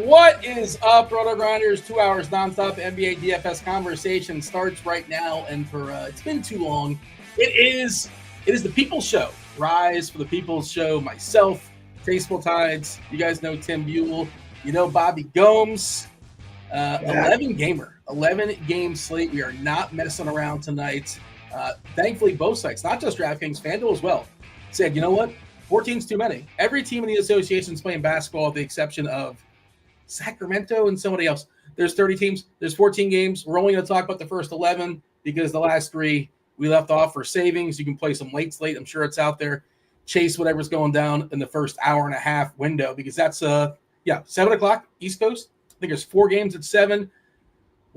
What is up, RotoGrinders? 2 hours nonstop NBA DFS conversation starts right now, and for it's been too long. It is the People's Show. Rise for the People's Show. Myself, Tasteful Tides. You guys know Tim Buell. You know Bobby Gomes. 11 game slate. We are not messing around tonight. Thankfully, both sites, not just DraftKings, FanDuel as well, said, you know what? 14's too many. Every team in the association is playing basketball, with the exception of Sacramento and somebody else. There's 30 teams. There's 14 games. We're only going to talk about the first 11 because the last 3 we left off for savings. You can play some late slate. I'm sure it's out there. Chase whatever's going down in the first hour and a half window because that's 7 o'clock East Coast. I think there's 4 games at 7.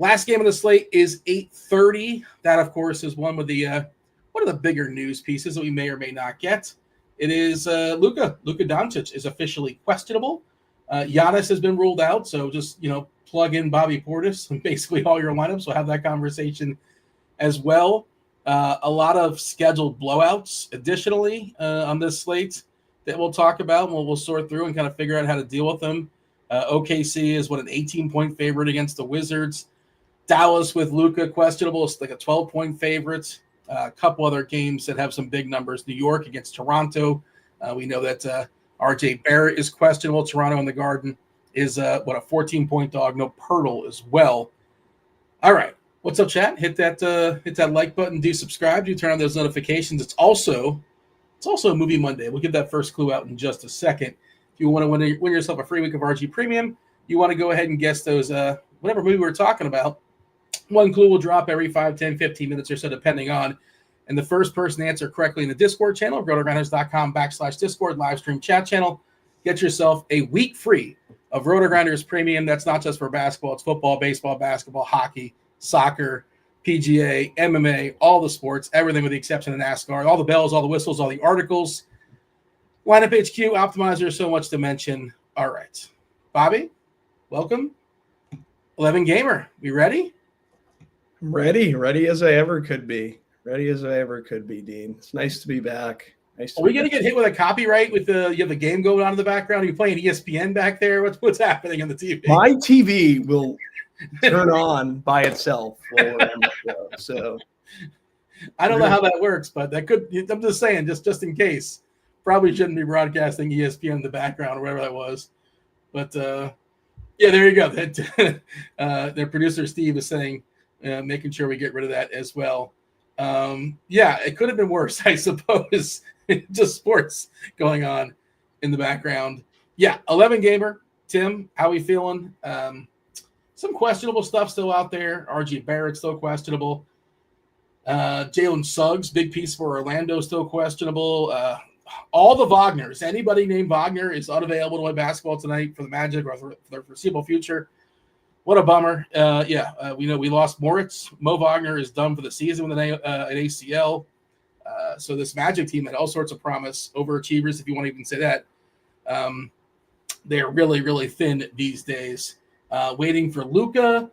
Last game of the slate is 8:30. That, of course, is one with the one of the bigger news pieces that we may or may not get. It is Luka Doncic is officially questionable. Giannis has been ruled out, so just plug in Bobby Portis and basically all your lineups. We'll have that conversation as well. A lot of scheduled blowouts, additionally, on this slate that we'll talk about. And we'll sort through and kind of figure out how to deal with them. OKC is an 18-point favorite against the Wizards. Dallas with Luka questionable. It's like a 12-point favorite. A couple other games that have some big numbers. New York against Toronto. We know that RJ Barrett is questionable. Toronto in the Garden is a 14-point dog. No Pirtle as well. All right. What's up, chat? Hit that like button. Do subscribe. Do turn on those notifications. It's also Movie Monday. We'll give that first clue out in just a second. If you want to win yourself a free week of RG Premium, you want to go ahead and guess those whatever movie we're talking about. One clue will drop every 5, 10, 15 minutes or so, depending on. And the first person to answer correctly in the Discord channel, RotoGrinders.com/Discord live stream chat channel, get yourself a week free of RotoGrinders Premium. That's not just for basketball. It's football, baseball, basketball, hockey, soccer, PGA, MMA, all the sports, everything with the exception of NASCAR, all the bells, all the whistles, all the articles. Lineup HQ, Optimizer, so much to mention. All right. Bobby, welcome. 11 Gamer, we ready? I'm ready as I ever could be. Dean. It's nice to be back. Are we going to get hit with a copyright with you have the game going on in the background? Are you playing ESPN back there? What's happening on the TV? My TV will turn on by itself while we're on the show. So I don't know how that works, but that could. I'm just saying, just in case. Probably shouldn't be broadcasting ESPN in the background or whatever that was. But yeah, there you go. Their producer Steve is saying, making sure we get rid of that as well. Yeah, it could have been worse, I suppose. Just sports going on in the background. Yeah, 11 Gamer. Tim, how we feeling? Some questionable stuff still out there. RJ Barrett still questionable. Jalen Suggs, big piece for Orlando, still questionable. All the Wagners, anybody named Wagner is unavailable to play basketball tonight for the Magic or for the foreseeable future. What a bummer. We know we lost Moritz. Mo Wagner is done for the season with an ACL. So this Magic team had all sorts of promise, overachievers, if you want to even say that. They're really, really thin these days. Waiting for Luka.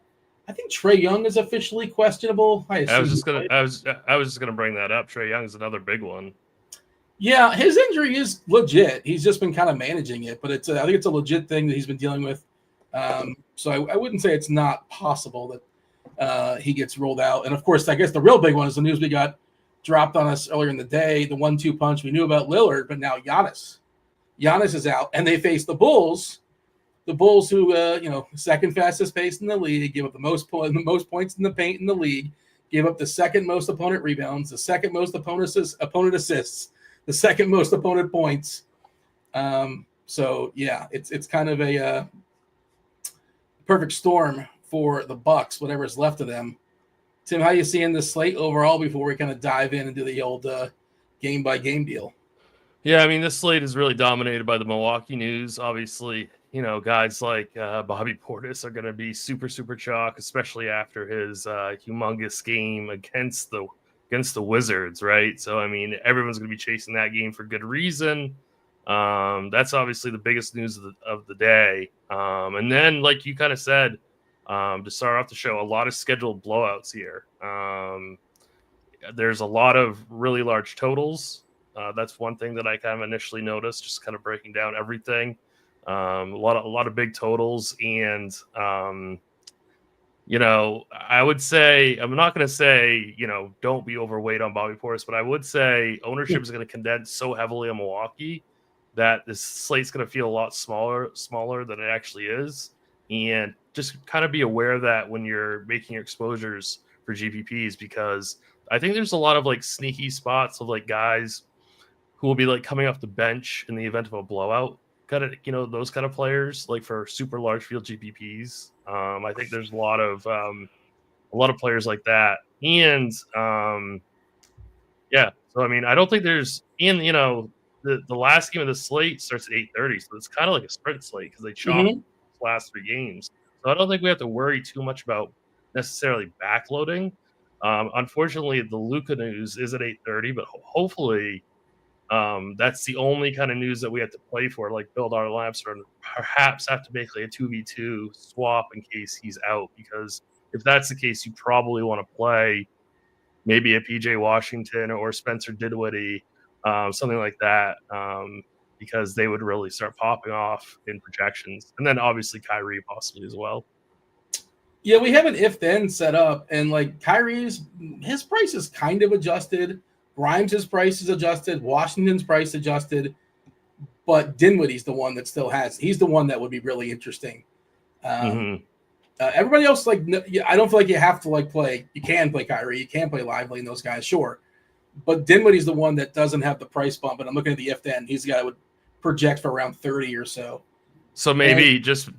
I think Trae Young is officially questionable. I was just gonna bring that up. Trae Young is another big one. Yeah, his injury is legit. He's just been kind of managing it, but I think it's a legit thing that he's been dealing with. So I wouldn't say it's not possible that he gets ruled out. And, of course, I guess the real big one is the news we got dropped on us earlier in the day, the 1-2 punch. We knew about Lillard, but now Giannis. Giannis is out, and they face the Bulls. The Bulls who, second fastest pace in the league, give up the most points in the paint in the league, give up the second most opponent rebounds, the second most opponent assists, the second most opponent points. So, yeah, it's kind of a perfect storm for the Bucks, whatever's left of them. Tim, how you seeing this slate overall before we kind of dive in and do the old game-by-game deal? Yeah, I mean, this slate is really dominated by the Milwaukee news. Obviously, guys like Bobby Portis are going to be super, super chalk, especially after his humongous game against the Wizards, right? So, I mean, everyone's going to be chasing that game for good reason. That's obviously the biggest news of the day. And then, like you kind of said, to start off the show, a lot of scheduled blowouts here. There's a lot of really large totals. That's one thing that I kind of initially noticed, just kind of breaking down everything. A lot of big totals, and I would say, I'm not going to say, don't be overweight on Bobby Portis, but I would say ownership is going to condense so heavily on Milwaukee that this slate's going to feel a lot smaller than it actually is. And just kind of be aware of that when you're making your exposures for GPPs, because I think there's a lot of like sneaky spots of like guys who will be like coming off the bench in the event of a blowout. Kind of, those kind of players, like for super large field GPPs. I think there's a lot of players like that, and yeah. So I mean, I don't think there's the last game of the slate starts at 8:30, so it's kind of like a sprint slate because they chopped the last 3 games. So I don't think we have to worry too much about necessarily backloading. Unfortunately, the Luka news is at 8:30, but hopefully. That's the only kind of news that we have to play for, like build our labs or perhaps have to make like a 2v2 swap in case he's out. Because if that's the case, you probably want to play maybe a PJ Washington or Spencer Dinwiddie, something like that, because they would really start popping off in projections. And then obviously Kyrie possibly as well. Yeah, we have an if-then set up, and like Kyrie's, his price is kind of adjusted. Grimes' price is adjusted. Washington's price adjusted. But Dinwiddie's the one that still has. He's the one that would be really interesting. Everybody else, like, I don't feel like you have to like play. You can play Kyrie. You can play Lively and those guys, sure. But Dinwiddie's the one that doesn't have the price bump. And I'm looking at the if-then. He's the guy that would project for around 30 or so. So maybe just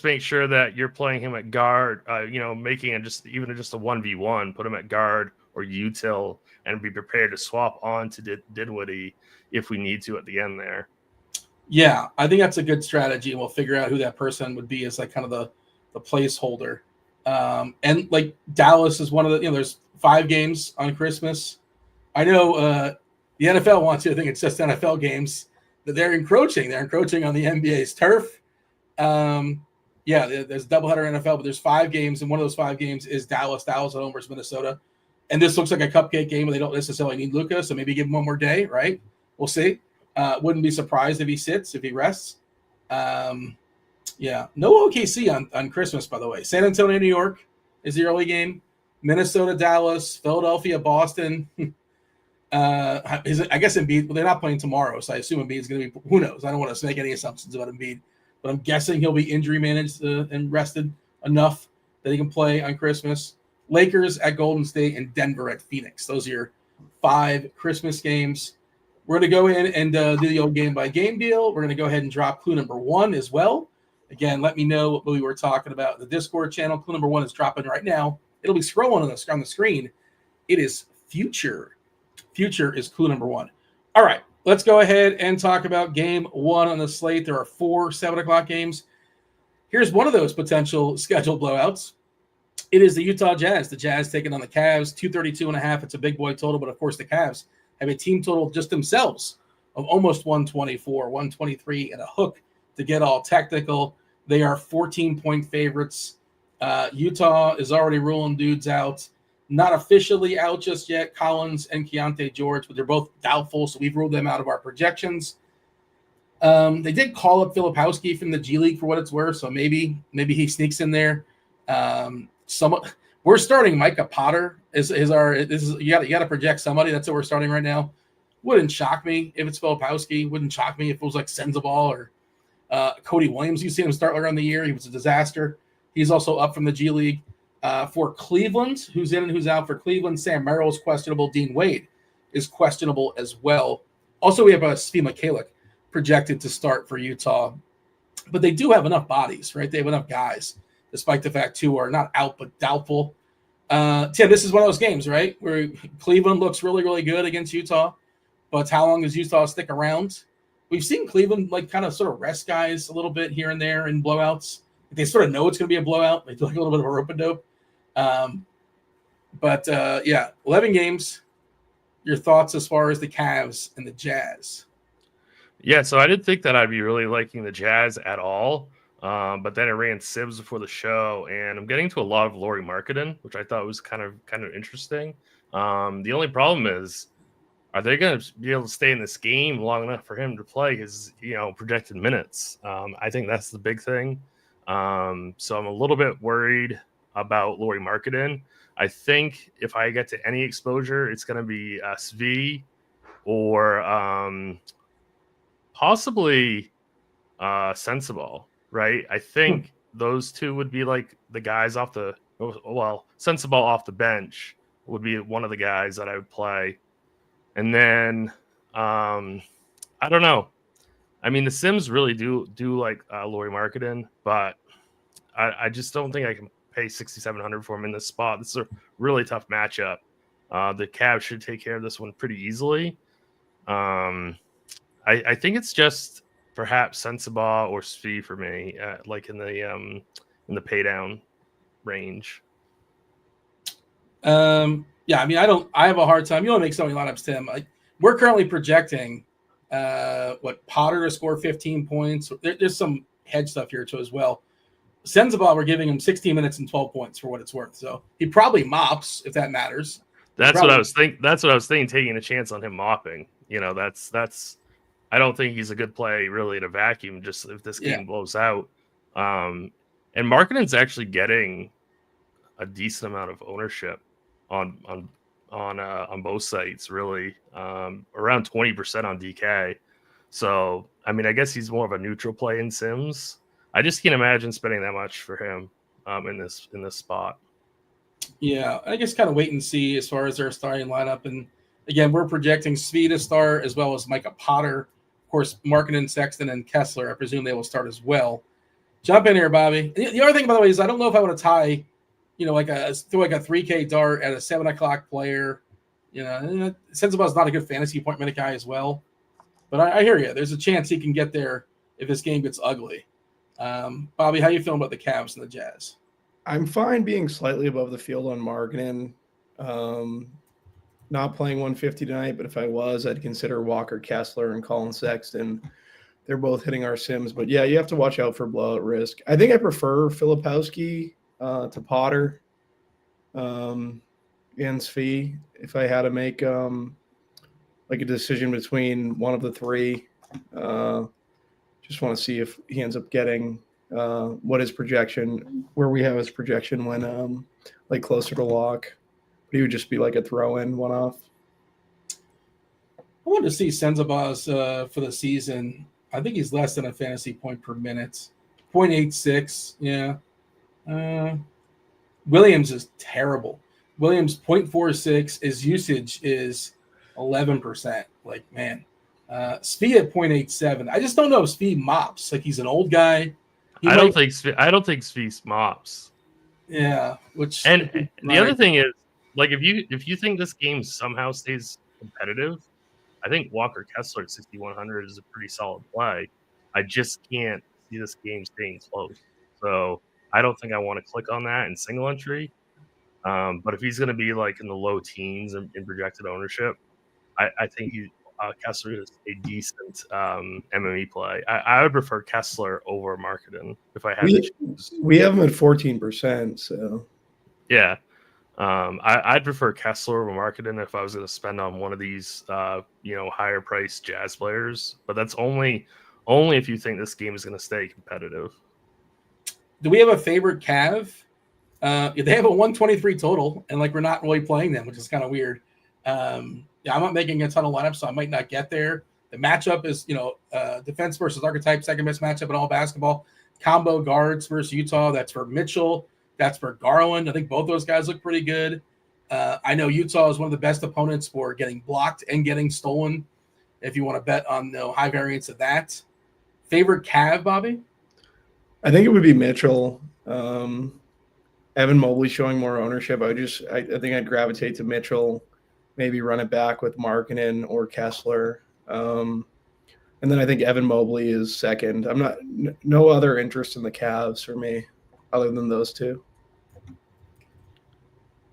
make sure that you're playing him at guard. Making just a 1v1, put him at guard or util, and be prepared to swap on to Dinwiddie if we need to at the end there. Yeah, I think that's a good strategy, and we'll figure out who that person would be as like kind of the placeholder. And like Dallas is one of the, there's 5 games on Christmas. I know the NFL wants you to think it's just NFL games, that they're encroaching. They're encroaching on the NBA's turf. There's doubleheader NFL, but there's 5 games, and one of those 5 games is Dallas at home versus Minnesota. And this looks like a cupcake game, and they don't necessarily need Luka, so maybe give him one more day, right? We'll see. Wouldn't be surprised if he sits, if he rests. No OKC on Christmas, by the way. San Antonio, New York is the early game. Minnesota, Dallas, Philadelphia, Boston. I guess Embiid, they're not playing tomorrow, so I assume Embiid's going to be, who knows? I don't want to make any assumptions about Embiid, but I'm guessing he'll be injury managed and rested enough that he can play on Christmas. Lakers at Golden State and Denver at Phoenix. Those are your 5 Christmas games. We're going to go in and do the old game-by-game deal. We're going to go ahead and drop clue number 1 as well. Again, let me know what we were talking about in the Discord channel. Clue number 1 is dropping right now. It'll be scrolling on the screen. It is future. Future is clue number 1. All right, let's go ahead and talk about game 1 on the slate. There are 4 7 o'clock games. Here's one of those potential scheduled blowouts. It is the Utah Jazz. The Jazz taking on the Cavs, 232.5. It's a big boy total, but of course the Cavs have a team total just themselves of almost 124, 123 and a hook to get all technical. They are 14-point favorites. Utah is already ruling dudes out. Not officially out just yet, Collins and Keontae George, but they're both doubtful, so we've ruled them out of our projections. They did call up Filipowski from the G League for what it's worth, so maybe he sneaks in there. We're starting Micah Potter you got to project somebody. That's what we're starting right now. Wouldn't shock me if it's Filipowski. Wouldn't shock me if it was like Sensabaugh or Cody Williams. You see him start earlier in the year. He was a disaster. He's also up from the G League. For Cleveland, who's in and who's out for Cleveland, Sam Merrill is questionable. Dean Wade is questionable as well. Also, we have Svi Mikhailiuk projected to start for Utah. But they do have enough bodies, right? They have enough guys, despite the fact 2 are not out but doubtful. Tim, this is one of those games, right, where Cleveland looks really, really good against Utah. But how long does Utah stick around? We've seen Cleveland like kind of sort of rest guys a little bit here and there in blowouts. They sort of know it's going to be a blowout. They do like a little bit of a rope-a-dope. 11 games. Your thoughts as far as the Cavs and the Jazz? Yeah, so I didn't think that I'd be really liking the Jazz at all. But then I ran Sibs before the show, and I'm getting to a lot of Lauri Markkanen, which I thought was kind of interesting. The only problem is, are they going to be able to stay in this game long enough for him to play his, projected minutes? I think that's the big thing. So I'm a little bit worried about Lauri Markkanen. I think if I get to any exposure, it's going to be Svi or possibly Sensible, right? I think those two would be like the guys Sensible off the bench would be one of the guys that I would play. And then I don't know. I mean, the Sims really do like Lauri Markkanen, but I just don't think I can pay $6,700 for him in this spot. This is a really tough matchup. The Cavs should take care of this one pretty easily. I think it's just perhaps Sensabaugh or Svi for me, like in the pay down range. Yeah, I mean, I have a hard time. You don't make so many lineups, Tim. We're currently projecting Potter to score 15 points. There's some hedge stuff here too as well. Sensabaugh, we're giving him 16 minutes and 12 points for what it's worth. So he probably mops if that matters. That's what I was thinking. Taking a chance on him mopping. That's. I don't think he's a good play really in a vacuum. Just if this game blows out, and Markkanen's actually getting a decent amount of ownership on both sites, really around 20% on DK. So I mean, I guess he's more of a neutral play in Sims. I just can't imagine spending that much for him in this spot. Yeah, I guess kind of wait and see as far as their starting lineup. And again, we're projecting Svi to start as well as Micah Potter. Of course, Markkanen, Sexton, and Kessler. I presume they will start as well. Jump in here, Bobby. The other thing, by the way, is I don't know if I want to tie, like a 3K dart at a 7 o'clock player. Sensabaugh's not a good fantasy point minute guy as well. But I hear you. There's a chance he can get there if this game gets ugly. Bobby, how you feeling about the Cavs and the Jazz? I'm fine being slightly above the field on Markkanen. Not playing 150 tonight, but if I was, I'd consider Walker Kessler and Colin Sexton. They're both hitting our Sims. But, yeah, you have to watch out for blowout risk. I think I prefer Filipowski to Potter and Svi if I had to make like a decision between one of the three. Just want to see if he ends up getting where we have his projection when closer to lock. But he would just be like a throw-in one-off. I wanted to see Sensabaugh's for the season. I think he's less than a fantasy point per minute. 0.86, yeah. Williams is terrible. Williams 0.46. His usage is 11%. Man. Svi at 0.87. I just don't know if Svi mops. He's an old guy. I don't think Svi mops. Yeah. The other thing is, if you think this game somehow stays competitive, I think Walker Kessler at 6,100 is a pretty solid play. I just can't see this game staying close. So I don't think I want to click on that in single entry. But if he's going to be in the low teens in projected ownership, I think Kessler is a decent MME play. I would prefer Kessler over Markkanen if I had to choose. We have him at 14%. So yeah. I'd prefer Kessler over Markkanen if I was going to spend on one of these, higher priced Jazz players. But that's only if you think this game is going to stay competitive. Do we have a favorite Cav? They have a 123 total, and we're not really playing them, which is kind of weird. I'm not making a ton of lineups, so I might not get there. The matchup is, defense versus archetype, second best matchup in all basketball. Combo guards versus Utah. That's for Mitchell. That's for Garland. I think both those guys look pretty good. I know Utah is one of the best opponents for getting blocked and getting stolen. If you want to bet on high variance of that. Favorite Cav, Bobby? I think it would be Mitchell. Evan Mobley showing more ownership. I think I'd gravitate to Mitchell. Maybe run it back with Markkanen or Kessler. And then I think Evan Mobley is second. No other interest in the Cavs for me other than those two.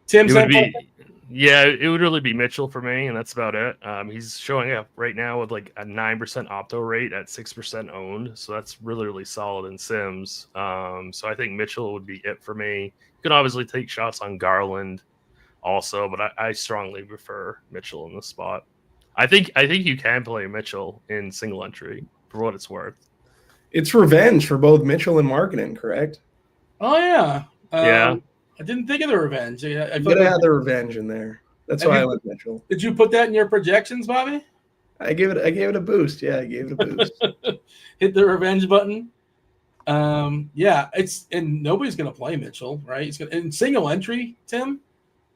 Tim, it would really be Mitchell for me, and that's about it. He's showing up right now with a 9% opto rate at 6% owned, so that's really, really solid in Sims. So I think Mitchell would be it for me. You can obviously take shots on Garland also, but I strongly prefer Mitchell in this spot. I think you can play Mitchell in single entry for what it's worth. It's revenge for both Mitchell and Markkanen, correct? Oh yeah. Yeah. I didn't think of the revenge. You gotta have the revenge in there. That's why I went Mitchell. Did you put that in your projections, Bobby? I gave it a boost. Yeah, I gave it a boost. Hit the revenge button. Yeah, and nobody's gonna play Mitchell, right? He's gonna in single entry, Tim,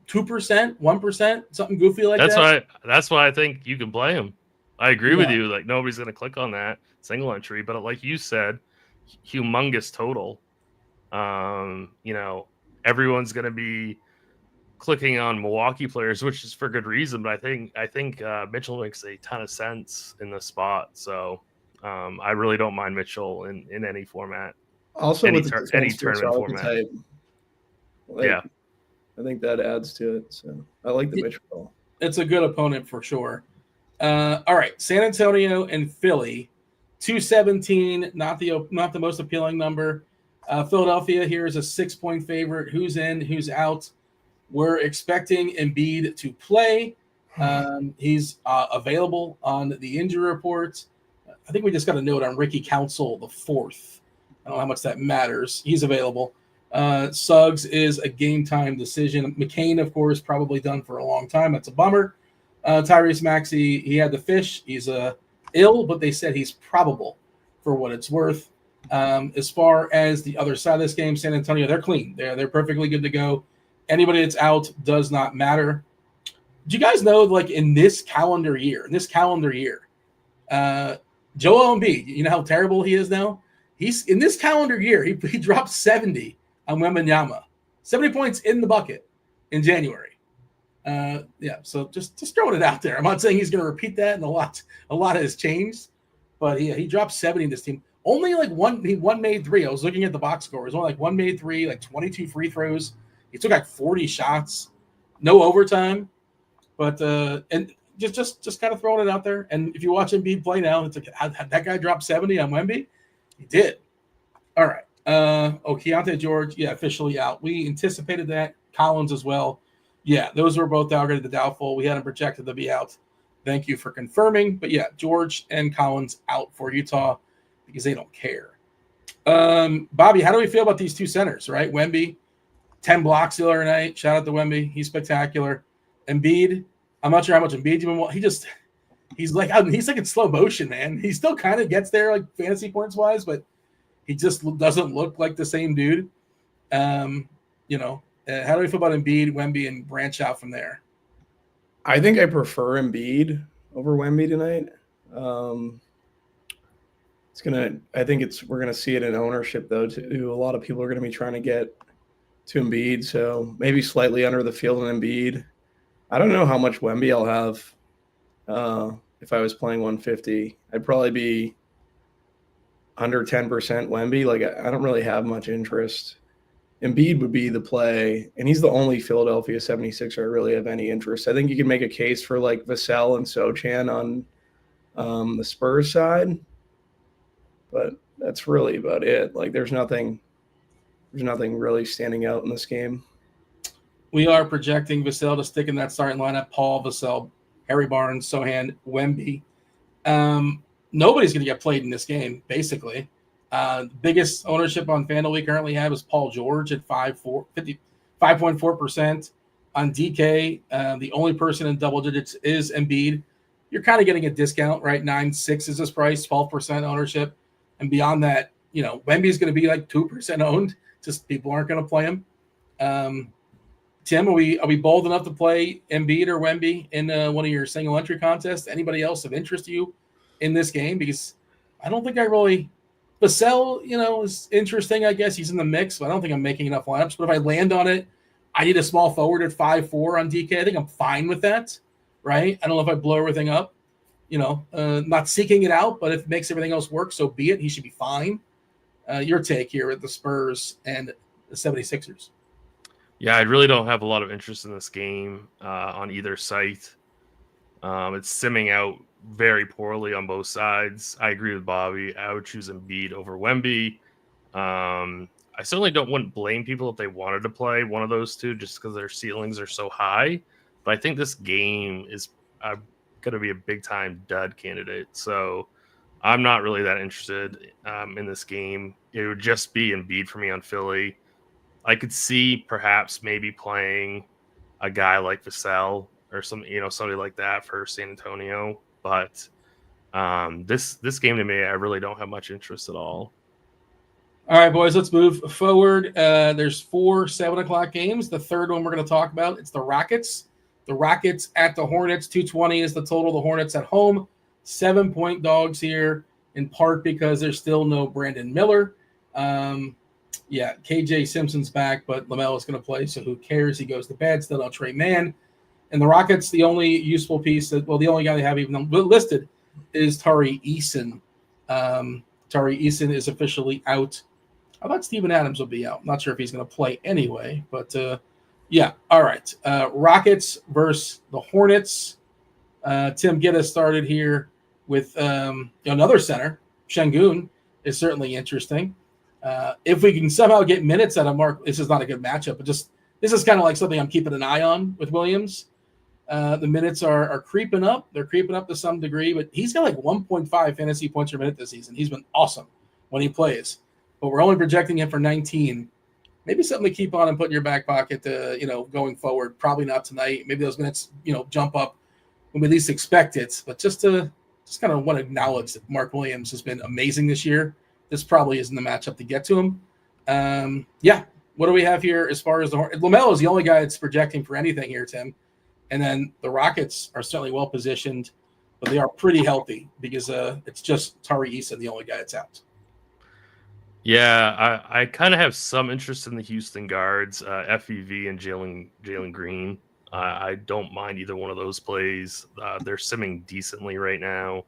2%, 1%, something goofy like that. That's why I think you can play him. I agree with you. Like nobody's gonna click on that single entry, but like you said, humongous total. Everyone's gonna be clicking on Milwaukee players, which is for good reason. But I think Mitchell makes a ton of sense in the spot. So I really don't mind Mitchell in any format. Also, any with any tournament format. I think that adds to it. So I like the Mitchell. It's a good opponent for sure. All right, San Antonio and Philly, 217. Not the most appealing number. Philadelphia here is a 6-point favorite. Who's in? Who's out? We're expecting Embiid to play. He's available on the injury report. I think we just got a note on Ricky Council the 4th. I don't know how much that matters. He's available. Suggs is a game-time decision. McCain, of course, probably done for a long time. That's a bummer. Tyrese Maxey, he had the fish. He's ill, but they said he's probable for what it's worth. As far as the other side of this game, San Antonio, they're clean. They're perfectly good to go. Anybody that's out does not matter. Do you guys know, like in this calendar year, Joel Embiid, you know how terrible he is now? He's in this calendar year, he dropped 70 on Wembanyama. 70 points in the bucket in January. So just throwing it out there. I'm not saying he's going to repeat that, and a lot has changed. But yeah, he dropped 70 in this team. Only like one made three. I was looking at the box score. It was only like one made three, like 22 free throws. He took like 40 shots, no overtime. But and just kind of throwing it out there. And if you watch Embiid play now, it's like that guy dropped 70 on Wemby. He did. All right. Keontae George, officially out. We anticipated that. Collins as well. Yeah, those were both downgraded to doubtful. We had them projected to be out. Thank you for confirming. But yeah, George and Collins out for Utah because they don't care. Bobby, how do we feel about these two centers, right? Wemby, 10 blocks the other night. Shout out to Wemby. He's spectacular. Embiid, I'm not sure how much Embiid even want. He's like in slow motion, man. He still kind of gets there like fantasy points wise, but he just doesn't look like the same dude. How do we feel about Embiid, Wemby, and branch out from there? I think I prefer Embiid over Wemby tonight. We're gonna see it in ownership though too. A lot of people are gonna be trying to get to Embiid, so maybe slightly under the field in Embiid. I don't know how much Wemby I'll have if I was playing 150. I'd probably be under 10% Wemby. Like I don't really have much interest. Embiid would be the play, and he's the only Philadelphia 76er I really have any interest. I think you can make a case for like Vassell and Sochan on the Spurs side, but that's really about it. Like there's nothing really standing out in this game. We are projecting Vassell to stick in that starting lineup. Paul, Vassell, Harry Barnes, Sohan, Wemby. Nobody's going to get played in this game, basically. The biggest ownership on FanDuel we currently have is Paul George at 5.4%. On DK, the only person in double digits is Embiid. You're kind of getting a discount, right? 9.6 is this price, 12% ownership. And beyond that, Wemby's going to be like 2% owned. Just people aren't going to play him. Tim, are we bold enough to play Embiid or Wemby in one of your single entry contests? Anybody else of interest to you in this game? Because I don't think I really – Vassell, is interesting, I guess. He's in the mix, but I don't think I'm making enough lineups. But if I land on it, I need a small forward at 5.4 on DK. I think I'm fine with that, right? I don't know if I blow everything up. Not seeking it out, but if it makes everything else work, so be it. He should be fine. Your take here at the Spurs and the 76ers. Yeah, I really don't have a lot of interest in this game on either site. It's simming out very poorly on both sides. I agree with Bobby. I would choose Embiid over Wemby. I certainly wouldn't blame people if they wanted to play one of those two just because their ceilings are so high. But I think this game is going going to be a big time dud candidate. So I'm not really that interested in this game. It would just be Embiid for me on Philly. I could see perhaps maybe playing a guy like Vassell or somebody like that for San Antonio. But this game to me, I really don't have much interest at all. All right, boys, let's move forward. There's 4 7:00 games. The third one we're going to talk about, it's the Rockets. The Rockets at the Hornets. 220 is the total. The Hornets at home. 7-point dogs here, in part because there's still no Brandon Miller. KJ Simpson's back, but LaMelo's going to play, so who cares? He goes to bed. Still no Trey Mann. And the Rockets, the only useful piece the only guy they have even listed is Tari Eason. Tari Eason is officially out. I thought Steven Adams will be out. Not sure if he's going to play anyway, but all right. Rockets versus the Hornets. Tim, get us started here with another center. Şengün is certainly interesting. If we can somehow get minutes out of Mark, this is not a good matchup, but this is kind of like something I'm keeping an eye on with Williams. The minutes are creeping up. They're creeping up to some degree, but he's got like 1.5 fantasy points per minute this season. He's been awesome when he plays, but we're only projecting him for 19. Maybe something to keep on and put in your back pocket going forward. Probably not tonight. Maybe those minutes, jump up when we least expect it, but just kind of want to acknowledge that Mark Williams has been amazing this year. This probably isn't the matchup to get to him. What do we have here as far as LaMelo is the only guy that's projecting for anything here, Tim. And then the Rockets are certainly well positioned, but they are pretty healthy because it's just Tari Eason, the only guy that's out. Yeah, I kind of have some interest in the Houston guards, FEV and Jalen Green. I don't mind either one of those plays. They're simming decently right now.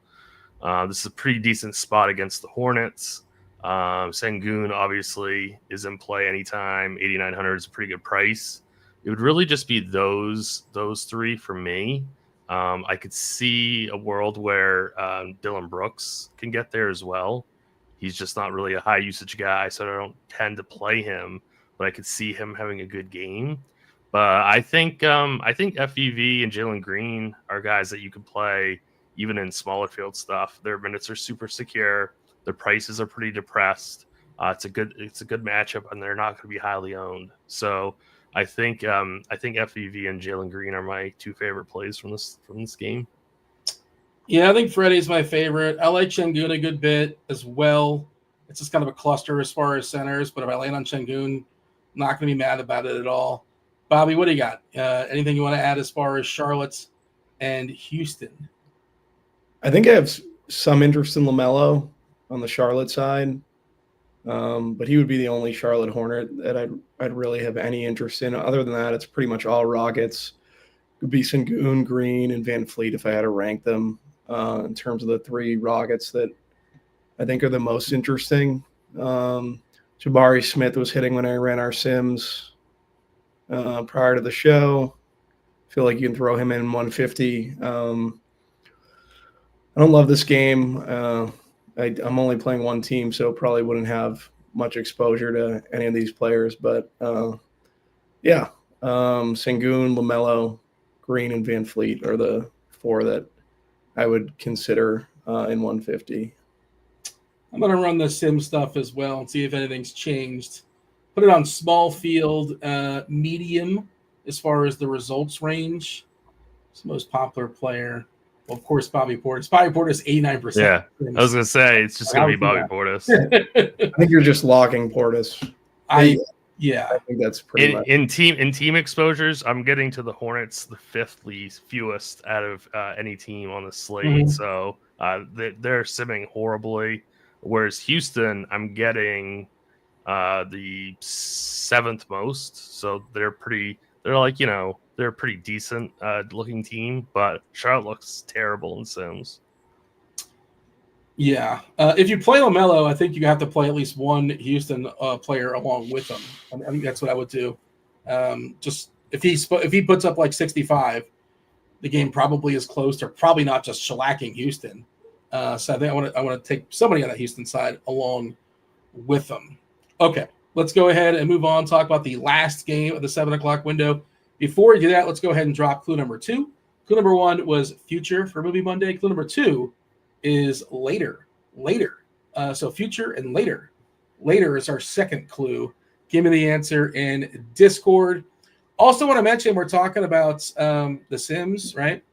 This is a pretty decent spot against the Hornets. Şengün obviously is in play anytime. 8,900 is a pretty good price. It would really just be those 3 for me. I could see a world where Dillon Brooks can get there as well. He's just not really a high usage guy, so I don't tend to play him. But I could see him having a good game. But I think FEV and Jalen Green are guys that you can play even in smaller field stuff. Their minutes are super secure. Their prices are pretty depressed. It's a good matchup, and they're not going to be highly owned. So I think FEV and Jalen Green are my 2 favorite plays from this game. Yeah, I think Freddie's my favorite. I like Şengün a good bit as well. It's just kind of a cluster as far as centers, but if I land on Şengün, I'm not going to be mad about it at all. Bobby, what do you got? Anything you want to add as far as Charlotte and Houston? I think I have some interest in LaMelo on the Charlotte side, but he would be the only Charlotte Hornet that I'd really have any interest in. Other than that, it's pretty much all Rockets. It would be Şengün, Green, and Van Fleet if I had to rank them in terms of the 3 Rockets that I think are the most interesting. Jabari Smith was hitting when I ran our Sims prior to the show. I feel like you can throw him in 150. I don't love this game. I'm only playing one team, so probably wouldn't have much exposure to any of these players. But, Şengün, LaMelo, Green, and Van Fleet are the 4 that I would consider in 150. I'm going to run the sim stuff as well and see if anything's changed. Put it on small field, medium as far as the results range. It's the most popular player. Well, of course, Bobby Portis. Bobby Portis, 89%. Yeah, I was going to say, it's just going to be Bobby Portis. I think you're just locking Portis. I think that's pretty much. In team exposures, I'm getting to the Hornets the 5th least fewest out of any team on the slate. Mm-hmm. So they're simming horribly. Whereas Houston, I'm getting the 7th most. So they're a pretty decent looking team, but Charlotte looks terrible in Sims. Yeah. If you play LaMelo, I think you have to play at least one Houston player along with him. I think that's what I would do. Just if he puts up like 65, the game probably is close to probably not just shellacking Houston. So I think I want to take somebody on the Houston side along with them. Okay, let's go ahead and move on. Talk about the last game of the 7 o'clock window. Before we do that, let's go ahead and drop clue number 2. Clue number 1 was future for Movie Monday. Clue number 2 is later. So future and later. Later is our second clue. Give me the answer in Discord. Also want to mention we're talking about The Sims, right?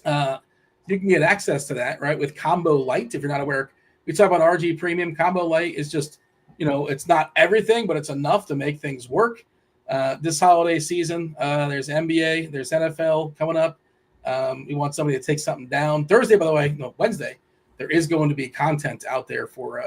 You can get access to that, right, with Combo Lite. If you're not aware, we talk about RG Premium. Combo Lite is just, it's not everything, but it's enough to make things work. This holiday season, there's NBA, there's NFL coming up. We want somebody to take something down. Thursday, by the way, Wednesday, there is going to be content out there for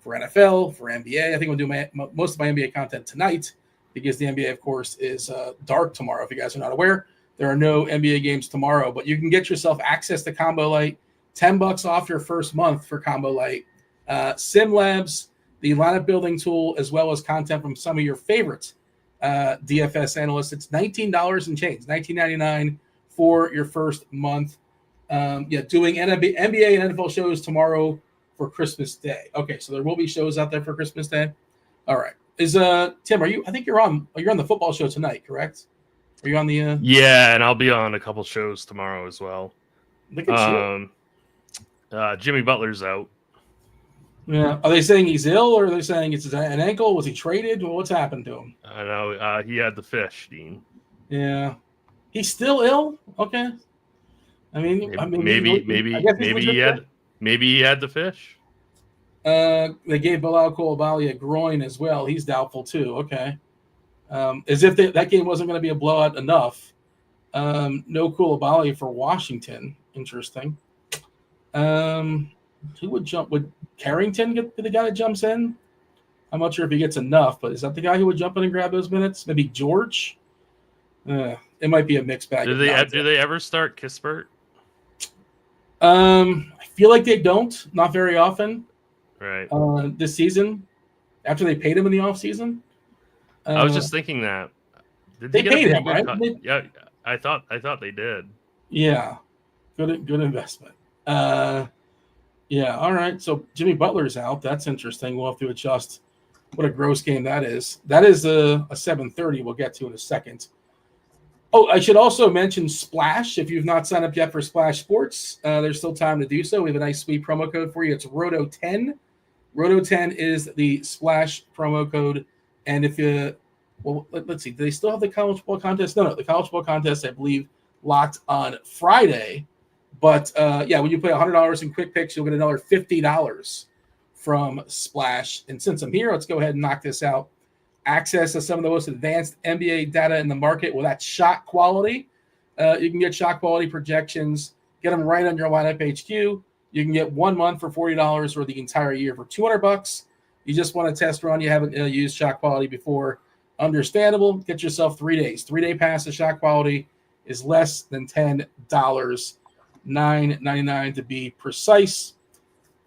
NFL, for NBA. I think we'll do most of my NBA content tonight because the NBA, of course, is dark tomorrow. If you guys are not aware, there are no NBA games tomorrow, but you can get yourself access to Combo Lite, $10 off your first month for Combo Lite. SimLabs, the lineup building tool, as well as content from some of your favorites. DFS analysts. It's $19 and change, $19.99 for your first month. Doing NBA and NFL shows tomorrow for Christmas Day. Okay, so there will be shows out there for Christmas Day. All right. Is Tim? I think you're on the football show tonight, correct? Are you on the? Yeah, and I'll be on a couple shows tomorrow as well. Look at you. Jimmy Butler's out. Yeah. Are they saying he's ill, or are they saying it's an ankle? Was he traded? Well, what's happened to him? I know he had the fish, Dean. Yeah. He's still ill. Okay. Maybe he had the fish. They gave Bilal Coulibaly a groin as well. He's doubtful too. Okay. As if that game wasn't going to be a blowout enough. No Coulibaly for Washington. Interesting. Who would jump? Would Carrington get the guy that jumps in? I'm not sure if he gets enough, but is that the guy who would jump in and grab those minutes? Maybe George? It might be a mixed bag. Do they ever start Kispert? I feel like they don't. Not very often. Right. This season, after they paid him in the offseason. I was just thinking that. Did they paid him, right? Yeah, I thought they did. Yeah. Good investment. Yeah, all right. So Jimmy Butler's out. That's interesting. We'll have to adjust what a gross game that is. That is a 7:30 we'll get to in a second. Oh, I should also mention Splash. If you've not signed up yet for Splash Sports, there's still time to do so. We have a nice sweet promo code for you. It's Roto10. Roto10 is the Splash promo code. And if let's see. Do they still have the college football contest? No. The college football contest, I believe, locked on Friday. But, when you play $100 in quick picks, you'll get another $50 from Splash. And since I'm here, let's go ahead and knock this out. Access to some of the most advanced NBA data in the market. Well, that's shot quality. You can get shot quality projections. Get them right on your lineup HQ. You can get 1 month for $40 or the entire year for $200. You just want a test run. You haven't used shot quality before. Understandable. Get yourself 3 days. 3-day pass to shot quality is less than $10. $9.99 to be precise.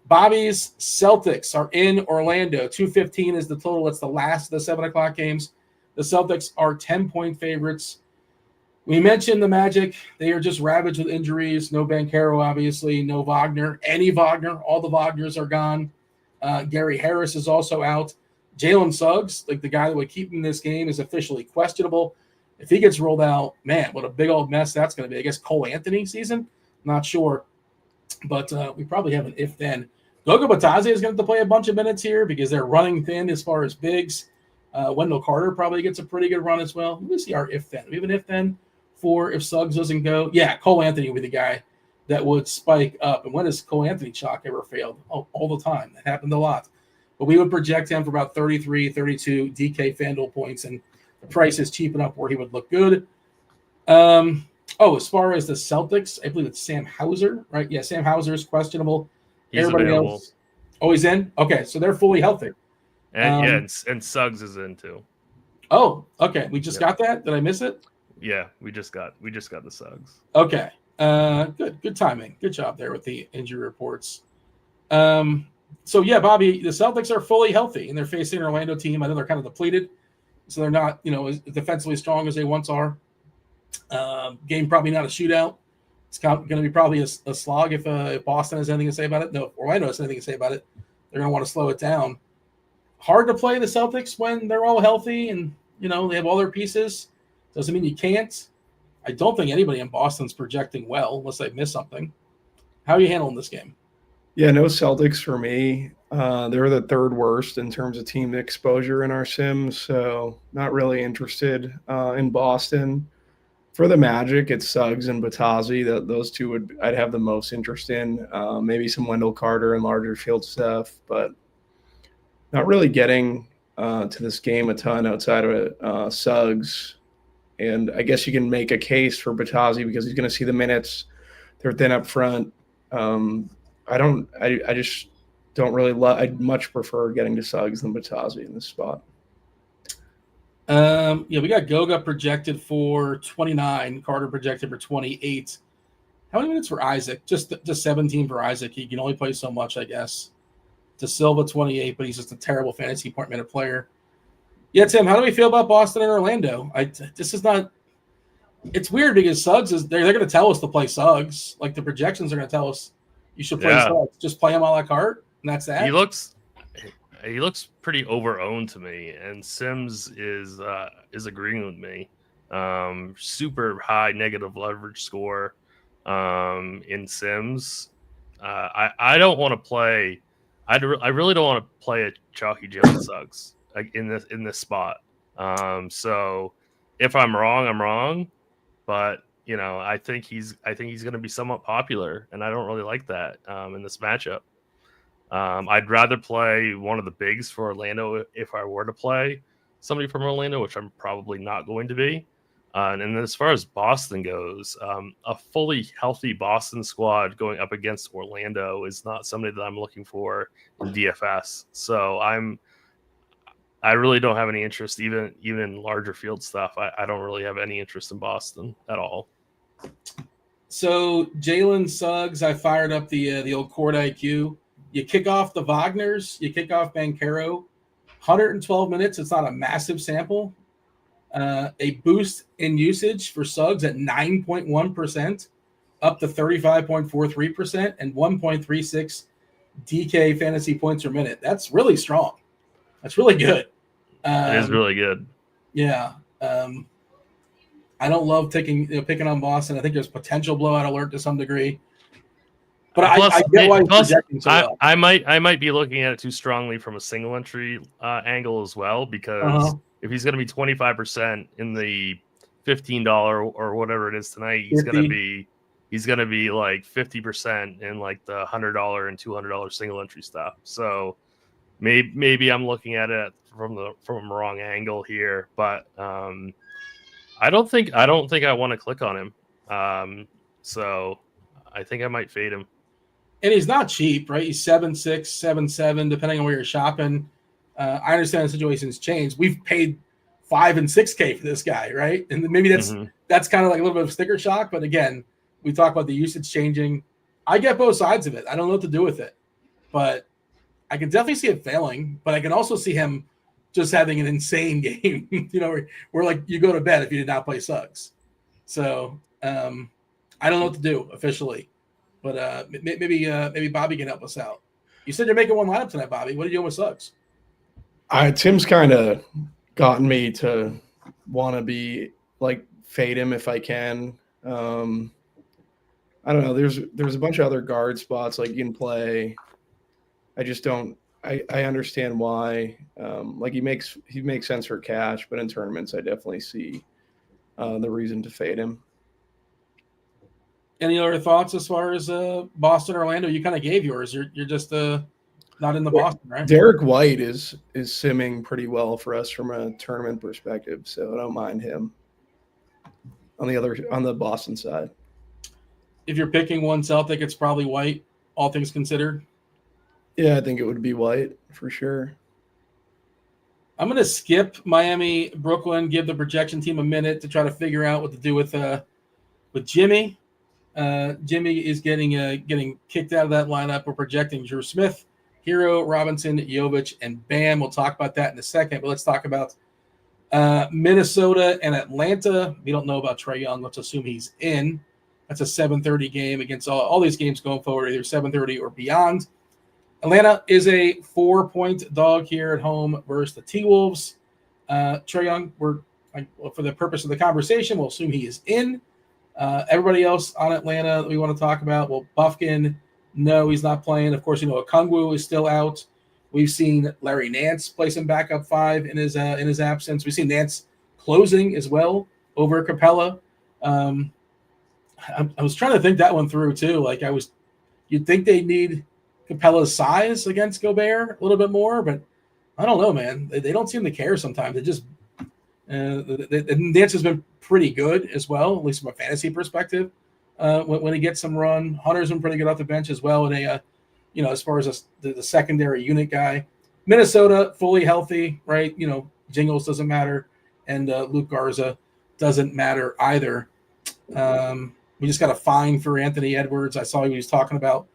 Bobby's Celtics are in Orlando. 215 is the total. That's the last of the 7 o'clock games. The Celtics are 10-point favorites. We mentioned the Magic. They are just ravaged with injuries. No Banchero, obviously. No Wagner. Any Wagner. All the Wagners are gone. Gary Harris is also out. Jalen Suggs, like the guy that would keep him in this game, is officially questionable. If he gets rolled out, man, what a big old mess that's going to be. I guess Cole Anthony season? Not sure. But we probably have an if-then. Goga Batadze is going to have to play a bunch of minutes here because they're running thin as far as bigs. Wendell Carter probably gets a pretty good run as well. Let me see our if-then. We have an if-then for if Suggs doesn't go. Yeah, Cole Anthony would be the guy that would spike up. And when has Cole Anthony chalk ever failed? Oh, all the time. That happened a lot. But we would project him for about 33, 32 DK FanDuel points, and the price is cheap enough where he would look good. As far as the Celtics, I believe it's Sam Hauser, right? Yeah, Sam Hauser is questionable. He's Everybody available. else. Oh, he's in? Okay, so they're fully healthy. And and Suggs is in too. Oh, okay. We just got that? Did I miss it? Yeah, we just got the Suggs. Okay. Good timing. Good job there with the injury reports. Bobby, the Celtics are fully healthy, and they're facing an Orlando team. I know they're kind of depleted, so they're not, as defensively strong as they once are. Game probably not a shootout. It's going to be probably a slog if Boston has anything to say about it. No, if Orlando has anything to say about it, they're going to want to slow it down. Hard to play the Celtics when they're all healthy and, they have all their pieces. Doesn't mean you can't. I don't think anybody in Boston's projecting well, unless I missed something. How are you handling this game? Yeah, no Celtics for me. They're the third worst in terms of team exposure in our sims, so not really interested in Boston. For the Magic, it's Suggs and Batazi. Those two I'd have the most interest in. Maybe some Wendell Carter and larger field stuff, but not really getting to this game a ton outside of Suggs. And I guess you can make a case for Batazi because he's going to see the minutes. They're thin up front. I just don't really love. I'd much prefer getting to Suggs than Batazi in this spot. We got Goga projected for 29, Carter projected for 28. How many minutes for Isaac? Just 17 for Isaac. He can only play so much, I guess. De Silva 28, but he's just a terrible fantasy point minute player. Yeah, Tim, how do we feel about Boston and Orlando? This is not. It's weird because Suggs is they're going to tell us to play Suggs. Like the projections are going to tell us you should play Suggs. Just play him a la carte, and that's that. He looks pretty over-owned to me, and Sims is agreeing with me. Super high negative leverage score in Sims. I don't want to play. I really don't want to play a chalky Jalen Suggs in this spot. So if I'm wrong, I'm wrong. But I think he's going to be somewhat popular, and I don't really like that in this matchup. I'd rather play one of the bigs for Orlando if I were to play somebody from Orlando, which I'm probably not going to be. And then as far as Boston goes, a fully healthy Boston squad going up against Orlando is not somebody that I'm looking for in DFS. So I really don't have any interest, even in larger field stuff. I don't really have any interest in Boston at all. So Jalen Suggs, I fired up the old Court IQ. You kick off the Wagners, you kick off Banchero, 112 minutes. It's not a massive sample. A boost in usage for Suggs at 9.1%, up to 35.43%, and 1.36 DK fantasy points per minute. That's really strong. That's really good. It is really good. Yeah. I don't love picking on Boston. I think there's potential blowout alert to some degree. But plus, I get why he's projecting so well. I might be looking at it too strongly from a single entry angle as well, because if he's going to be 25% in the $15 or whatever it is tonight, he's going to be like 50% in like the $100 and $200 single entry stuff. So maybe I'm looking at it from a wrong angle here, but I don't think I want to click on him. So I think I might fade him. And he's not cheap, right? He's 7'6", 7'7", depending on where you're shopping. I understand the situation's changed. We've paid $5,000 and $6,000 for this guy, right? And maybe that's kind of like a little bit of sticker shock. But again, we talk about the usage changing. I get both sides of it. I don't know what to do with it, but I can definitely see it failing. But I can also see him just having an insane game. Where like you go to bed if you did not play Suggs. So I don't know what to do officially. But maybe Bobby can help us out. You said you're making one lineup tonight, Bobby. What are you doing with Suggs? Tim's kind of gotten me to want to be like fade him if I can. I don't know. There's a bunch of other guard spots like you can play. I just don't. I understand why. Like he makes sense for cash, but in tournaments, I definitely see the reason to fade him. Any other thoughts as far as Boston, Orlando? You kind of gave yours. You're just not in the Boston, right? Derek White is simming pretty well for us from a tournament perspective, so I don't mind him. On the Boston side, if you're picking one Celtic, it's probably White. All things considered. Yeah, I think it would be White for sure. I'm going to skip Miami, Brooklyn. Give the projection team a minute to try to figure out what to do with Jimmy. Jimmy is getting kicked out of that lineup. We're projecting Drew Smith, Hero, Robinson, Jovic, and Bam. We'll talk about that in a second, but let's talk about Minnesota and Atlanta. We don't know about Trae Young. Let's assume he's in. That's a 7:30 game against all these games going forward, either 7:30 or beyond. Atlanta is a 4-point dog here at home versus the T-Wolves. Trae Young, for the purpose of the conversation, we'll assume he is in. Everybody else on Atlanta that we want to talk about, well, Bufkin, no, he's not playing. Of course, Okongwu is still out. We've seen Larry Nance play some backup 5 in his absence. We've seen Nance closing as well over Capella. I was trying to think that one through too. You'd think they need Capella's size against Gobert a little bit more, but I don't know, man. They don't seem to care sometimes. They just Nance has been pretty good as well, at least from a fantasy perspective. When he gets some run, Hunter's been pretty good off the bench as well. And as far as the secondary unit guy, Minnesota fully healthy, right? Jingles doesn't matter, and Luke Garza doesn't matter either. We just got a fine for Anthony Edwards. I saw he was talking about,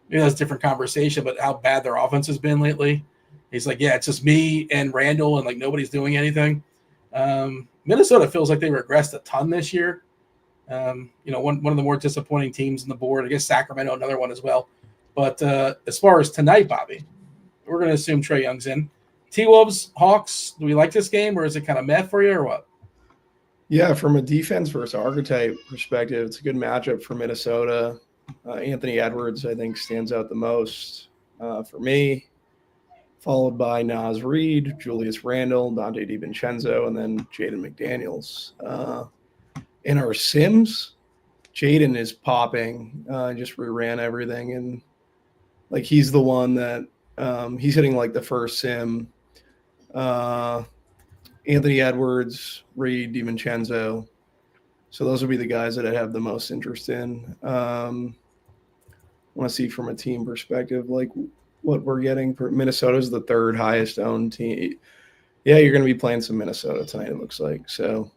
that's a different conversation, but how bad their offense has been lately. He's like, yeah, it's just me and Randall, and nobody's doing anything. Minnesota feels like they regressed a ton this year. One of the more disappointing teams on the board. I guess Sacramento, another one as well. But as far as tonight, Bobby, we're going to assume Trae Young's in. T-Wolves, Hawks, do we like this game, or is it kind of meh for you, or what? Yeah, from a defense versus archetype perspective, it's a good matchup for Minnesota. Anthony Edwards, I think, stands out the most for me, followed by Naz Reid, Julius Randle, Dante DiVincenzo, and then Jaden McDaniels. In our Sims, Jaden is popping. Just reran everything, and he's the one that he's hitting the first Sim. Anthony Edwards, Reid, DiVincenzo. So those would be the guys that I have the most interest in. I want to see from a team perspective, what we're getting. Minnesota's the third highest owned team. Yeah, you're going to be playing some Minnesota tonight, it looks like. So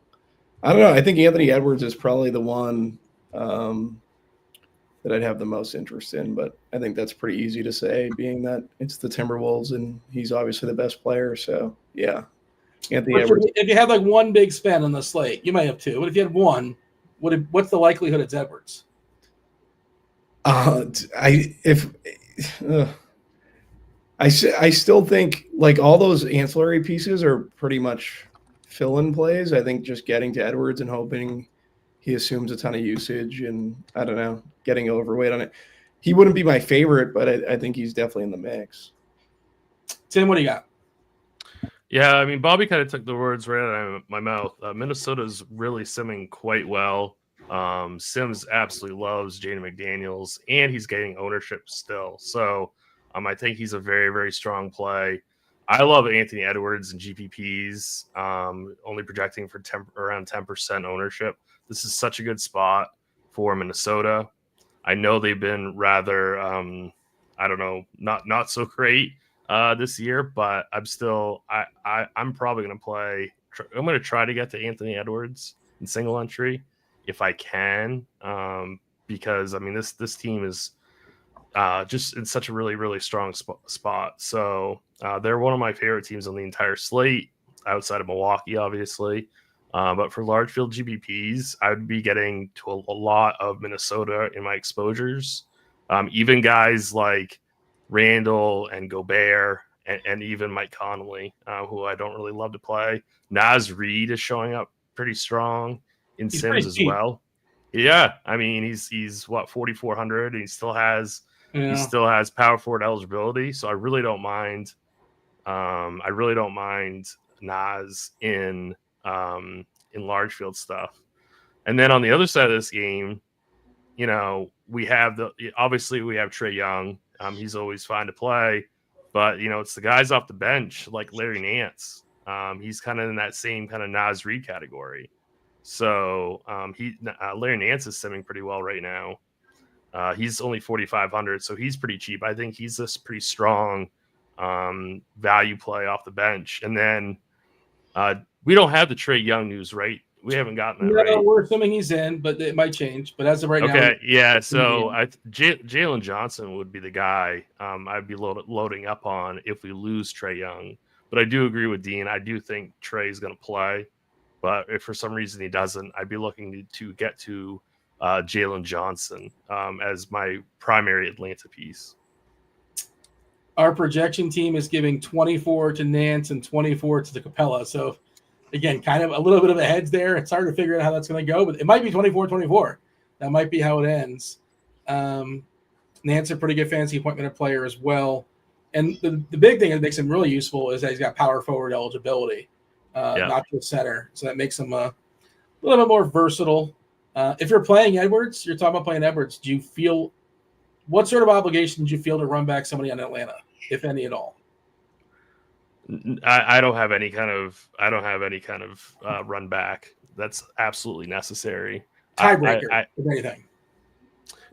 I don't know. I think Anthony Edwards is probably the one that I'd have the most interest in, but I think that's pretty easy to say, being that it's the Timberwolves and he's obviously the best player. So yeah, Anthony Edwards. If you had one big spend on the slate, you might have two, but if you had one, what's the likelihood it's Edwards? I still think all those ancillary pieces are pretty much fill-in plays. I think just getting to Edwards and hoping he assumes a ton of usage and, I don't know, getting overweight on it. He wouldn't be my favorite, but I think he's definitely in the mix. Tim, what do you got? Yeah, I mean, Bobby kind of took the words right out of my mouth. Minnesota's really simming quite well. Sims absolutely loves Jaden McDaniels, and he's getting ownership still. So I think he's a very, very strong play. I love Anthony Edwards and GPPs, only projecting for around 10% ownership. This is such a good spot for Minnesota. I know they've been rather, not so great this year, but I'm probably going to play. I'm going to try to get to Anthony Edwards in single entry if I can, because this team is just in such a really, really strong spot. So they're one of my favorite teams on the entire slate, outside of Milwaukee, obviously. But for large field GPPs, I would be getting to a lot of Minnesota in my exposures. Even guys like Randall and Gobert and even Mike Conley, who I don't really love to play. Naz Reid is showing up pretty strong in Sims as well. Yeah, he's what, 4,400, and he still has power forward eligibility. So I really don't mind. Naz in large field stuff. And then on the other side of this game, we have Trae Young. He's always fine to play, but it's the guys off the bench like Larry Nance. He's kind of in that same kind of Naz Reid category. So Larry Nance is simming pretty well right now. He's only 4,500, so he's pretty cheap. I think he's this pretty strong value play off the bench. And then we don't have the Trae Young news, right? We haven't gotten that right. We're assuming he's in, but it might change. But as of right now, okay, yeah. So Jalen Johnson would be the guy I'd be loading up on if we lose Trae Young. But I do agree with Dean. I do think Trae is going to play. But if for some reason he doesn't, I'd be looking to get to Jalen Johnson as my primary Atlanta piece. Our projection team is giving 24 to Nance and 24 to the Capella. So again, kind of a little bit of a hedge there. It's hard to figure out how that's going to go, but it might be 24-24. That might be how it ends. Nance a pretty good fantasy point minute player as well. And the big thing that makes him really useful is that he's got power forward eligibility, not just center. So that makes him a little bit more versatile. If you're playing Edwards, you're talking about playing Edwards. Do you feel what sort of obligation do you feel to run back somebody on Atlanta, if any at all? I don't have any kind of run back that's absolutely necessary. Tiebreaker, if anything.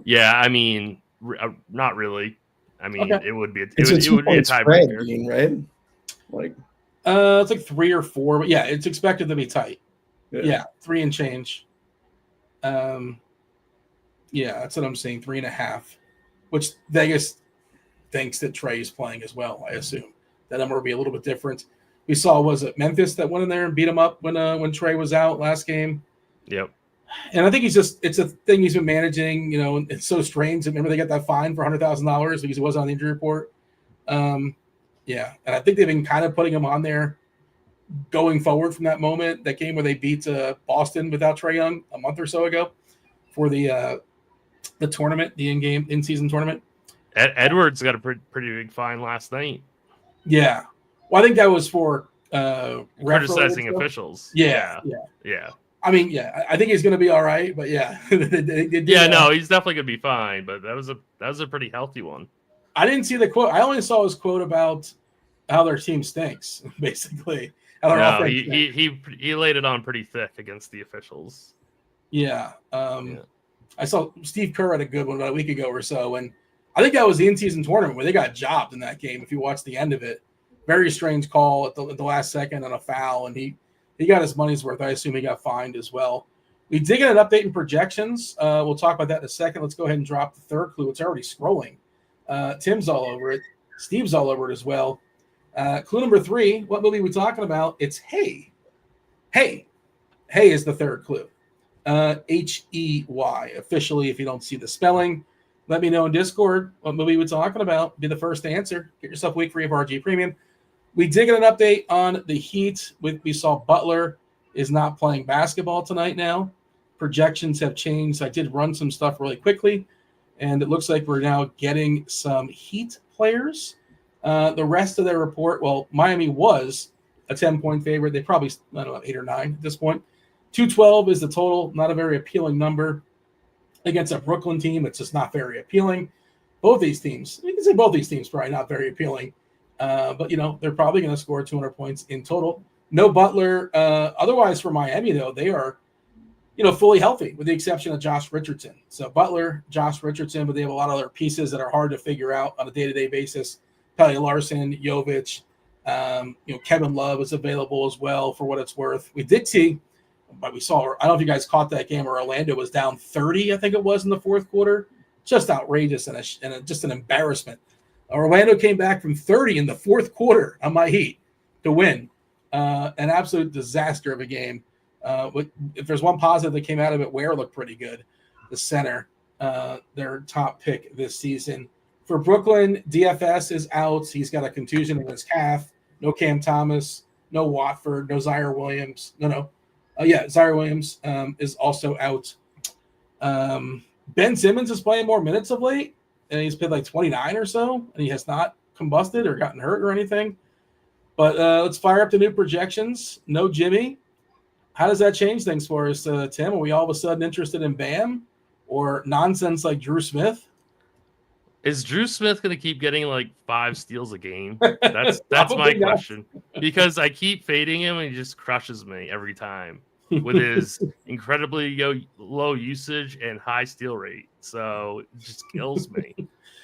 Yeah, I mean, not really. I mean, Okay. it would be a tiebreaker, right? Like, it's like 3 or 4, but yeah, it's expected to be tight. Yeah, 3 and change. Yeah, that's what I'm saying, 3.5, which Vegas thinks that Trey is playing as well. I assume that number will be a little bit different. We saw, was it Memphis that went in there and beat him up when Trey was out last game? Yep. And I think it's a thing he's been managing, and it's so strange. Remember they got that fine for $100,000 because he wasn't on the injury report. Yeah. And I think they've been kind of putting him on there going forward from that moment, that game where they beat Boston without Trae Young a month or so ago for the tournament, the in-season tournament. Edwards got a pretty big fine last night. Yeah. Well, I think that was for criticizing officials. Yeah. I mean, I think he's going to be all right, but yeah. No, he's definitely going to be fine, but that was a pretty healthy one. I didn't see the quote. I only saw his quote about how their team stinks, basically. He laid it on pretty thick against the officials. Yeah. I saw Steve Kerr had a good one about a week ago or so, and I think that was the in-season tournament where they got jobbed in that game. If you watch the end of it, very strange call at the last second on a foul, and he got his money's worth. I assume he got fined as well. We did get an update in projections. We'll talk about that in a second. Let's go ahead and drop the third clue. It's already scrolling. Tim's all over it. Steve's all over it as well. Clue number 3, what movie are we talking about? It's Hey. Hey is the third clue. H-E-Y. Officially, if you don't see the spelling, let me know in Discord what movie we're talking about. Be the first to answer. Get yourself week free of RG Premium. We did get an update on the Heat. We saw Butler is not playing basketball tonight now. Projections have changed. I did run some stuff really quickly, and it looks like we're now getting some Heat players. The rest of their report, well, Miami was a 10-point favorite. They probably, 8 or 9 at this point. 212 is the total. Not a very appealing number against a Brooklyn team. It's just not very appealing. Both these teams, we can say both these teams probably not very appealing. But, they're probably going to score 200 points in total. No Butler. Otherwise, for Miami, though, they are, fully healthy with the exception of Josh Richardson. So Butler, Josh Richardson, but they have a lot of other pieces that are hard to figure out on a day-to-day basis. Pele Larson, Jovic, Kevin Love is available as well for what it's worth. We did see, but we saw, I don't know if you guys caught that game where Orlando was down 30, I think it was in the fourth quarter. Just outrageous and just an embarrassment. Orlando came back from 30 in the fourth quarter on my Heat to win. An absolute disaster of a game. If there's one positive that came out of it, Ware looked pretty good. The center, their top pick this season. For Brooklyn, DFS is out. He's got a contusion in his calf. No Cam Thomas, no Watford, no Zaire Williams. Zaire Williams is also out. Ben Simmons is playing more minutes of late, and he's played like 29 or so, and he has not combusted or gotten hurt or anything. But let's fire up the new projections. No Jimmy. How does that change things for us, Tim? Are we all of a sudden interested in Bam or nonsense like Drew Smith? Is Drew Smith going to keep getting like 5 steals a game? That's my question. Because I keep fading him and he just crushes me every time with his incredibly low usage and high steal rate. So it just kills me.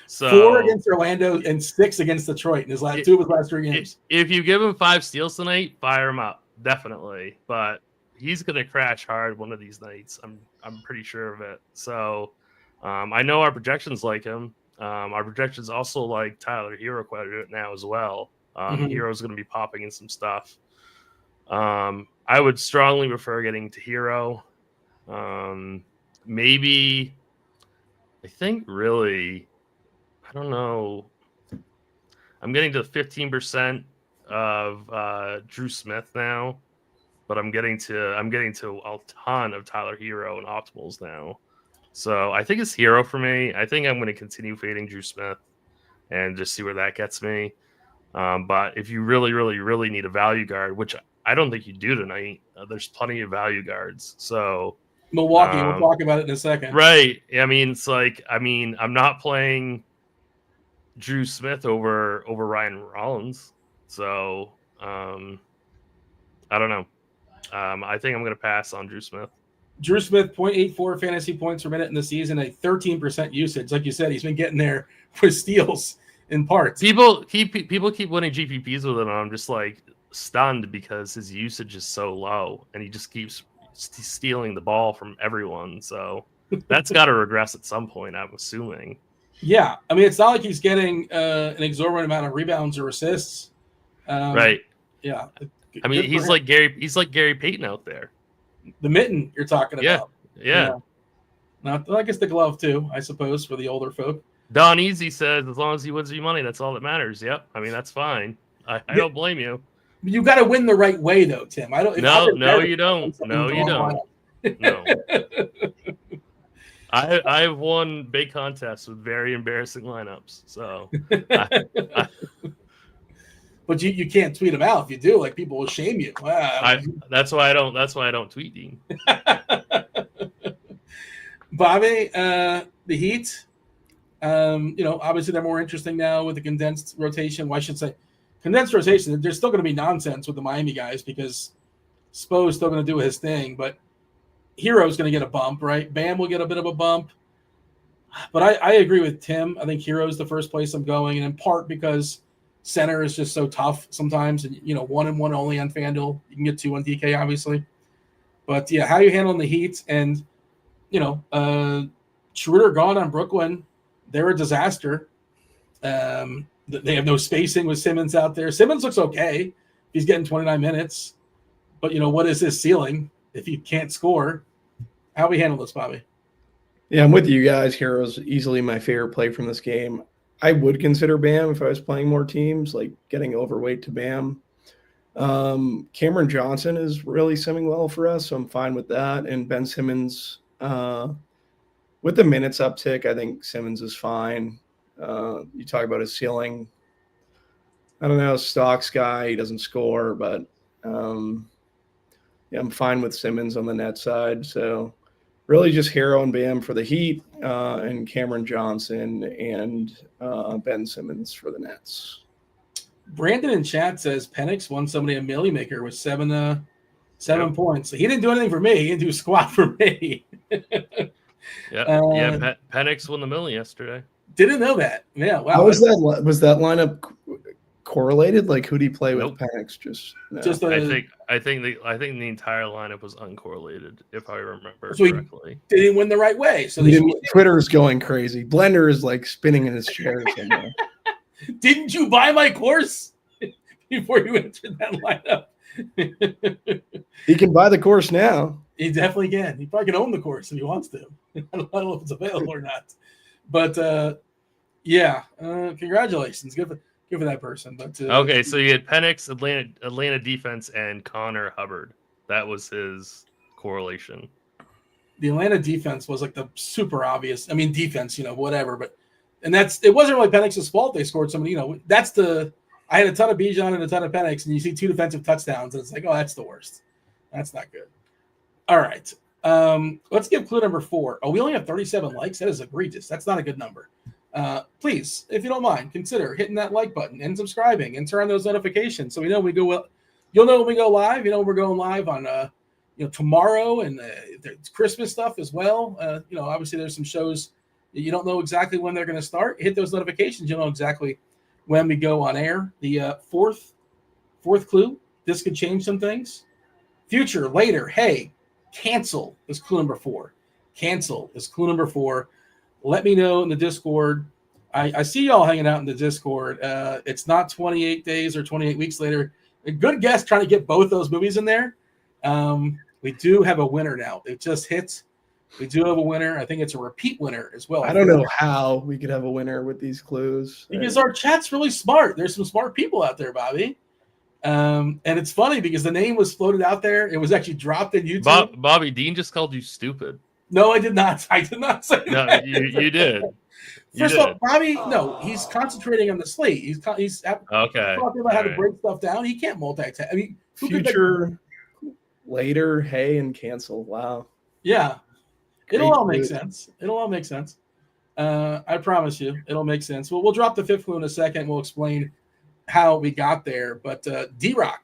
So 4 against Orlando and 6 against Detroit in his last 2 of his last 3 games. If you give him 5 steals tonight, fire him up. Definitely. But he's going to crash hard one of these nights. I'm pretty sure of it. So I know our projections like him. Our projections also like Tyler Hero quite a bit now as well. Hero's going to be popping in some stuff. I would strongly prefer getting to Hero. Maybe, I think really, I don't know. I'm getting to 15% of Drew Smith now. but I'm getting to a ton of Tyler Hero and optimals now. So I think it's Hero for me. I think I'm going to continue fading Drew Smith and just see where that gets me. But if you really, really, really need a value guard, which I don't think you do tonight, there's plenty of value guards. So Milwaukee, we'll talk about it in a second. Right. I mean, it's like, I'm not playing Drew Smith over Ryan Rollins. So I don't know. I think I'm going to pass on Drew Smith. Drew Smith, 0.84 fantasy points per minute in the season, a 13% usage. Like you said, he's been getting there with steals in parts. People keep winning GPPs with him, and I'm just like stunned because his usage is so low, and he just keeps stealing the ball from everyone. So that's got to regress at some point, I'm assuming. Yeah, I mean, it's not like he's getting an exorbitant amount of rebounds or assists. Right. Yeah. I mean, he's like Gary Payton out there. The mitten you're talking about. Yeah. Now, I guess the glove too, I suppose, for the older folk. Don Easy says, as long as he wins you money, that's all that matters. Yep. I mean, that's fine. I don't blame you. You got to win the right way, though, Tim. No, you don't. No, you don't. No. I've won big contests with very embarrassing lineups. So, but you can't tweet them out. If you do, like, people will shame you. That's why I don't tweet, Dean. Bobby, the Heat. Obviously they're more interesting now with the condensed rotation. Well, I should say condensed rotation. There's still going to be nonsense with the Miami guys because Spo's still going to do his thing, but Hero's going to get a bump, right? Bam will get a bit of a bump. But I agree with Tim. I think Hero's the first place I'm going, and in part because center is just so tough sometimes. And, 1-1 only on FanDuel. You can get 2 on DK, obviously. But, yeah, how you handling the Heat and, Schroeder gone on Brooklyn. They're a disaster. They have no spacing with Simmons out there. Simmons looks okay. He's getting 29 minutes. But, what is his ceiling if he can't score? How we handle this, Bobby? Yeah, I'm with you guys. Hero's easily my favorite play from this game. I would consider Bam if I was playing more teams, like getting overweight to Bam. Cameron Johnson is really simming well for us, so I'm fine with that. And Ben Simmons, with the minutes uptick, I think Simmons is fine. You talk about his ceiling. I don't know, stocks guy, he doesn't score, but I'm fine with Simmons on the net side. So really just Hero and Bam for the Heat, and Cameron Johnson and Ben Simmons for the Nets. Brandon in chat says Penix won somebody a milli maker with 7 points. So he didn't do anything for me. He didn't do squat for me. Penix won the milli yesterday. Didn't know that. Yeah, wow. How was that? Was that lineup correlated? Like, who do you play with Penix? I think the entire lineup was uncorrelated, if I remember correctly. They didn't win the right way. So Twitter's going crazy. Blender is like spinning in his chair somewhere. Didn't you buy my course before you entered that lineup? He can buy the course now. He definitely can. He probably can own the course if he wants to. I don't know if it's available or not. But congratulations. Good for that person. But okay, so you had Penix, Atlanta defense, and Connor Hubbard. That was his correlation. The Atlanta defense was like the super obvious. I mean, defense, whatever. But it wasn't really Penix's fault they scored so many. I had a ton of Bijan and a ton of Penix, and you see 2 defensive touchdowns, and it's like, oh, that's the worst. That's not good. All right. Let's give clue number 4. Oh, we only have 37 likes. That is egregious. That's not a good number. Please, if you don't mind, consider hitting that like button and subscribing and turn on those notifications so we know when we go. You'll know when we go live. We're going live on tomorrow, and there's Christmas stuff as well. Obviously there's some shows you don't know exactly when they're going to start. Hit those notifications. You'll know exactly when we go on air. The fourth clue. This could change some things. Future, later. Hey. Cancel is clue number 4. Cancel is clue number 4. Let me know in the Discord. I see y'all hanging out in the Discord. It's not 28 days or 28 weeks later. A good guess trying to get both those movies in there. We do have a winner now. It just hit. We do have a winner. I think it's a repeat winner as well. I don't know how we could have a winner with these clues. Because our chat's really smart. There's some smart people out there, Bobby. And it's funny because the name was floated out there. It was actually dropped in YouTube. Bobby Dean just called you stupid. No, I did not. I did not say No, that. you did. First of all, Bobby, no, he's concentrating on the slate. He's talking about how to break stuff down. He can't multitask. I mean, future, later, hey, and cancel. Wow. Yeah, it'll all make sense. It'll all make sense. I promise you, it'll make sense. We'll drop the fifth clue in a second. We'll explain how we got there. But D-Rock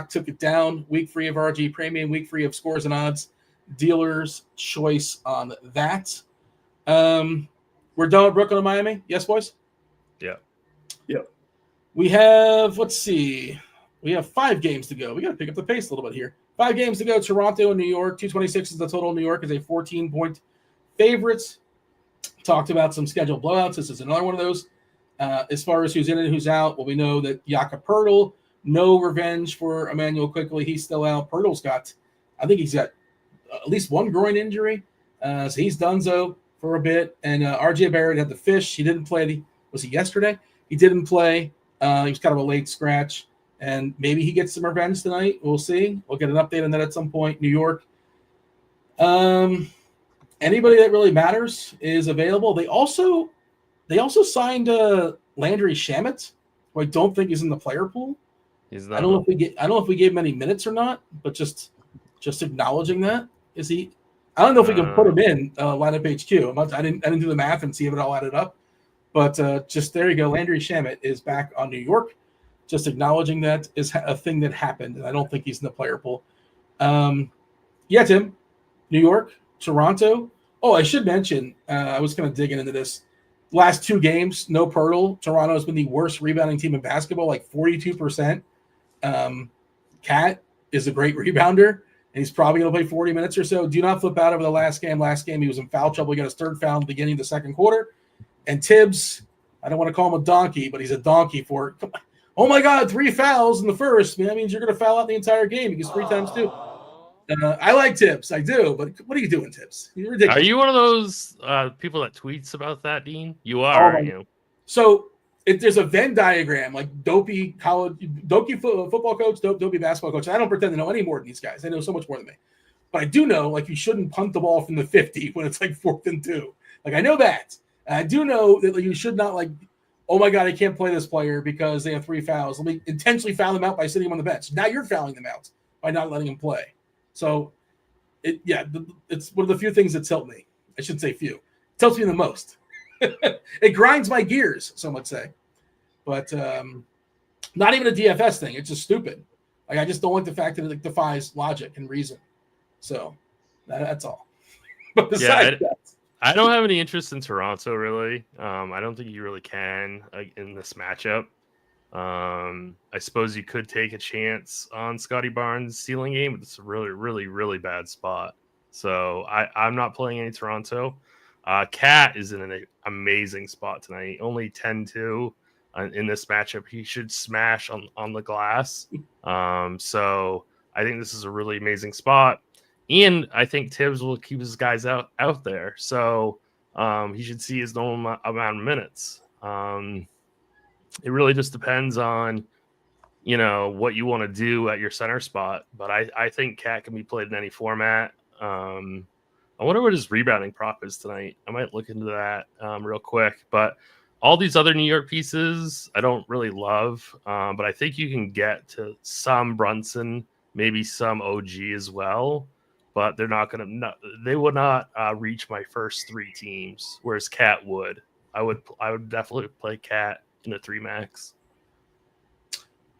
took it down. Week free of RG Premium, week free of Scores and Odds. Dealer's choice on that. We're done with Brooklyn and Miami. Yes, boys? Yeah. Yep. We have, let's see. We have 5 games to go. We got to pick up the pace a little bit here. 5 games to go. Toronto and New York. 226 is the total. New York is a 14-point favorites. Talked about some scheduled blowouts. This is another one of those. As far as who's in and who's out, well, we know that Jakob Poeltl, no revenge for Emmanuel Quickly. He's still out. Poeltl's got, I think he's got at least one groin injury. So he's donezo for a bit. And RJ Barrett had the fish. He didn't play. Was he yesterday? He didn't play. He was kind of a late scratch. And maybe he gets some revenge tonight. We'll see. We'll get an update on that at some point. New York. Anybody that really matters is available. They also signed Landry Shamet, who I don't think is in the player pool. He's not. I don't know if we gave him any minutes or not, but just acknowledging that. Is he? I don't know if we can put him in lineup HQ. I didn't do the math and see if it all added up, but just there you go. Landry Shamet is back on New York. Just acknowledging that is a thing that happened, and I don't think he's in the player pool. Yeah, Tim, New York, Toronto. Oh, I should mention, I was kind of digging into this. Last 2 games, no Poeltl. Toronto has been the worst rebounding team in basketball, like 42%. Cat is a great rebounder, and he's probably going to play 40 minutes or so. Do not flip out over the last game. Last game, he was in foul trouble. He got his 3rd foul in the beginning of the 2nd quarter. And Tibbs, I don't want to call him a donkey, but he's a donkey for it. Oh, my God, 3 fouls in the first. Man, that means you're going to foul out the entire game. He gets 3 times 2. I like Tibbs. I do. But what are you doing, Tibbs? You're ridiculous. Are you one of those people that tweets about that, Dean? You are, aren't you? So there's a Venn diagram, like dopey football coach, dopey basketball coach. I don't pretend to know any more than these guys. They know so much more than me. But I do know, like, you shouldn't punt the ball from the 50 when it's like 4th and 2. Like, I know that. And I do know that you should not, like, oh, my God, I can't play this player because they have 3 fouls. Let me intentionally foul them out by sitting him on the bench. Now you're fouling them out by not letting him play. So, it's one of the few things that tilt me. I shouldn't say few. It tilts me the most. It grinds my gears, some would say. But not even a DFS thing. It's just stupid. Like, I just don't like the fact that it defies logic and reason. So, that's all. But besides that. I don't have any interest in Toronto, really. I don't think you really can in this matchup. I suppose you could take a chance on Scotty Barnes' ceiling game, but it's a really, really, really bad spot. So I'm not playing any Toronto. Cat is in an amazing spot tonight. Only 10-2 in this matchup. He should smash on the glass. So I think this is a really amazing spot. And I think Tibbs will keep his guys out there. So he should see his normal amount of minutes. It really just depends on, what you want to do at your center spot. But I think Cat can be played in any format. I wonder what his rebounding prop is tonight. I might look into that real quick. But all these other New York pieces I don't really love. But I think you can get to some Brunson, maybe some OG as well. But they're not going to. They would not reach my first 3 teams, whereas Cat would. I would definitely play Cat in a 3 max.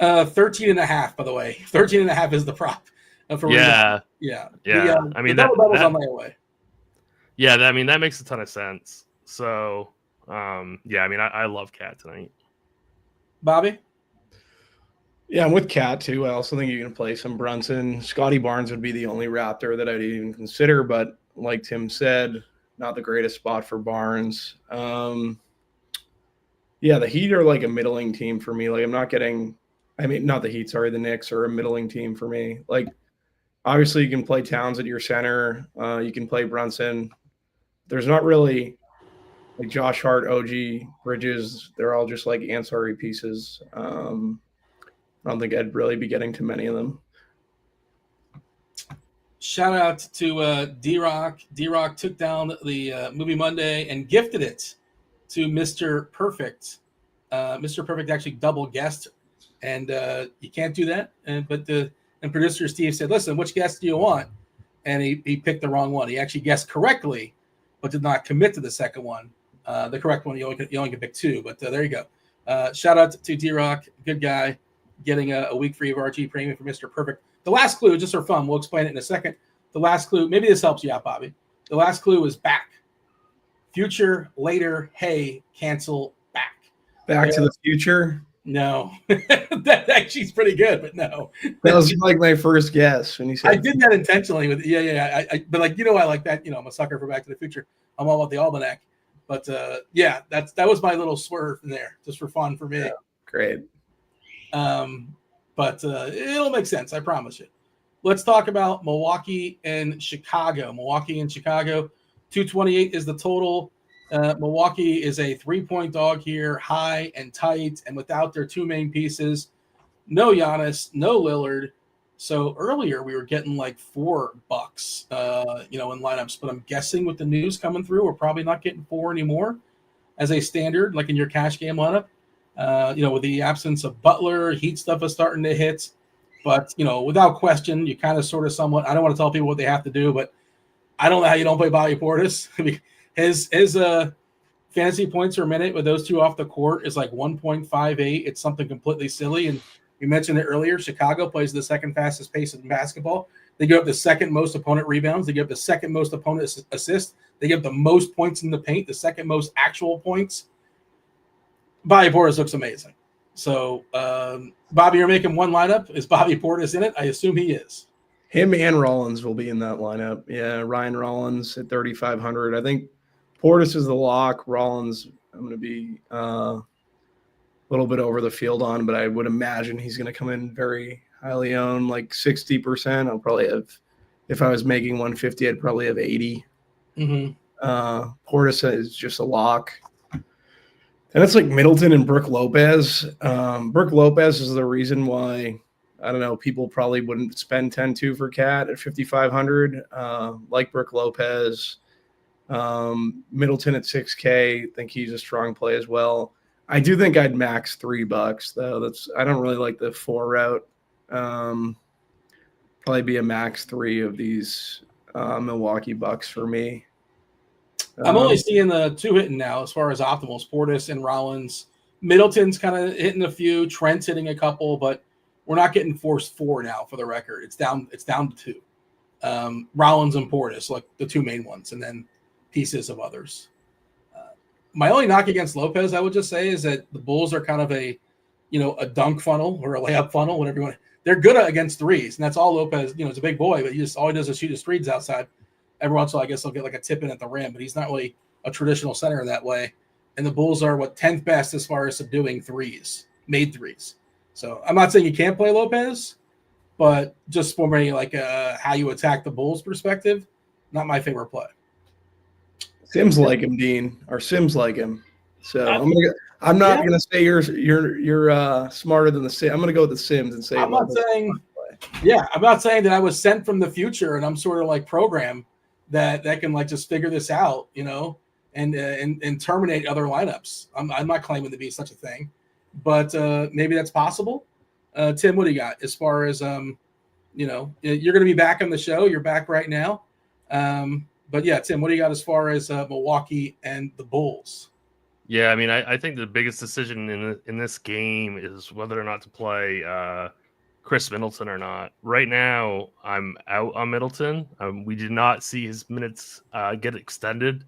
13.5, by the way. 13.5 is the prop. Yeah. I mean, that on my way. Yeah, that makes a ton of sense. So, I love Cat tonight. Bobby? Yeah, I'm with Cat, too. I also think you can play some Brunson. Scotty Barnes would be the only Raptor that I'd even consider, but like Tim said, not the greatest spot for Barnes. Yeah, the Heat are like a middling team for me. Like, I'm not getting – not the Heat, sorry. The Knicks are a middling team for me. Like, obviously you can play Towns at your center. You can play Brunson. There's not really – like Josh Hart, OG, Bridges, they're all just like ancillary pieces. I don't think I'd really be getting to many of them. Shout out to D-Rock. D-Rock took down the Movie Monday and gifted it to Mr. Perfect. Mr. Perfect actually double guessed, and you can't do that. And producer Steve said, "Listen, which guest do you want?" And he picked the wrong one. He actually guessed correctly, but did not commit to the second one. The correct one, you only can pick two. But there you go. Shout out to D-Rock, good guy, getting a week free of RG Premium for Mr. Perfect. The last clue, just for fun, we'll explain it in a second. The last clue, maybe this helps you out, Bobby. The last clue is back. Future, later, hey, cancel, back. Back to the Future? No. That actually is pretty good, but no. That was like my first guess when you said I did that intentionally. But I like that. I'm a sucker for Back to the Future. I'm all about the almanac. But that was my little swerve in there, just for fun for me. Yeah, great. But it'll make sense, I promise you. Let's talk about Milwaukee and Chicago. 228 is the total. Milwaukee is a 3-point dog here, high and tight, and without their two main pieces. No Giannis, no Lillard. So earlier we were getting like $4, in lineups, but I'm guessing with the news coming through, we're probably not getting 4 anymore as a standard, like in your cash game lineup. With the absence of Butler, Heat stuff is starting to hit. But, without question, you kind of sort of somewhat – I don't want to tell people what they have to do, but I don't know how you don't play Bobby Portis. I mean, his fantasy points per minute with those two off the court is like 1.58. It's something completely silly. And you mentioned it earlier. Chicago plays the second fastest pace in basketball. They give up the second most opponent rebounds. They give up the second most opponent assists. They give up the most points in the paint, the second most actual points. Bobby Portis looks amazing. So, Bobby, you're making one lineup. Is Bobby Portis in it? I assume he is. Him and Rollins will be in that lineup. Yeah, Ryan Rollins at 3,500. I think Portis is the lock. Rollins, I'm going to be a little bit over the field on, but I would imagine he's going to come in very highly owned, like 60%. I'll probably have, if I was making 150, I'd probably have 80. Mm-hmm. Portis is just a lock. And it's like Middleton and Brook Lopez. Brook Lopez is the reason why, I don't know, people probably wouldn't spend 10-2 for Cat at 5,500. Like Brook Lopez. Middleton at 6K. I think he's a strong play as well. I do think I'd max $3, though. I don't really like the 4 route. Probably be a max 3 of these Milwaukee Bucks for me. I'm only seeing the 2 hitting now as far as optimals, Portis and Rollins. Middleton's kind of hitting a few. Trent's hitting a couple, but we're not getting forced 4 now for the record. It's down to 2. Rollins and Portis, like the 2 main ones, and then pieces of others. My only knock against Lopez, I would just say, is that the Bulls are kind of a dunk funnel or a layup funnel, whatever you want. They're good against threes, and that's all Lopez. He's a big boy, but all he does is shoot his threes outside. Every once in a while, I guess he'll get like a tip in at the rim, but he's not really a traditional center in that way. And the Bulls are 10th best as far as subduing threes, made threes. So I'm not saying you can't play Lopez, but just for me, like how you attack the Bulls perspective, not my favorite play. Sims like him, Dean. Our Sims like him. So I'm not going to say you're smarter than the Sims. I'm going to go with the Sims and say I'm not saying that I was sent from the future and I'm sort of like programmed that can like just figure this out, and terminate other lineups. I'm not claiming to be such a thing, but maybe that's possible. Tim, what do you got as far as you're going to be back on the show? You're back right now. But yeah, Tim, what do you got as far as Milwaukee and the Bulls? Yeah, I mean, I think the biggest decision in this game is whether or not to play Chris Middleton or not. Right now, I'm out on Middleton. We did not see his minutes get extended,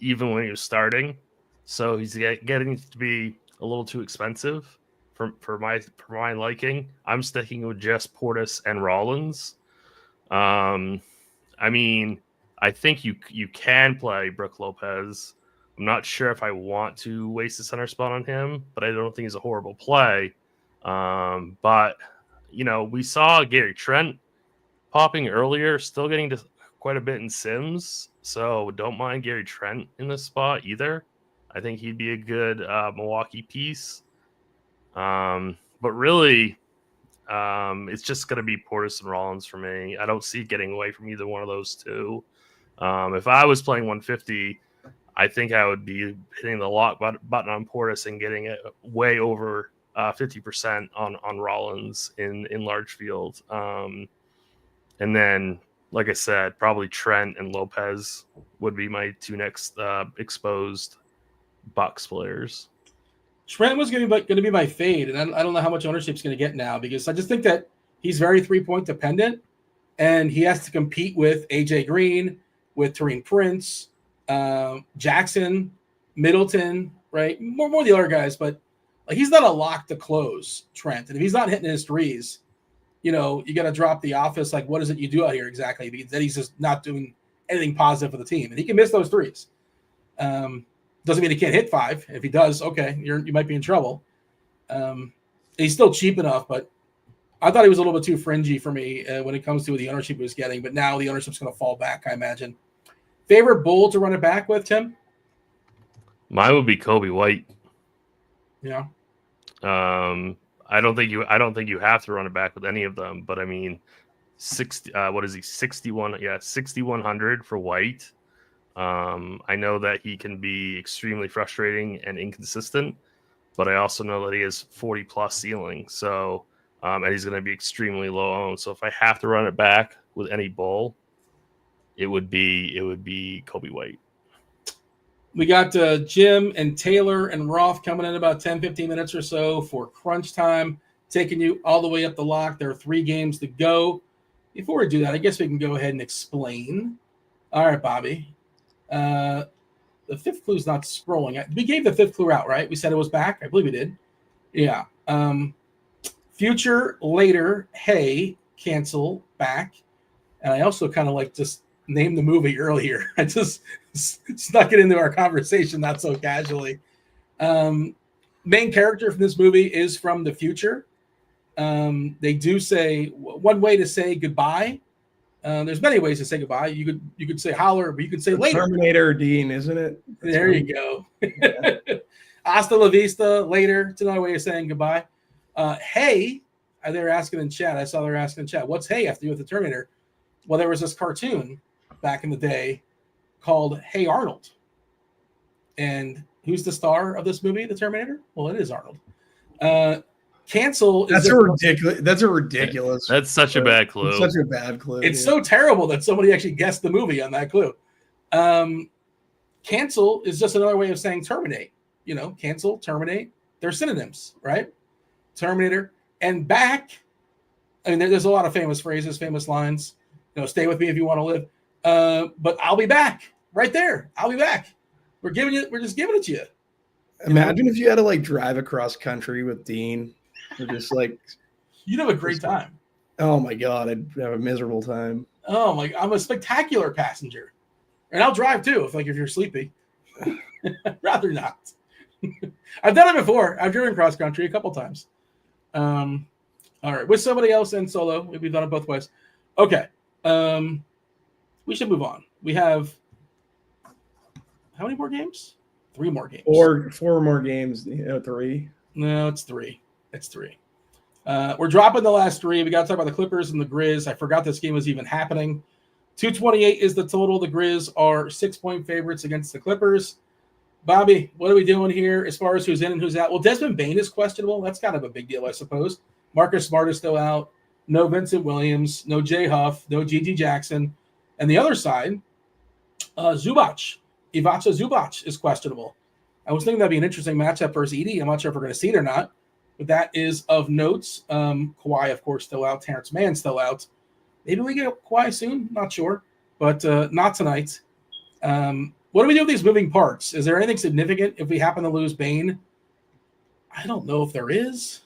even when he was starting. So he's getting to be a little too expensive for my liking. I'm sticking with just Portis and Rollins. I mean, I think you can play Brook Lopez. I'm not sure if I want to waste the center spot on him, but I don't think he's a horrible play. But we saw Gary Trent popping earlier, still getting to quite a bit in Sims. So don't mind Gary Trent in this spot either. I think he'd be a good Milwaukee piece. But really, It's just going to be Portis and Rollins for me. I don't see it getting away from either one of those two. If I was playing 150, I think I would be hitting the lock button on Portis and getting it way over 50% on Rollins in large field. And then, like I said, probably Trent and Lopez would be my two next exposed Bucks players. Trent was going to be my fade, and I don't know how much ownership he's going to get now because I just think that he's very 3-point dependent, and he has to compete with AJ Green, with Taurean Prince, Jackson, Middleton, right? More the other guys, but like he's not a lock to close, Trent. And if he's not hitting his threes, you got to drop the office. Like, what is it you do out here exactly? Because then he's just not doing anything positive for the team, and he can miss those threes. Doesn't mean he can't hit 5. If he does, okay, you might be in trouble. He's still cheap enough, but I thought he was a little bit too fringy for me when it comes to the ownership he was getting. But now the ownership's going to fall back, I imagine. Favorite Bull to run it back with, Tim? Mine would be Kobe White. Yeah. I don't think you have to run it back with any of them, but I mean, 61? Yeah, 6,100 for White. I know that he can be extremely frustrating and inconsistent, but I also know that he has 40 plus ceiling. So, and he's going to be extremely low owned. So if I have to run it back with any Bull, it would be Kobe White. We got Jim and Taylor and Roth coming in about 10, 15 minutes or so for crunch time, taking you all the way up the lock. There are 3 games to go. Before we do that, I guess we can go ahead and explain. All right, Bobby. The 5th clue is not scrolling. We gave the 5th clue out, right? We said it was back. I believe we did. Yeah. Future, later, hey, cancel, back. And I also kind of like just named the movie earlier. I just snuck it into our conversation, not so casually. Main character from this movie is from the future. They do say one way to say goodbye. There's many ways to say goodbye. You could say holler, but you could say later. Terminator Dean, isn't it? There you go. Hasta la vista, later. It's another way of saying goodbye. Hey, they were asking in chat. I saw they were asking in chat, what's hey have to do with the Terminator? Well, there was this cartoon back in the day called Hey Arnold. And who's the star of this movie, The Terminator? Well, it is Arnold. Cancel. That's ridiculous. That's such a bad clue. It's such a bad clue. It's so terrible that somebody actually guessed the movie on that clue. Cancel is just another way of saying terminate. Cancel, terminate. They're synonyms, right? Terminator and back. I mean, there's a lot of famous phrases, famous lines. Stay with me if you want to live. But I'll be back. Right there. I'll be back. We're just giving it to you. Imagine if you had to like drive across country with Dean. Or just like you'd have a great time. Oh my God, I'd have a miserable time. Oh my, I'm a spectacular passenger. And I'll drive too, if you're sleepy. Rather not. I've done it before. I've driven cross country a couple times. All right, with somebody else and solo. We've done it both ways. Okay. We should move on. We have how many more games? 3 more games. 4 more games. 3. No, it's 3. It's 3. We're dropping the last 3. We got to talk about the Clippers and the Grizz. I forgot this game was even happening. 228 is the total. The Grizz are 6-point favorites against the Clippers. Bobby, what are we doing here as far as who's in and who's out? Well, Desmond Bane is questionable. That's kind of a big deal, I suppose. Marcus Smart is still out. No Vincent Williams. No Jay Huff. No G.G. Jackson. And the other side, Zubac. Ivica Zubac is questionable. I was thinking that'd be an interesting matchup versus Edie. I'm not sure if we're going to see it or not. But that is of notes. Kawhi, of course, still out. Terrence Mann still out. Maybe we get Kawhi soon. Not sure. But not tonight. What do we do with these moving parts? Is there anything significant if we happen to lose Bane? I don't know if there is.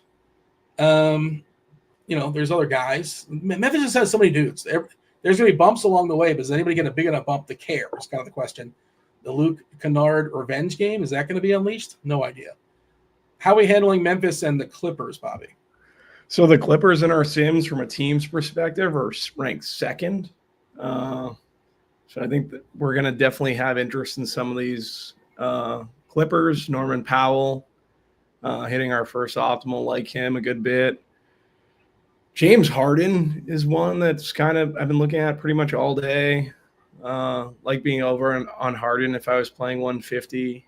There's other guys. Memphis just has so many dudes. There's going to be bumps along the way, but is anybody get a big enough bump to care? Is kind of the question. The Luke Kennard revenge game, is that going to be unleashed? No idea. How are we handling Memphis and the Clippers, Bobby? So the Clippers in our Sims, from a team's perspective, are ranked 2nd. So I think that we're going to definitely have interest in some of these Clippers. Norman Powell hitting our first optimal, like him a good bit. James Harden is one that's I've been looking at pretty much all day. Like being over on Harden if I was playing 150.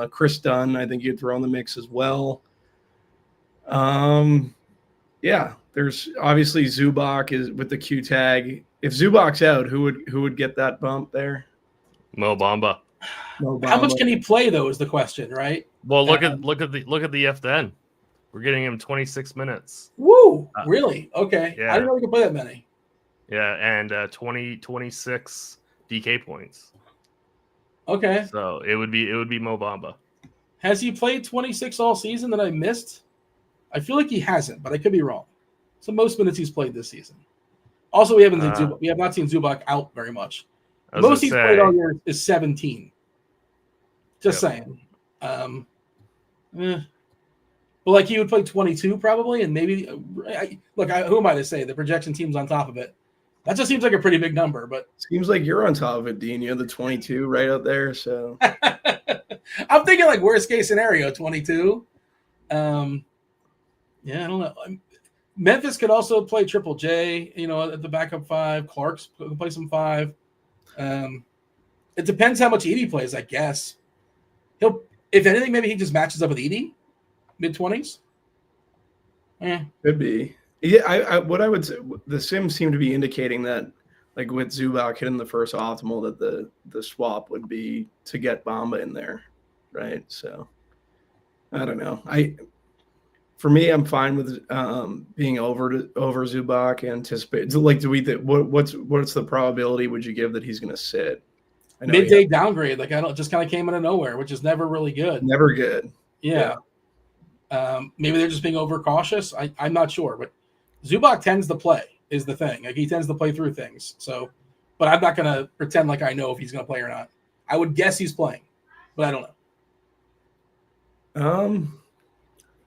Chris Dunn, I think you'd throw in the mix as well. Yeah, there's obviously Zubac is with the Q tag. If Zubac's out, who would get that bump there? Mo Bamba. How much can he play though is the question, right? Well, look at the FDN. We're getting him 26 minutes. Woo! Really? Okay. Yeah. I didn't know we could play that many. Yeah, and 26 DK points. Okay. So it would be Mo Bamba. Has he played 26 all season that I missed? I feel like he hasn't, but I could be wrong. So most minutes he's played this season. Also, we have not seen Zubac out very much. The most he's played all year is 17. Just saying. But like he would play 22 probably, and maybe who am I to say? The projection team's on top of it. That just seems like a pretty big number, but seems like you're on top of it, Dean. You have the 22 right out there. So I'm thinking like worst case scenario, 22. Yeah, I don't know. Memphis could also play Triple J, at the backup 5. Clark's could play some 5. It depends how much Edie plays, I guess. If anything, maybe he just matches up with Edie, mid-20s. Could be. Yeah, what I would say, the Sims seem to be indicating that, like with Zubac hitting the first optimal, that the swap would be to get Bamba in there, right? So, I don't know. For me, I'm fine with being over Zubac. Anticipate what's the probability would you give that he's going to sit? Midday downgrade, just kind of came out of nowhere, which is never really good. Never good. Yeah. Maybe they're just being overcautious. I'm not sure, but Zubac tends to play is the thing. Like he tends to play through things. So, but I'm not going to pretend like I know if he's going to play or not. I would guess he's playing, but I don't know.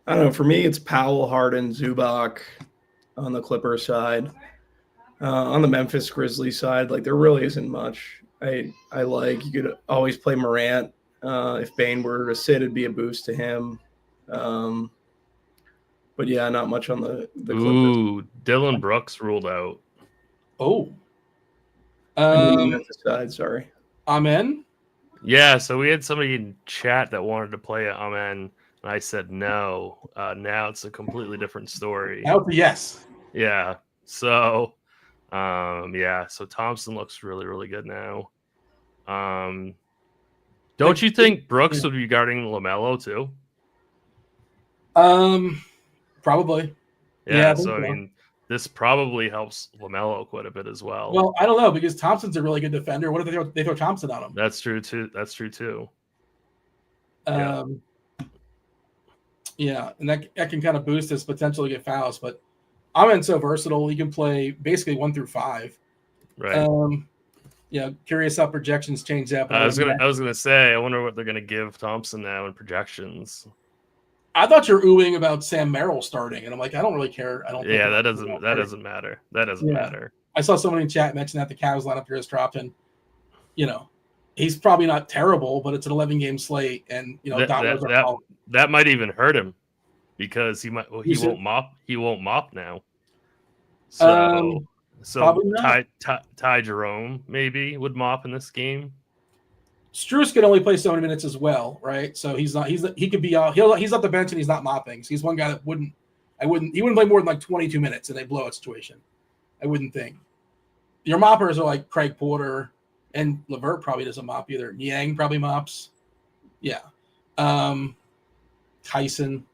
I don't know. For me, it's Powell, Harden, Zubac on the Clippers side. On the Memphis Grizzlies side, there really isn't much. You could always play Morant. If Bane were to sit, it'd be a boost to him. But yeah, not much on the Clippers. Ooh, Dylan Brooks ruled out. Oh. Memphis side, sorry. Amen? Yeah, so we had somebody in chat that wanted to play Amen, and I said no. Now it's a completely different story. Yes. Yeah. So, so Thompson looks really, really good now. Don't you think Brooks would be guarding LaMelo too? Probably. Yeah, so I mean, this probably helps LaMelo quite a bit as well. Well, I don't know because Thompson's a really good defender. What if they throw Thompson on him? That's true too. Yeah, and that can kind of boost his potential to get fouls. But Amen's so versatile; he can play basically 1 through 5. Right. Curious how projections change that. I was gonna say, I wonder what they're gonna give Thompson now in projections. I thought you're oohing about Sam Merrill starting, and I'm like, I don't really care. I don't. Yeah, that doesn't matter. That doesn't matter. I saw someone in chat mention that the Cavs lineup here is dropped, and he's probably not terrible, but it's an 11-game slate, and that might even hurt him because he won't mop. He won't mop now. So Ty Jerome maybe would mop in this game. Strus could only play so many minutes as well, right? So he's not. He could be. He's off the bench and he's not mopping. So he's one guy that he wouldn't play more than 22 minutes in a blowout situation. I wouldn't think. Your moppers are like Craig Porter and LeVert probably doesn't mop either. Niang probably mops. Yeah. Tyson.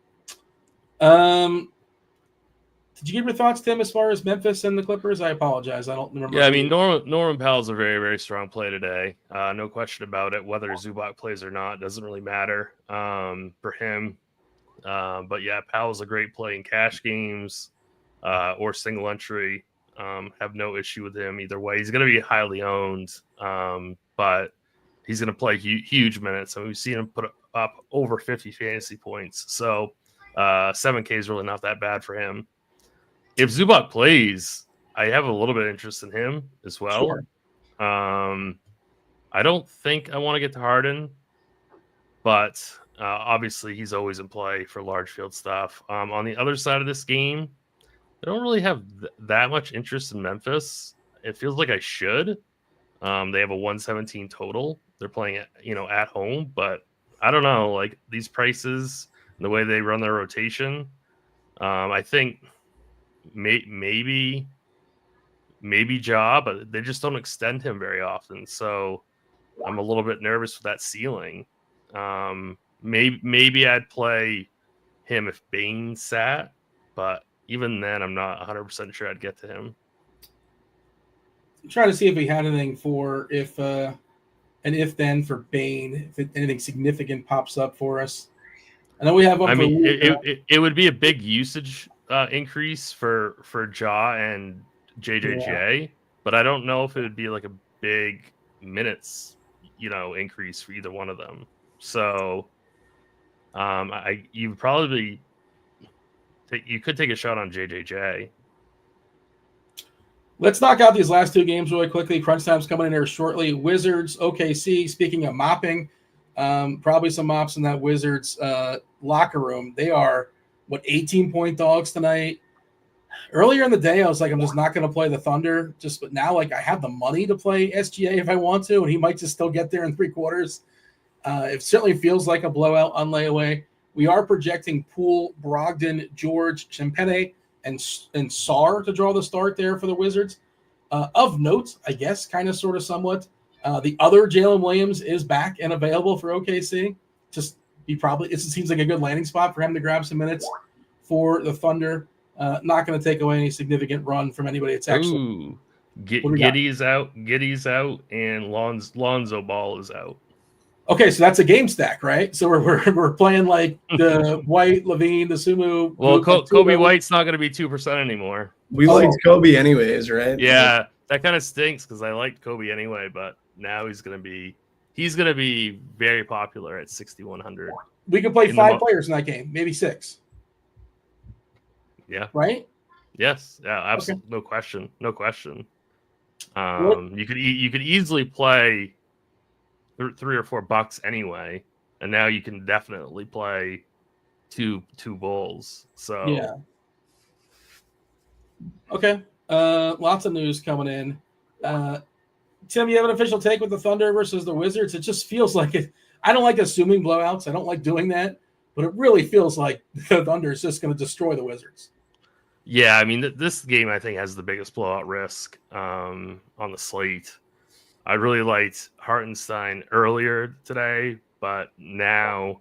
Did you give your thoughts, Tim, as far as Memphis and the Clippers? I apologize. I don't remember. Yeah, I mean, Norman Powell's a very, very strong play today. No question about it. Whether Zubac plays or not doesn't really matter for him. But yeah, Powell's a great play in cash games or single entry. Have no issue with him either way. He's going to be highly owned, but he's going to play huge minutes. I mean, we've seen him put up over 50 fantasy points. So 7K is really not that bad for him. If Zubac plays, I have a little bit of interest in him as well. Sure. I don't think I want to get to Harden, but obviously he's always in play for large field stuff. On the other side of this game, I don't really have that much interest in Memphis. It feels like I should. They have a 117 total. They're playing at home, but I don't know. Like these prices, and the way they run their rotation, I think maybe Ja, but they just don't extend him very often. So I'm a little bit nervous with that ceiling. Maybe I'd play him if Bane sat, but even then, I'm not 100% sure I'd get to him. I'm trying to see if we had anything for an if then for Bane, if anything significant pops up for us. I know we have one. I mean, it would be a big usage increase for Ja and JJJ, but I don't know if it would be like a big minutes, increase for either one of them. So, you could take a shot on JJJ. Let's knock out these last two games really quickly. Crunch time's coming in here shortly. Wizards, OKC. Speaking of mopping, probably some mops in that Wizards locker room. They are 18-point dogs tonight. Earlier in the day, I was like, I'm just not going to play the Thunder. But now, I have the money to play SGA if I want to, and he might just still get there in 3/4. It certainly feels like a blowout on layaway. We are projecting Poole, Brogdon, George, Champene, and Sarr to draw the start there for the Wizards. Of note, I guess, kind of, sort of, somewhat, the other Jalen Williams is back and available for OKC. It seems like a good landing spot for him to grab some minutes for the Thunder. Not going to take away any significant run from anybody. It's actually Giddy's out, and Lonzo Ball is out. Okay, so that's a game stack, right? So we're playing like the White, Levine, the Sumu. Well, Kobe White's not going to be 2% anymore. We liked Kobe anyways, right? Yeah, that kind of stinks because I liked Kobe anyway, but now he's going to be very popular at 6,100. We could play 5 players in that game, maybe 6. Yeah. Right? Yes. Yeah. Absolutely. Okay. No question. You could easily play $3 or $4 anyway, and now you can definitely play two Bulls. So yeah. Okay. Lots of news coming in. Tim, you have an official take with the Thunder versus the Wizards? It just feels like it. I don't like assuming blowouts. I don't like doing that, but it really feels like the Thunder is just going to destroy the Wizards. Yeah, I mean, this game I think has the biggest blowout risk on the slate. I really liked Hartenstein earlier today, but now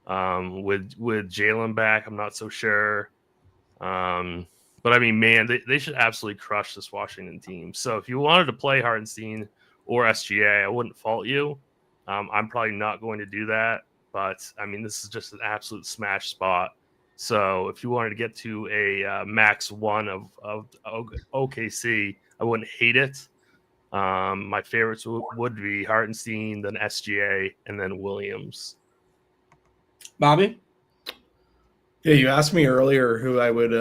with Jalen back, I'm not so sure. But I mean, man, they should absolutely crush this Washington team. So if you wanted to play Hartenstein or SGA, I wouldn't fault you. I'm probably not going to do that, but I mean, this is just an absolute smash spot. So if you wanted to get to a max 1 of OKC, I wouldn't hate it. My favorites would be Hartenstein, then SGA, and then Williams. Bobby? Yeah, you asked me earlier who I would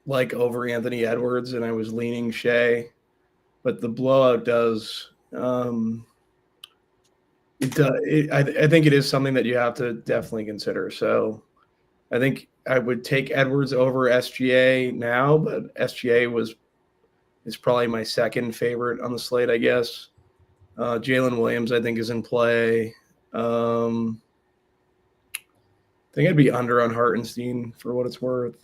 like over Anthony Edwards, and I was leaning Shea, but the blowout does. I think it is something that you have to definitely consider. So I think I would take Edwards over SGA now, but SGA is probably my second favorite on the slate, I guess. Jalen Williams, I think, is in play. I think I'd be under on Hartenstein for what it's worth.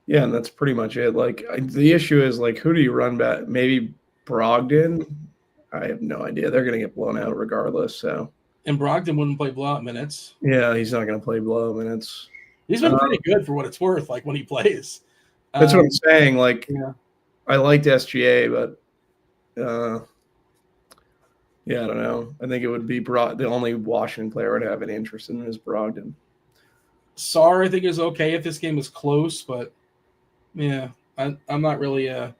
Yeah, and that's pretty much it. The issue is, who do you run back? Maybe Brogdon? I have no idea. They're going to get blown out regardless, so. And Brogdon wouldn't play blowout minutes. Yeah, he's not going to play blowout minutes. He's been pretty good for what it's worth, when he plays. That's what I'm saying. Yeah. I liked SGA, but yeah, I don't know. I think it would be the only Washington player I'd have any interest in is Brogdon. Sarr, I think, is okay if this game is close, but yeah, I'm not really in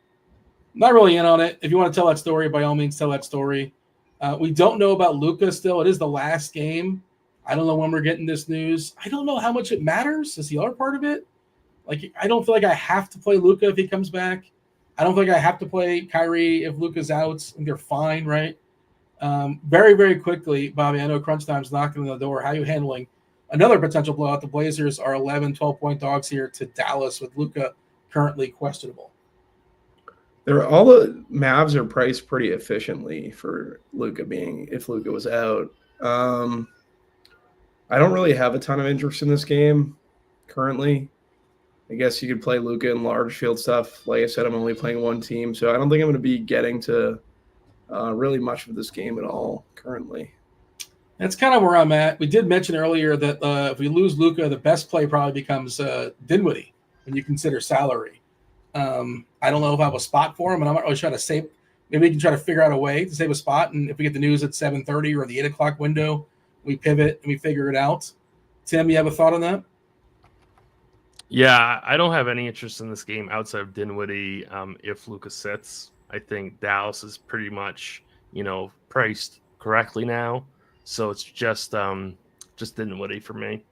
on it. If you want to tell that story, by all means, tell that story. We don't know about Luka still. It is the last game. I don't know when we're getting this news. I don't know how much it matters. Is the other part of it? I don't feel like I have to play Luka if he comes back. I don't think I have to play Kyrie if Luka's out. I think they're fine, right? Very, very quickly, Bobby, I know crunch time's knocking on the door. How are you handling another potential blowout. The Blazers are 11, 12-point dogs here to Dallas with Luka currently questionable. All the Mavs are priced pretty efficiently for Luka if Luka was out. I don't really have a ton of interest in this game currently. I guess you could play Luka in large field stuff. Like I said, I'm only playing one team, so I don't think I'm going to be getting to really much of this game at all currently. That's kind of where I'm at. We did mention earlier that if we lose Luka, the best play probably becomes Dinwiddie when you consider salary. I don't know if I have a spot for him, and I'm not really trying to save. Maybe we can try to figure out a way to save a spot, and if we get the news at 7:30 or the 8 o'clock window, we pivot and we figure it out. Tim, you have a thought on that? Yeah, I don't have any interest in this game outside of Dinwiddie. If Luka sits, I think Dallas is pretty much, priced correctly now. So it's just Dinwiddie for me.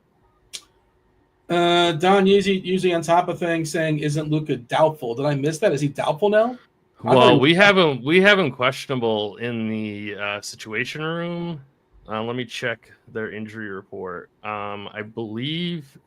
Don usually on top of things saying, "Isn't Luka doubtful?" Did I miss that? Is he doubtful now? Well, we have him questionable in the situation room. Let me check their injury report. I believe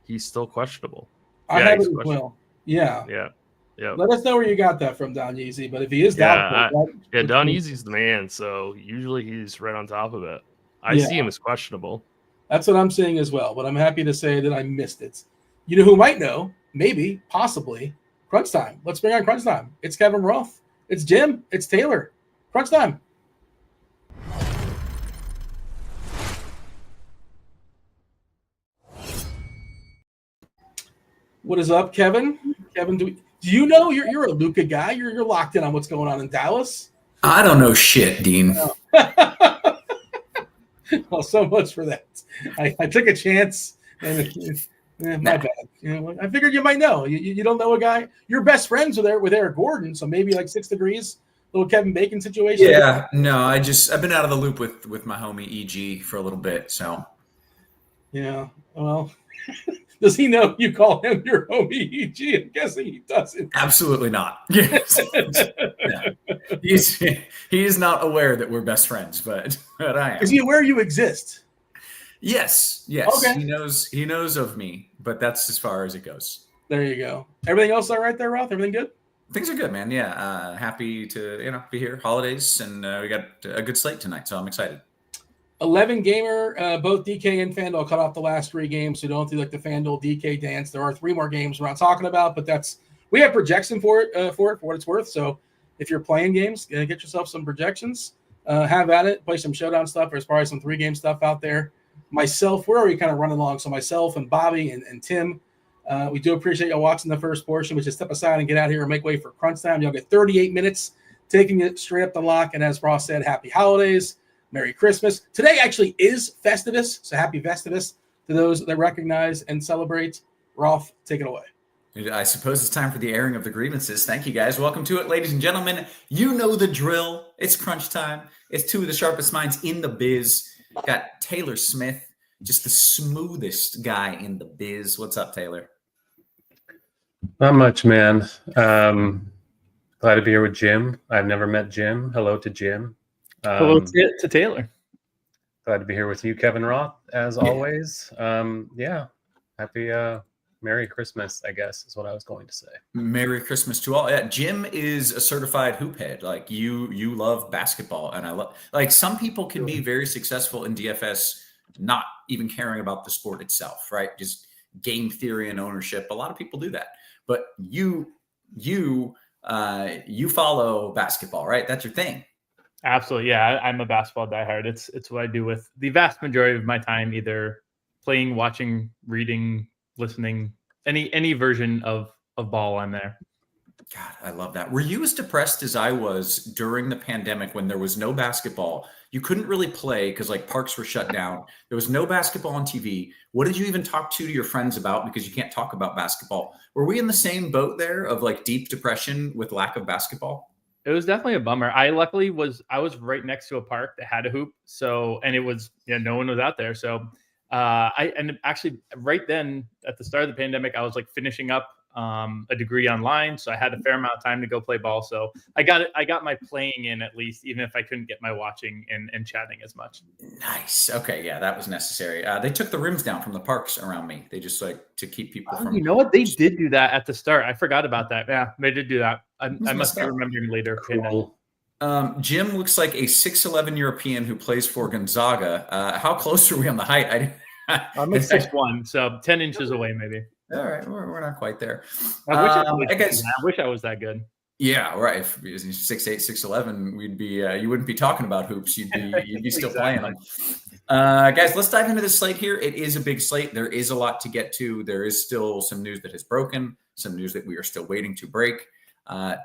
he's still questionable. I have it as well. Yeah. Let us know where you got that from, Don Yeezy. But if he is doubtful, Don Yeezy's the man. So usually he's right on top of it. I see him as questionable. That's what I'm saying as well. But I'm happy to say that I missed it. You know who might know? Maybe, possibly, Crunch Time. Let's bring on Crunch Time. It's Kevin Roth. It's Jim. It's Taylor. Crunch Time. What is up, Kevin? Kevin, do you know you're a Luka guy? You're locked in on what's going on in Dallas? I don't know shit, Dean. Well, so much for that. I took a chance, and my bad. I figured you might know. You don't know a guy. You're best friends with Eric Gordon, so maybe like 6 degrees, little Kevin Bacon situation. Yeah, no, I've been out of the loop with my homie EG for a little bit, so. Yeah, well. Does he know you call him your homie EG? I'm guessing he doesn't. Absolutely not. Yes. No. He is not aware that we're best friends, but I am. Is he aware you exist? Yes. Okay. He knows of me, but that's as far as it goes. There you go. Everything else all right there, Roth? Everything good? Things are good, man. Yeah. Happy to be here. Holidays, and we got a good slate tonight, so I'm excited. 11 gamer, both DK and FanDuel cut off the last 3 games, so don't do like the FanDuel DK dance. There are 3 more games we're not talking about, but we have projection for what it's worth. So if you're playing games, get yourself some projections, have at it, play some showdown stuff. There's probably some 3-game stuff out there. Myself, we're already kind of running along. So myself and Bobby and Tim, we do appreciate y'all watching the first portion. We just step aside and get out here and make way for crunch time. Y'all get 38 minutes, taking it straight up the lock. And as Ross said, happy holidays. Merry Christmas. Today actually is Festivus, so happy Festivus to those that recognize and celebrate. Roth, take it away. I suppose it's time for the airing of the grievances. Thank you, guys. Welcome to it, ladies and gentlemen. You know the drill. It's crunch time. It's 2 of the sharpest minds in the biz. Got Taylor Smith, just the smoothest guy in the biz. What's up, Taylor? Not much, man. Glad to be here with Jim. I've never met Jim. Hello to Jim. Hello to Taylor. Glad to be here with you, Kevin Roth, as always. Happy Merry Christmas, I guess, is what I was going to say. Merry Christmas to all. Yeah, Jim is a certified hoop head. Like you love basketball, and I love. Like some people can be very successful in DFS, not even caring about the sport itself, right? Just game theory and ownership. A lot of people do that, but you follow basketball, right? That's your thing. Absolutely. Yeah, I'm a basketball diehard. It's what I do with the vast majority of my time, either playing, watching, reading, listening, any version of ball, I'm there. God, I love that. Were you as depressed as I was during the pandemic when there was no basketball? You couldn't really play because like parks were shut down. There was no basketball on TV. What did you even talk to your friends about? Because you can't talk about basketball. Were we in the same boat there of like deep depression with lack of basketball? It was definitely a bummer. I was right next to a park that had a hoop. And it was, no one was out there. So actually right then at the start of the pandemic, I was like finishing up a degree online, so I had a fair amount of time to go play ball. So I got my playing in at least, even if I couldn't get my watching and chatting as much. Nice. Okay, yeah, that was necessary. They took the rims down from the parks around me. They just like to keep people from. You know what? They did do that at the start. I forgot about that. Yeah, they did do that. I must be remembering later. Cool. Jim looks like a 6'11" European who plays for Gonzaga. How close are we on the height? I'm at 6'1", so 10 inches away, maybe. All right, we're not quite there. I wish I was that good. Yeah, right. If he was 6'8", 6'11", we'd be you wouldn't be talking about hoops. You'd be still playing them. Guys, let's dive into the slate here. It is a big slate. There is a lot to get to. There is still some news that has broken, some news that we are still waiting to break.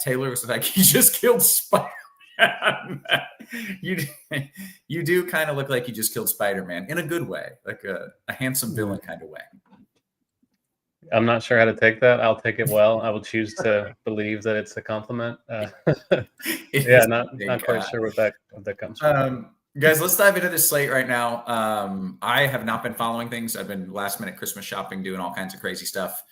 Taylor was like he just killed Spider-Man. You do kind of look like you just killed Spider-Man in a good way, like a handsome villain kind of way. I'm not sure how to take that. I'll take it well. I will choose to believe that it's a compliment. Yeah, not quite sure what that comes from. Guys, let's dive into this slate right now. I have not been following things. I've been last minute Christmas shopping, doing all kinds of crazy stuff.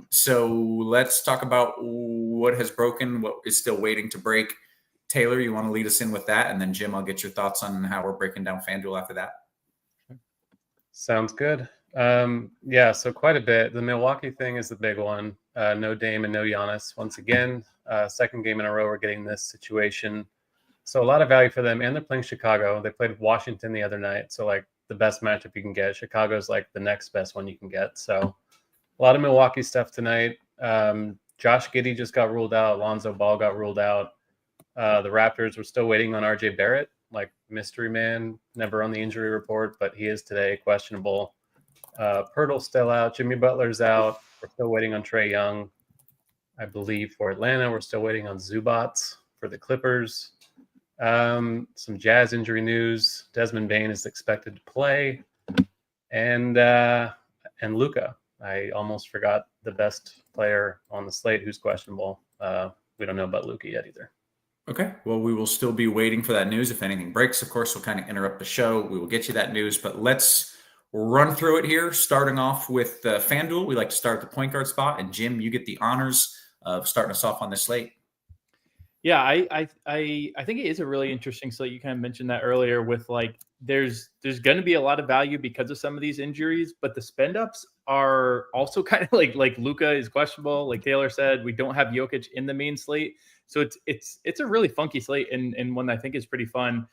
So let's talk about what has broken, what is still waiting to break. Taylor, you want to lead us in with that? And then Jim, I'll get your thoughts on how we're breaking down FanDuel after that. Sounds good. Yeah, so quite a bit. The Milwaukee thing is the big one. No Dame and no Giannis. Once again, second game in a row, we're getting this situation. So a lot of value for them. And they're playing Chicago. They played Washington the other night. So like the best matchup you can get. Chicago's like the next best one you can get. So a lot of Milwaukee stuff tonight. Josh Giddey just got ruled out. Lonzo Ball got ruled out. The Raptors were still waiting on RJ Barrett, like mystery man, never on the injury report, but he is today questionable. Pirtle's still out. Jimmy Butler's out. We're still waiting on Trae Young, I believe, for Atlanta. We're still waiting on Zubats for the Clippers. Some Jazz injury news. Desmond Bane is expected to play. And Luka. I almost forgot the best player on the slate who's questionable. We don't know about Luka yet either. Okay. Well, we will still be waiting for that news. If anything breaks, of course, we'll kind of interrupt the show. We will get you that news, but let's run through it here. Starting off with FanDuel, we like to start at the point guard spot. And Jim, you get the honors of starting us off on this slate. Yeah, I think it is a really interesting slate. You kind of mentioned that earlier with like there's going to be a lot of value because of some of these injuries, but the spend ups are also kind of like Luka is questionable. Like Taylor said, we don't have Jokic in the main slate. So it's a really funky slate and one that I think is pretty fun.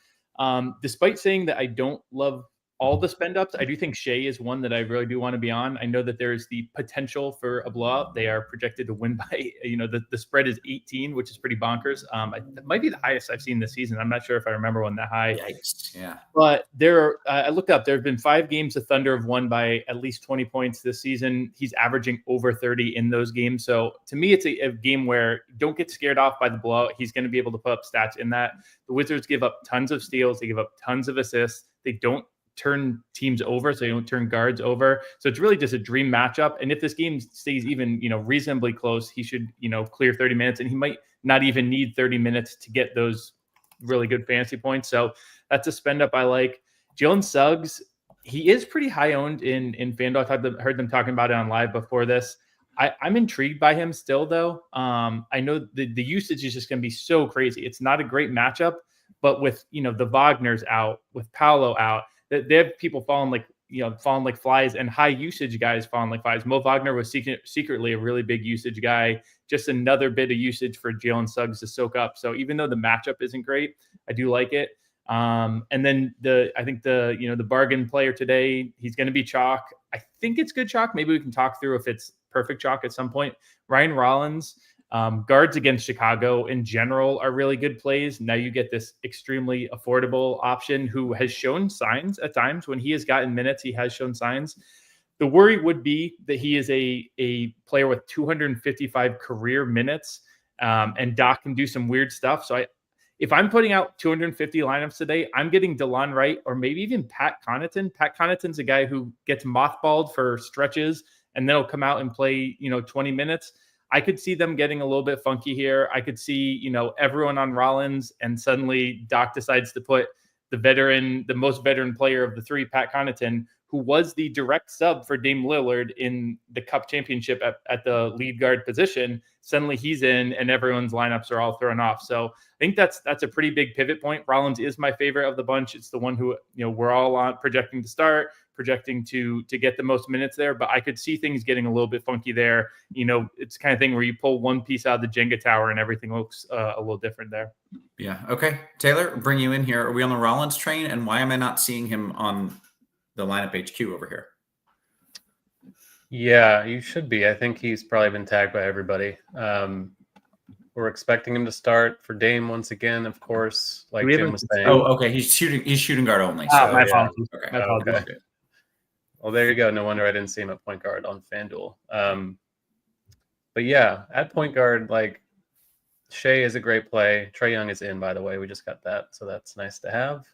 Despite saying that I don't love all the spend ups, I do think Shea is one that I really do want to be on. I know that there's the potential for a blowout. They are projected to win by, the spread is 18, which is pretty bonkers. It might be the highest I've seen this season. I'm not sure if I remember one that high. Yikes. Yeah. But I looked up, there have been 5 games the Thunder have won by at least 20 points this season. He's averaging over 30 in those games. So to me, it's a game where don't get scared off by the blowout. He's going to be able to put up stats in that. The Wizards give up tons of steals. They give up tons of assists. They don't turn teams over, so you don't turn guards over. So it's really just a dream matchup. And if this game stays even, reasonably close, he should, clear 30 minutes, and he might not even need 30 minutes to get those really good fantasy points. So that's a spend up I like. Jalen Suggs, he is pretty high owned in FanDuel. I heard them talking about it on live before this. I'm intrigued by him still, though. I know the usage is just going to be so crazy. It's not a great matchup, but with, the Wagner's out, with Paolo out, they have people falling like flies, and high usage guys falling like flies. Mo Wagner was secretly a really big usage guy. Just another bit of usage for Jalen Suggs to soak up. So even though the matchup isn't great, I do like it. And then I think the bargain player today, he's going to be chalk. I think it's good chalk. Maybe we can talk through if it's perfect chalk at some point. Ryan Rollins. Guards against Chicago in general are really good plays. Now you get this extremely affordable option who has shown signs at times when he has gotten minutes. He has shown signs. The worry would be that he is a player with 255 career minutes, and Doc can do some weird stuff. So if I'm putting out 250 lineups today, I'm getting DeLon Wright or maybe even Pat Connaughton. Pat Connaughton's a guy who gets mothballed for stretches and then he'll come out and play, 20 minutes. I could see them getting a little bit funky here. I could see, everyone on Rollins, and suddenly Doc decides to put the most veteran player of the 3, Pat Connaughton, who was the direct sub for Dame Lillard in the Cup championship at the lead guard position. Suddenly he's in and everyone's lineups are all thrown off. So I think that's a pretty big pivot point. Rollins is my favorite of the bunch. It's the one who, we're all on projecting to start, projecting to get the most minutes there, but I could see things getting a little bit funky there. It's the kind of thing where you pull one piece out of the Jenga tower and everything looks a little different there. Yeah. Okay. Taylor, bring you in here. Are we on the Rollins train? And why am I not seeing him on the lineup HQ over here? Yeah, you should be. I think he's probably been tagged by everybody. We're expecting him to start for Dame once again, of course, like Jim was saying. Oh, okay. He's shooting guard only. So, my apologies. Okay. My apologies. Okay. Well, there you go. No wonder I didn't see him at point guard on FanDuel. But yeah, at point guard, like Shea is a great play. Trae Young is in, by the way. We just got that, so that's nice to have.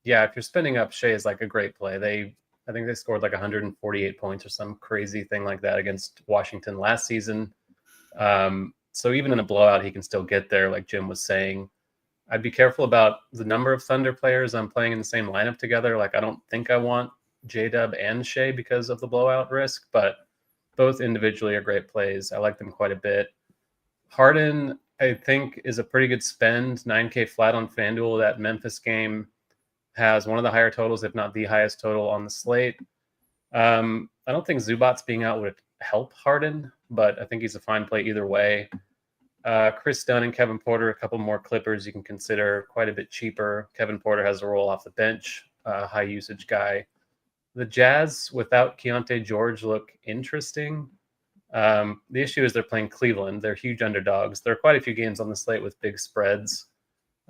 Yeah, if you're spinning up, Shea is like a great play. I think they scored like 148 points or some crazy thing like that against Washington last season. So even in a blowout, he can still get there, like Jim was saying. I'd be careful about the number of Thunder players I'm playing in the same lineup together. Like, I don't think I want J-Dub and Shea because of the blowout risk, but both individually are great plays. I like them quite a bit. Harden, I think, is a pretty good spend. 9K flat on FanDuel. That Memphis game has one of the higher totals, if not the highest total on the slate. I don't think Zubats being out would help Harden, but I think he's a fine play either way. Chris Dunn and Kevin Porter, a couple more Clippers you can consider, quite a bit cheaper. Kevin Porter has a role off the bench, high usage guy. The Jazz without Keontae George look interesting. The issue is they're playing Cleveland. They're huge underdogs. There are quite a few games on the slate with big spreads.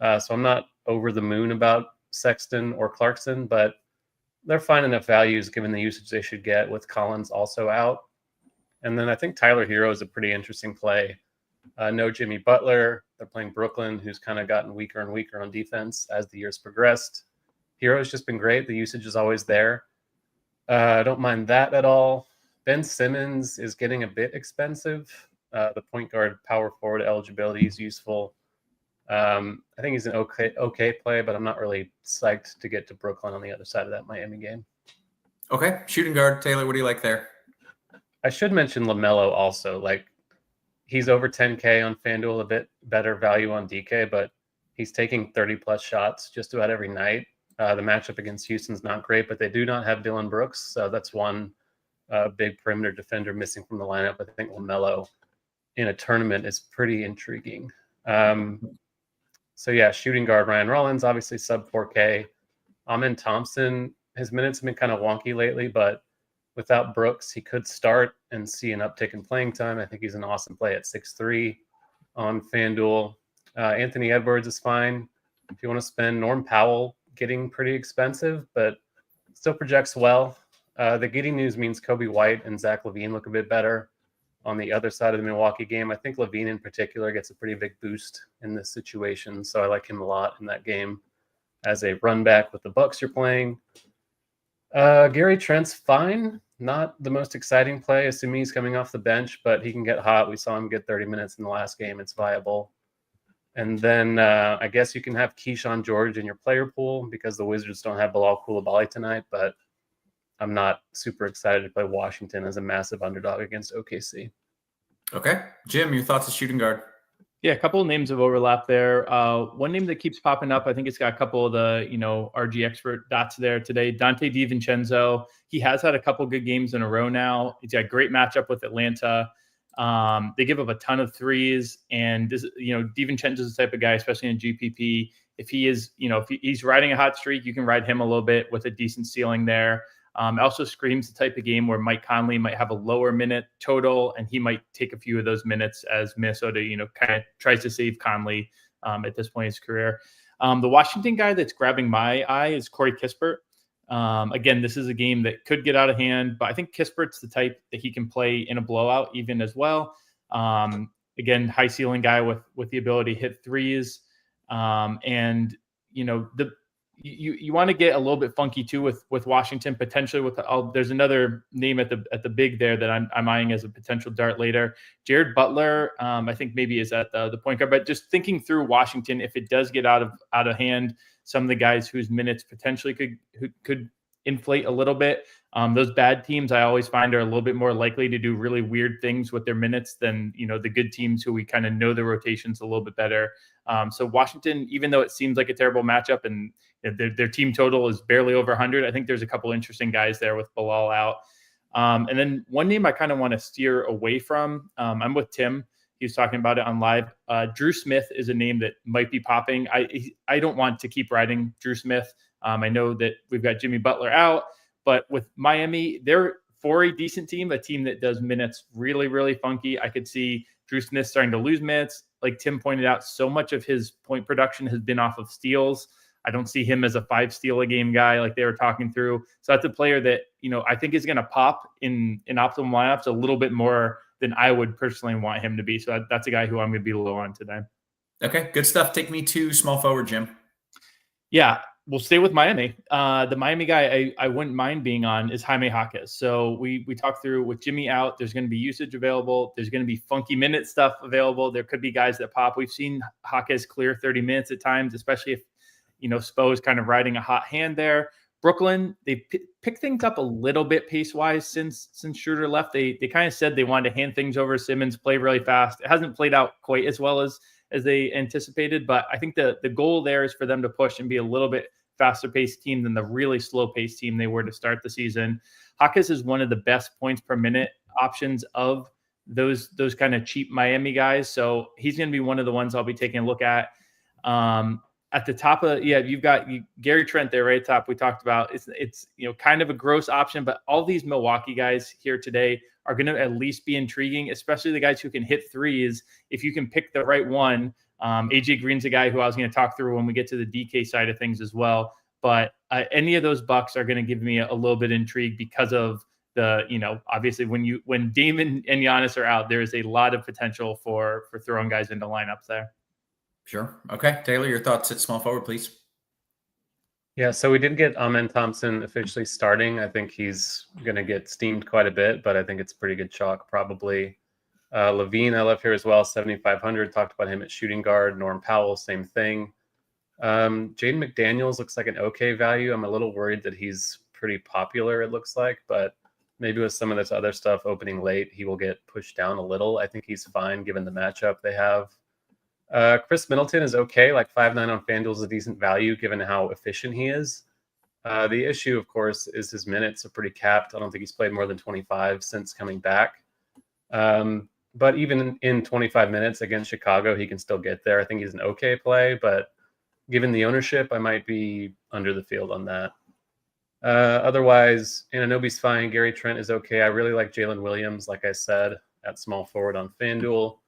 So I'm not over the moon about Sexton or Clarkson, but they're fine enough values given the usage they should get with Collins also out. And then I think Tyler Hero is a pretty interesting play. No Jimmy Butler. They're playing Brooklyn, who's kind of gotten weaker and weaker on defense as the years progressed. Hero's just been great. The usage is always there. I don't mind that at all. Ben Simmons is getting a bit expensive. The point guard power forward eligibility is useful. I think he's an okay play, but I'm not really psyched to get to Brooklyn on the other side of that Miami game. Okay. Shooting guard, Taylor, what do you like there? I should mention LaMelo also. Like, he's over 10K on FanDuel, a bit better value on DK, but he's taking 30-plus shots just about every night. The matchup against Houston's not great, but they do not have Dylan Brooks, so that's one big perimeter defender missing from the lineup. I think LaMelo in a tournament is pretty intriguing. So yeah, shooting guard Ryan Rollins, obviously sub 4K. Amen Thompson, his minutes have been kind of wonky lately, but without Brooks, he could start and see an uptick in playing time. I think he's an awesome play at 6'3" on FanDuel. Anthony Edwards is fine. If you want to spend, Norm Powell getting pretty expensive, but still projects well. The Giddey news means Kobe White and Zach LaVine look a bit better on the other side of the Milwaukee game. I think LaVine in particular gets a pretty big boost in this situation, so I like him a lot in that game as a run back with the Bucks you're playing. Gary Trent's fine. Not the most exciting play, assuming he's coming off the bench, but he can get hot. We saw him get 30 minutes in the last game. It's viable. And then I guess you can have Keyshawn George in your player pool because the Wizards don't have Bilal Coulibaly tonight, but I'm not super excited to play Washington as a massive underdog against OKC. Okay. Jim, your thoughts of shooting guard? Yeah, a couple of names of overlap there. One name that keeps popping up, I think it's got a couple of the, RG expert dots there today. Dante DiVincenzo. He has had a couple good games in a row now. He's got a great matchup with Atlanta. They give up a ton of threes, and this, DiVincenzo is the type of guy, especially in GPP. If he is, if he's riding a hot streak, you can ride him a little bit with a decent ceiling there. It also screams the type of game where Mike Conley might have a lower minute total, and he might take a few of those minutes as Minnesota, kind of tries to save Conley at this point in his career. The Washington guy that's grabbing my eye is Corey Kispert. Again, this is a game that could get out of hand, but I think Kispert's the type that he can play in a blowout even as well. Again, high ceiling guy with the ability to hit threes. you want to get a little bit funky too with Washington, potentially with there's another name at the big there that I'm eyeing as a potential dart later. Jared Butler, I think maybe is at the point guard, but just thinking through Washington, if it does get out of hand, some of the guys whose minutes potentially could inflate a little bit. Those bad teams I always find are a little bit more likely to do really weird things with their minutes than, the good teams who we kind of know the rotations a little bit better. So Washington, even though it seems like a terrible matchup and their team total is barely over 100, I think there's a couple interesting guys there with Bilal out. And then one name I kind of want to steer away from, I'm with Tim. He was talking about it on live. Drew Smith is a name that might be popping. I don't want to keep riding Drew Smith. I know that we've got Jimmy Butler out, but with Miami, they're for a decent team, a team that does minutes really, really funky. I could see Drew Smith starting to lose minutes. Like Tim pointed out, so much of his point production has been off of steals. I don't see him as a 5 steal a game guy like they were talking through. So that's a player that, I think is going to pop in optimal lineups a little bit more than I would personally want him to be. So that's a guy who I'm going to be low on today. Okay, good stuff. Take me to small forward, Jim. Yeah, we'll stay with Miami. The Miami guy I wouldn't mind being on is Jaime Jaquez. So we talked through with Jimmy out, there's going to be usage available. There's going to be funky minute stuff available. There could be guys that pop. We've seen Jaquez clear 30 minutes at times, especially if, Spo is kind of riding a hot hand there. Brooklyn, they picked things up a little bit pace-wise since Schroeder left. They kind of said they wanted to hand things over to Simmons, play really fast. It hasn't played out quite as well as they anticipated, but I think the goal there is for them to push and be a little bit faster-paced team than the really slow-paced team they were to start the season. Jaquez is one of the best points per minute options of those kind of cheap Miami guys, so he's going to be one of the ones I'll be taking a look at. At the top of, you've got Gary Trent there right at the top. We talked about it's kind of a gross option, but all these Milwaukee guys here today are going to at least be intriguing, especially the guys who can hit threes. If you can pick the right one, AJ Green's a guy who I was going to talk through when we get to the DK side of things as well. But any of those Bucks are going to give me a little bit intrigue because of the, obviously when Damon and Giannis are out, there is a lot of potential for throwing guys into lineups there. Sure. Okay. Taylor, your thoughts at small forward, please. Yeah, so we did get Amen Thompson officially starting. I think he's going to get steamed quite a bit, but I think it's pretty good chalk probably. Levine, I love here as well, 7,500. Talked about him at shooting guard. Norm Powell, same thing. Jaden McDaniels looks like an okay value. I'm a little worried that he's pretty popular, it looks like, but maybe with some of this other stuff opening late, he will get pushed down a little. I think he's fine given the matchup they have. Chris Middleton is okay, like 5.9 on FanDuel is a decent value given how efficient he is. The issue, of course, is his minutes are pretty capped. I don't think he's played more than 25 since coming back. But even in 25 minutes against Chicago, he can still get there. I think he's an okay play, but given the ownership, I might be under the field on that. Otherwise, Anunoby's fine. Gary Trent is okay. I really like Jalen Williams, like I said, at small forward on FanDuel.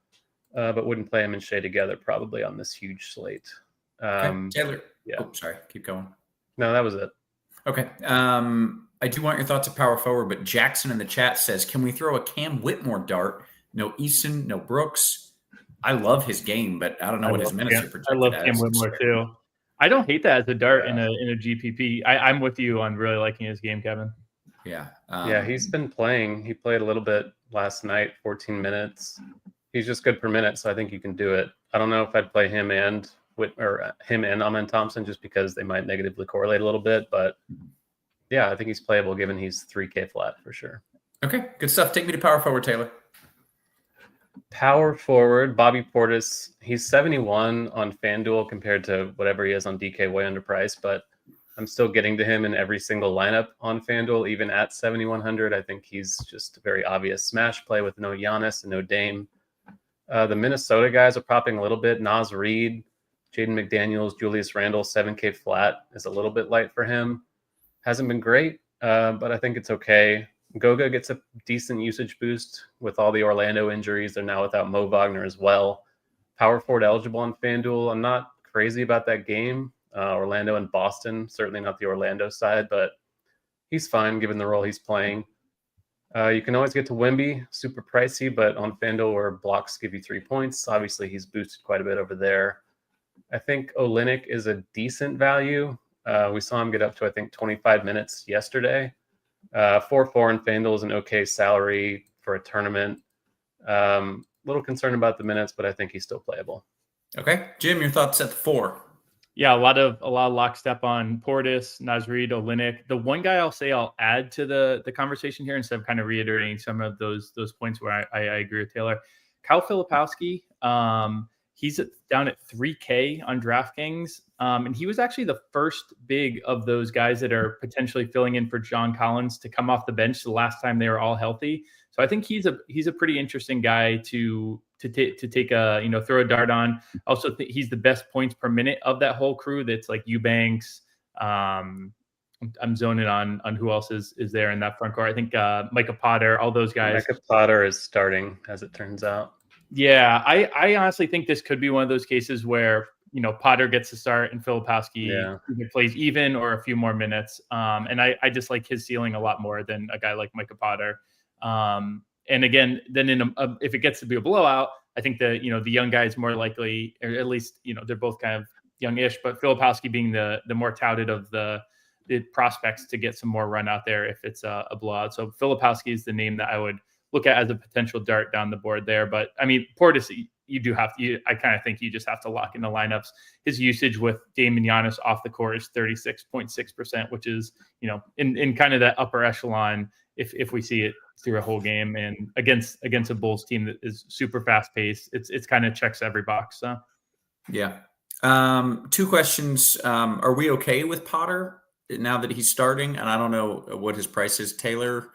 But wouldn't play him and Shea together probably on this huge slate. Okay. Taylor. Yeah. Oh, sorry. Keep going. No, that was it. Okay. I do want your thoughts at power forward, but Jackson in the chat says, can we throw a Cam Whitmore dart? No Eason, no Brooks. I love his game, but I don't know what his minutes are projected. I love Cam Whitmore too. I don't hate that as a dart in a GPP. I'm with you on really liking his game, Kevin. Yeah. Yeah, he's been playing. He played a little bit last night, 14 minutes. He's just good per minute, so I think you can do it. I don't know if I'd play him and Amen Thompson just because they might negatively correlate a little bit, but yeah, I think he's playable given he's 3K flat for sure. Okay, good stuff. Take me to power forward, Taylor. Power forward, Bobby Portis. He's 71 on FanDuel compared to whatever he is on DK, way underpriced, but I'm still getting to him in every single lineup on FanDuel, even at 7,100. I think he's just a very obvious smash play with no Giannis and no Dame. The Minnesota guys are popping a little bit. Naz Reid, Jaden McDaniels, Julius Randle, 7K flat is a little bit light for him. Hasn't been great, but I think it's okay. Goga gets a decent usage boost with all the Orlando injuries. They're now without Mo Wagner as well. Power forward eligible on FanDuel. I'm not crazy about that game. Orlando and Boston, certainly not the Orlando side, but he's fine given the role he's playing. You can always get to Wemby, super pricey, but on FanDuel where blocks give you 3 points, obviously he's boosted quite a bit over there. I think Olynyk is a decent value. We saw him get up to, I think, 25 minutes yesterday. 4-4 in FanDuel is an okay salary for a tournament. Little concerned about the minutes, but I think he's still playable. Okay, Jim, your thoughts at the 4? Yeah, a lot of lockstep on Portis, Nasrid, Olynyk. The one guy I'll add to the conversation here, instead of kind of reiterating some of those points where I agree with Taylor. Kyle Filipowski, he's down at 3K on DraftKings, and he was actually the first big of those guys that are potentially filling in for John Collins to come off the bench the last time they were all healthy. So I think he's a pretty interesting guy to take a throw a dart on. Also, he's the best points per minute of that whole crew. That's like Eubanks. I'm zoning on who else is there in that front court. I think Micah Potter, all those guys. Micah Potter is starting, as it turns out. Yeah, I honestly think this could be one of those cases where Potter gets to start and Filipowski either plays even or a few more minutes. And I just like his ceiling a lot more than a guy like Micah Potter. And again, then if it gets to be a blowout, I think the young guy is more likely, or at least they're both kind of youngish, but Filipowski being the more touted of the prospects to get some more run out there if it's a blowout. So Filipowski is the name that I would look at as a potential dart down the board there. But I mean, Portis, I kind of think you just have to lock in the lineups. His usage with Dame and Giannis off the court is 36.6%, which is, in kind of that upper echelon if we see it through a whole game, and against a Bulls team that is super fast paced. It's kind of checks every box. So. Yeah. 2 questions. Are we okay with Potter now that he's starting? And I don't know what his price is. Taylor,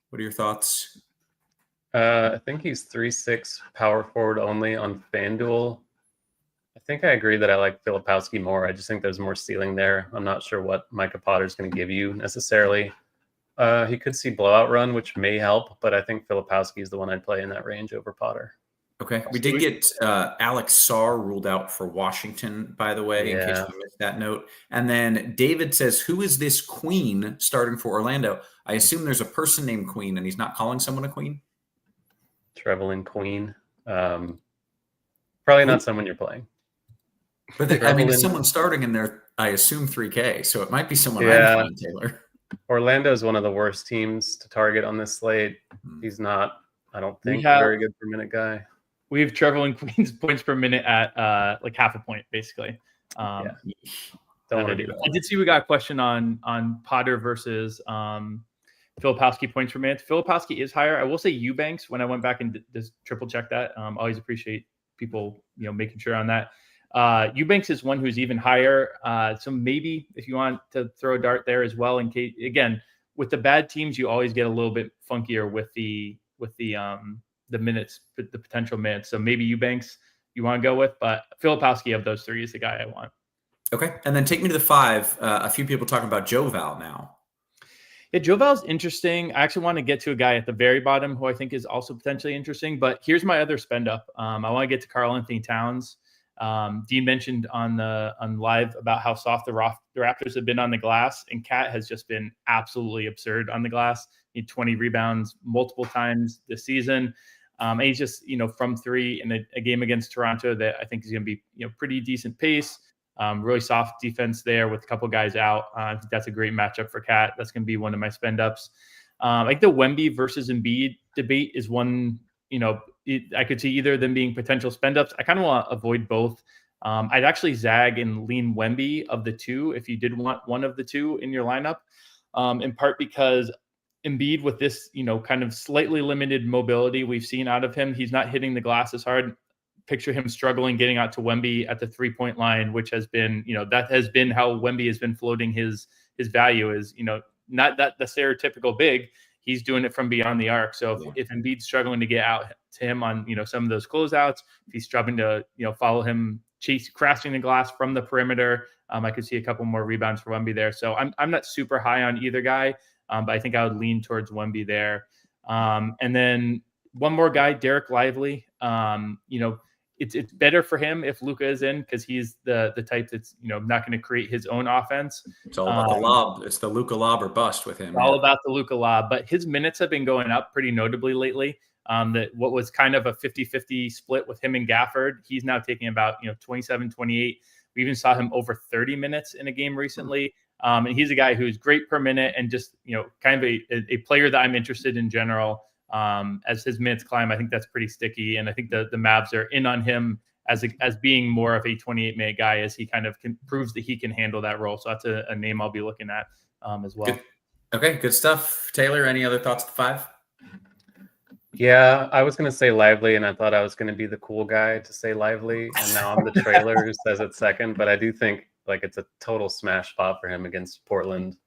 what are your thoughts? I think he's 3.6 power forward only on FanDuel. I think I agree that I like Filipowski more. I just think there's more ceiling there. I'm not sure what Micah Potter is going to give you necessarily. He could see blowout run, which may help, but I think Filipowski is the one I'd play in that range over Potter. Okay. We did get Alex Sarr ruled out for Washington, by the way, in case you missed that note. And then David says, who is this queen starting for Orlando? I assume there's a person named Queen, and he's not calling someone a queen? Trevelin Queen. Probably not someone you're playing. But it's someone starting in there, I assume 3K, so it might be someone I'm playing, Taylor. Orlando is one of the worst teams to target on this slate. He's not, I don't think, a very good per minute guy. We have Trevelin Queen's points per minute at like half a point, basically. Don't want to do that. I did see we got a question on Potter versus Filipowski points per minute. Filipowski is higher. I will say Eubanks, when I went back and just triple check that. Always appreciate people making sure on that. Eubanks is one who's even higher. So maybe if you want to throw a dart there as well, in case, again, with the bad teams, you always get a little bit funkier with the minutes, the potential minutes. So maybe Eubanks you want to go with, but Filipowski of those 3 is the guy I want. Okay. And then take me to the 5. A few people talking about Joe Val now. Yeah, Joe Val's interesting. I actually want to get to a guy at the very bottom who I think is also potentially interesting, but here's my other spend up. I want to get to Karl Anthony Towns. Dean mentioned on live about how soft the Raptors have been on the glass, and Cat has just been absolutely absurd on the glass. He had 20 rebounds multiple times this season. And he's just, from 3 in a game against Toronto that I think is going to be, pretty decent pace. Really soft defense there with a couple guys out. I think that's a great matchup for Cat. That's going to be one of my spend ups. Like the Wemby versus Embiid debate is one, I could see either of them being potential spend ups. I kind of want to avoid both. I'd actually zag and lean Wemby of the 2 if you did want one of the 2 in your lineup, in part because Embiid, with this, kind of slightly limited mobility we've seen out of him, he's not hitting the glass as hard. Picture him struggling getting out to Wemby at the 3-point line, which has been, that has been how Wemby has been floating his value is, not that the stereotypical big, he's doing it from beyond the arc. So if Embiid's struggling to get out to him on, some of those closeouts, if he's struggling to, follow him, crashing the glass from the perimeter, I could see a couple more rebounds for Wemby there. So I'm not super high on either guy, but I think I would lean towards Wemby there. And then one more guy, Derek Lively, it's better for him if Luka is in because he's the type that's not going to create his own offense. It's all about the lob. It's the Luka lob or bust with him. All about the Luka lob, but his minutes have been going up pretty notably lately. That what was kind of a 50-50 split with him and Gafford, he's now taking about 27, 28 We even saw him over 30 minutes in a game recently. And he's a guy who's great per minute and just, kind of a player that I'm interested in general. As his minutes climb, I think that's pretty sticky. And I think the Mavs are in on him as being more of a 28-minute guy as he kind of proves that he can handle that role. So that's a name I'll be looking at as well. Good. Okay, good stuff. Taylor, any other thoughts at 5? Yeah, I was going to say Lively, and I thought I was going to be the cool guy to say Lively, and now I'm the trailer who says it second, but I do think it's a total smash spot for him against Portland.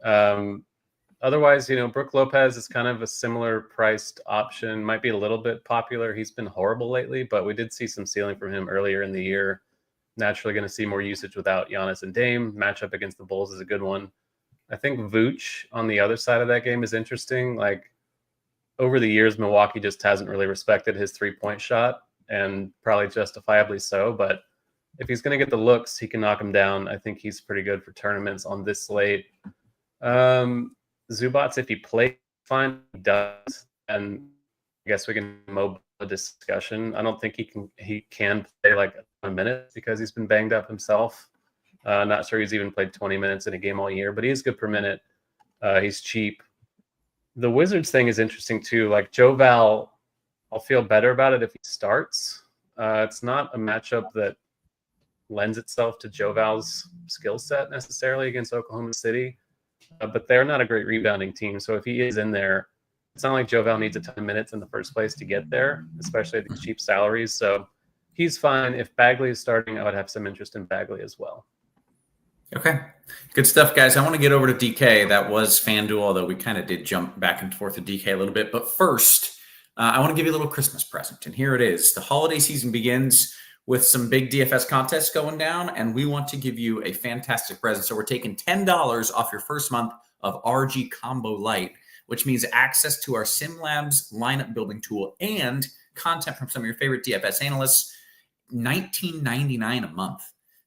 Otherwise, Brook Lopez is kind of a similar priced option, might be a little bit popular. He's been horrible lately, but we did see some ceiling from him earlier in the year. Naturally going to see more usage without Giannis and Dame. Matchup against the Bulls is a good one. I think Vooch on the other side of that game is interesting. Over the years, Milwaukee just hasn't really respected his three-point shot, and probably justifiably so. But if he's going to get the looks, he can knock him down. I think he's pretty good for tournaments on this slate. Zubats, if he plays fine, he does. And I guess we can move the discussion. I don't think he can play a minute because he's been banged up himself. Not sure he's even played 20 minutes in a game all year, but he is good per minute. He's cheap. The Wizards thing is interesting too. Joe Val, I'll feel better about it if he starts. It's not a matchup that lends itself to Joe Val's skill set necessarily against Oklahoma City, but they're not a great rebounding team. So if he is in there, it's not like Joe Val needs a ton of minutes in the first place to get there, especially at the cheap salaries. So he's fine. If Bagley is starting, I would have some interest in Bagley as well. Okay. Good stuff, guys. I want to get over to DK. That was FanDuel, although we kind of did jump back and forth with DK a little bit. But first, I want to give you a little Christmas present. And here it is. The holiday season begins with some big DFS contests going down, and we want to give you a fantastic present. So we're taking $10 off your first month of RG Combo Lite, which means access to our SimLabs lineup building tool and content from some of your favorite DFS analysts. $19.99 a month.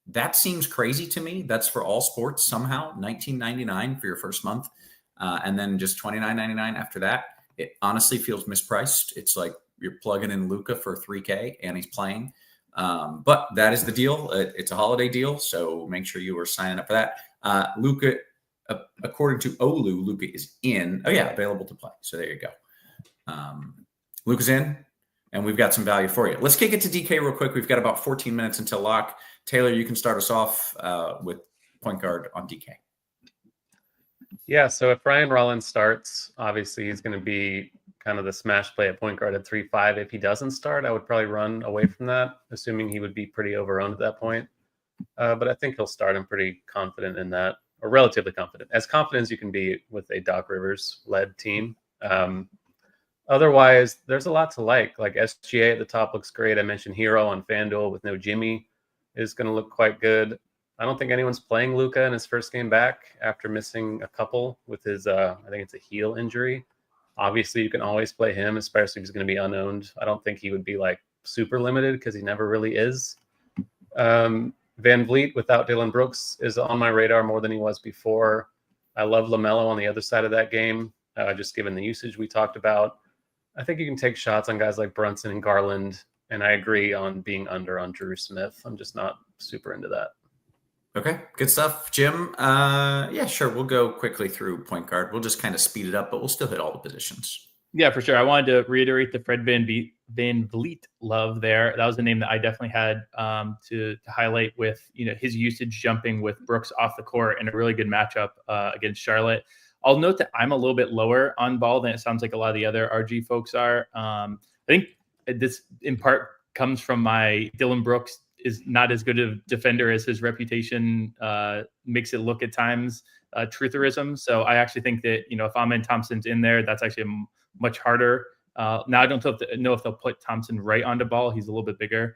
That seems crazy to me. That's for all sports somehow. $19.99 for your first month, and then just $29.99 after that. It honestly feels mispriced. It's like you're plugging in Luka for $3K and he's playing. But that is the deal. It's a holiday deal, so make sure you are signing up for that. Luka, according to Olu, Luka is in. Oh yeah, available to play. So there you go. Luka's in, and we've got some value for you. Let's kick it to DK real quick. We've got about 14 minutes until lock. Taylor, you can start us off with point guard on DK. Yeah, so if Ryan Rollins starts, obviously he's going to be kind of the smash play at point guard at 3-5. If he doesn't start, I would probably run away from that, assuming he would be pretty overowned at that point. But I think he'll start. I'm pretty confident in that, or relatively confident. As confident as you can be with a Doc Rivers-led team. Otherwise, there's a lot to like. SGA at the top looks great. I mentioned Hero on FanDuel with no Jimmy is going to look quite good. I don't think anyone's playing Luka in his first game back after missing a couple with his, I think it's a heel injury. Obviously, you can always play him, especially if he's going to be unowned. I don't think he would be super limited because he never really is. Van Vliet without Dylan Brooks is on my radar more than he was before. I love LaMelo on the other side of that game, just given the usage we talked about. I think you can take shots on guys like Brunson and Garland, and I agree on being under on Drew Smith. I'm just not super into that. Okay, good stuff. Jim, yeah, sure. We'll go quickly through point guard. We'll just kind of speed it up, but we'll still hit all the positions. Yeah, for sure. I wanted to reiterate the Fred Van Vliet love there. That was a name that I definitely had to highlight with his usage jumping with Brooks off the court in a really good matchup against Charlotte. I'll note that I'm a little bit lower on ball than it sounds like a lot of the other RG folks are. I think this in part comes from my Dylan Brooks is not as good a defender as his reputation makes it look at times, trutherism. So I actually think that, if Amen Thompson's in there, that's actually much harder. Now I don't know if they'll put Thompson right onto ball. He's a little bit bigger.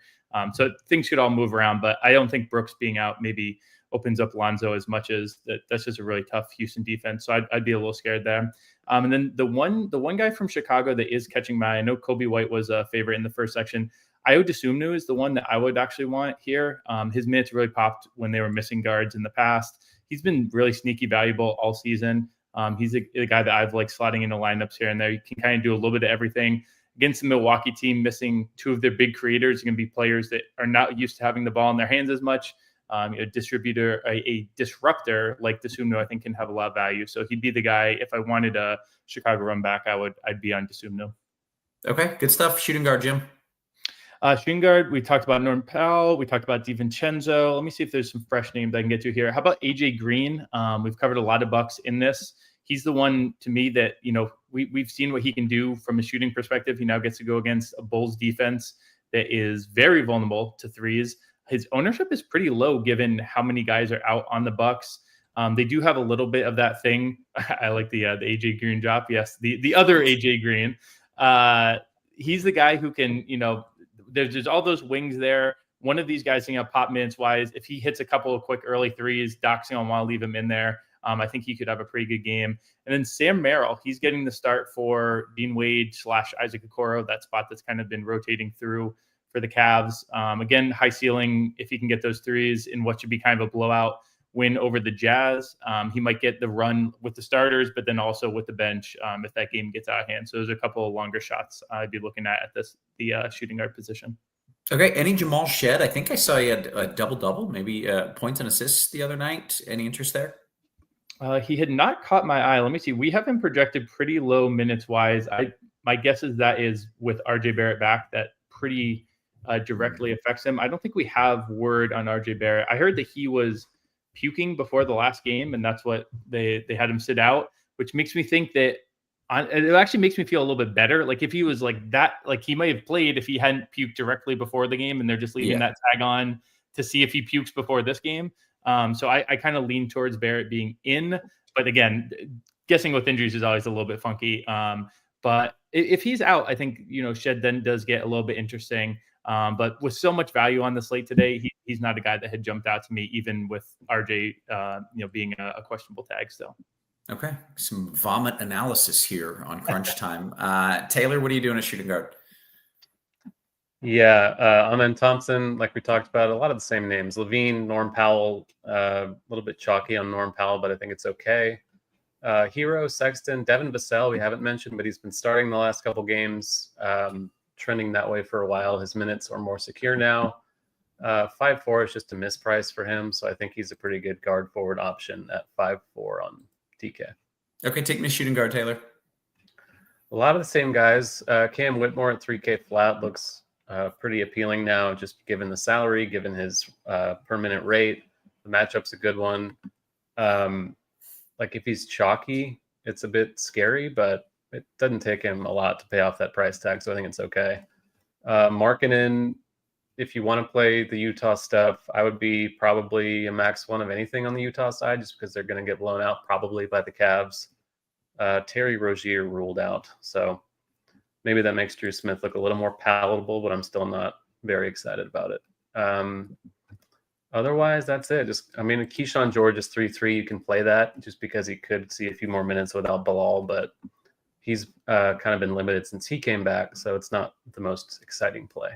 So things should all move around, but I don't think Brooks being out maybe opens up Lonzo as much as that's just a really tough Houston defense. So I'd be a little scared there. And then the one guy from Chicago that is catching my eye, I know Kobe White was a favorite in the first section. Ayo Dosunmu is the one that I would actually want here. His minutes really popped when they were missing guards in the past. He's been really sneaky valuable all season. He's a guy that I've slotting into lineups here and there. You can kind of do a little bit of everything. Against the Milwaukee team, missing two of their big creators, are going to be players that are not used to having the ball in their hands as much. A distributor, a disruptor like Desumno, I think can have a lot of value. So he'd be the guy. If I wanted a Chicago run back, I'd be on Desumno. Okay, good stuff. Shooting guard, Jim. Shooting guard, we talked about Norm Powell. We talked about DiVincenzo. Let me see if there's some fresh names I can get to here. How about AJ Green? We've covered a lot of Bucks in this. He's the one to me that, we've seen what he can do from a shooting perspective. He now gets to go against a Bulls defense that is very vulnerable to threes. His ownership is pretty low given how many guys are out on the Bucks. They do have a little bit of that thing. I like the AJ Green drop. Yes, the other AJ Green. He's the guy who can, there's all those wings there. One of these guys, pop minutes wise, if he hits a couple of quick early threes, Doc's going to want to leave him in there. I think he could have a pretty good game. And then Sam Merrill, he's getting the start for Dean Wade / Isaac Okoro, that spot that's kind of been rotating through for the Cavs. Again, high ceiling if he can get those threes in what should be kind of a blowout win over the Jazz. He might get the run with the starters, but then also with the bench if that game gets out of hand. So there's a couple of longer shots I'd be looking at the shooting guard position. Okay, any Jamal Shed? I think I saw you had a double-double, maybe points and assists the other night. Any interest there? He had not caught my eye. Let me see. We have him projected pretty low minutes-wise. My guess is that is with RJ Barrett back. That pretty directly affects him. I don't think we have word on RJ Barrett. I heard that he was puking before the last game, and that's what they had him sit out, which makes me think that it actually makes me feel a little bit better. Like if he was like that, like he might have played if he hadn't puked directly before the game, and they're just leaving that tag on to see if he pukes before this game. So I kind of lean towards Barrett being in, but again, guessing with injuries is always a little bit funky. But if he's out, I think, Shed then does get a little bit interesting. But with so much value on the slate today, he's not a guy that had jumped out to me, even with RJ, being a questionable tag still. Okay. Some vomit analysis here on Crunch Time. Taylor, what are you doing as shooting guard? Yeah, Amen Thompson, like we talked about, a lot of the same names. Levine, Norm Powell, a little bit chalky on Norm Powell, but I think it's okay. Hero, Sexton, Devin Vassell, we haven't mentioned, but he's been starting the last couple games, trending that way for a while. His minutes are more secure now. 5'4" is just a misprice for him, so I think he's a pretty good guard forward option at 5'4" on TK. Okay, take me to shooting guard, Taylor. A lot of the same guys. Cam Whitmore at 3K flat looks pretty appealing now, just given the salary, given his per minute rate. The matchup's a good one. Like if he's chalky, it's a bit scary, but it doesn't take him a lot to pay off that price tag, so I think it's okay. Markkanen, if you want to play the Utah stuff, I would be probably a max one of anything on the Utah side, just because they're going to get blown out probably by the Cavs. Terry Rozier ruled out, so maybe that makes Drew Smith look a little more palatable, but I'm still not very excited about it. Otherwise, that's it. Keyshawn George is 3-3. You can play that just because he could see a few more minutes without Bilal, but he's kind of been limited since he came back, so it's not the most exciting play.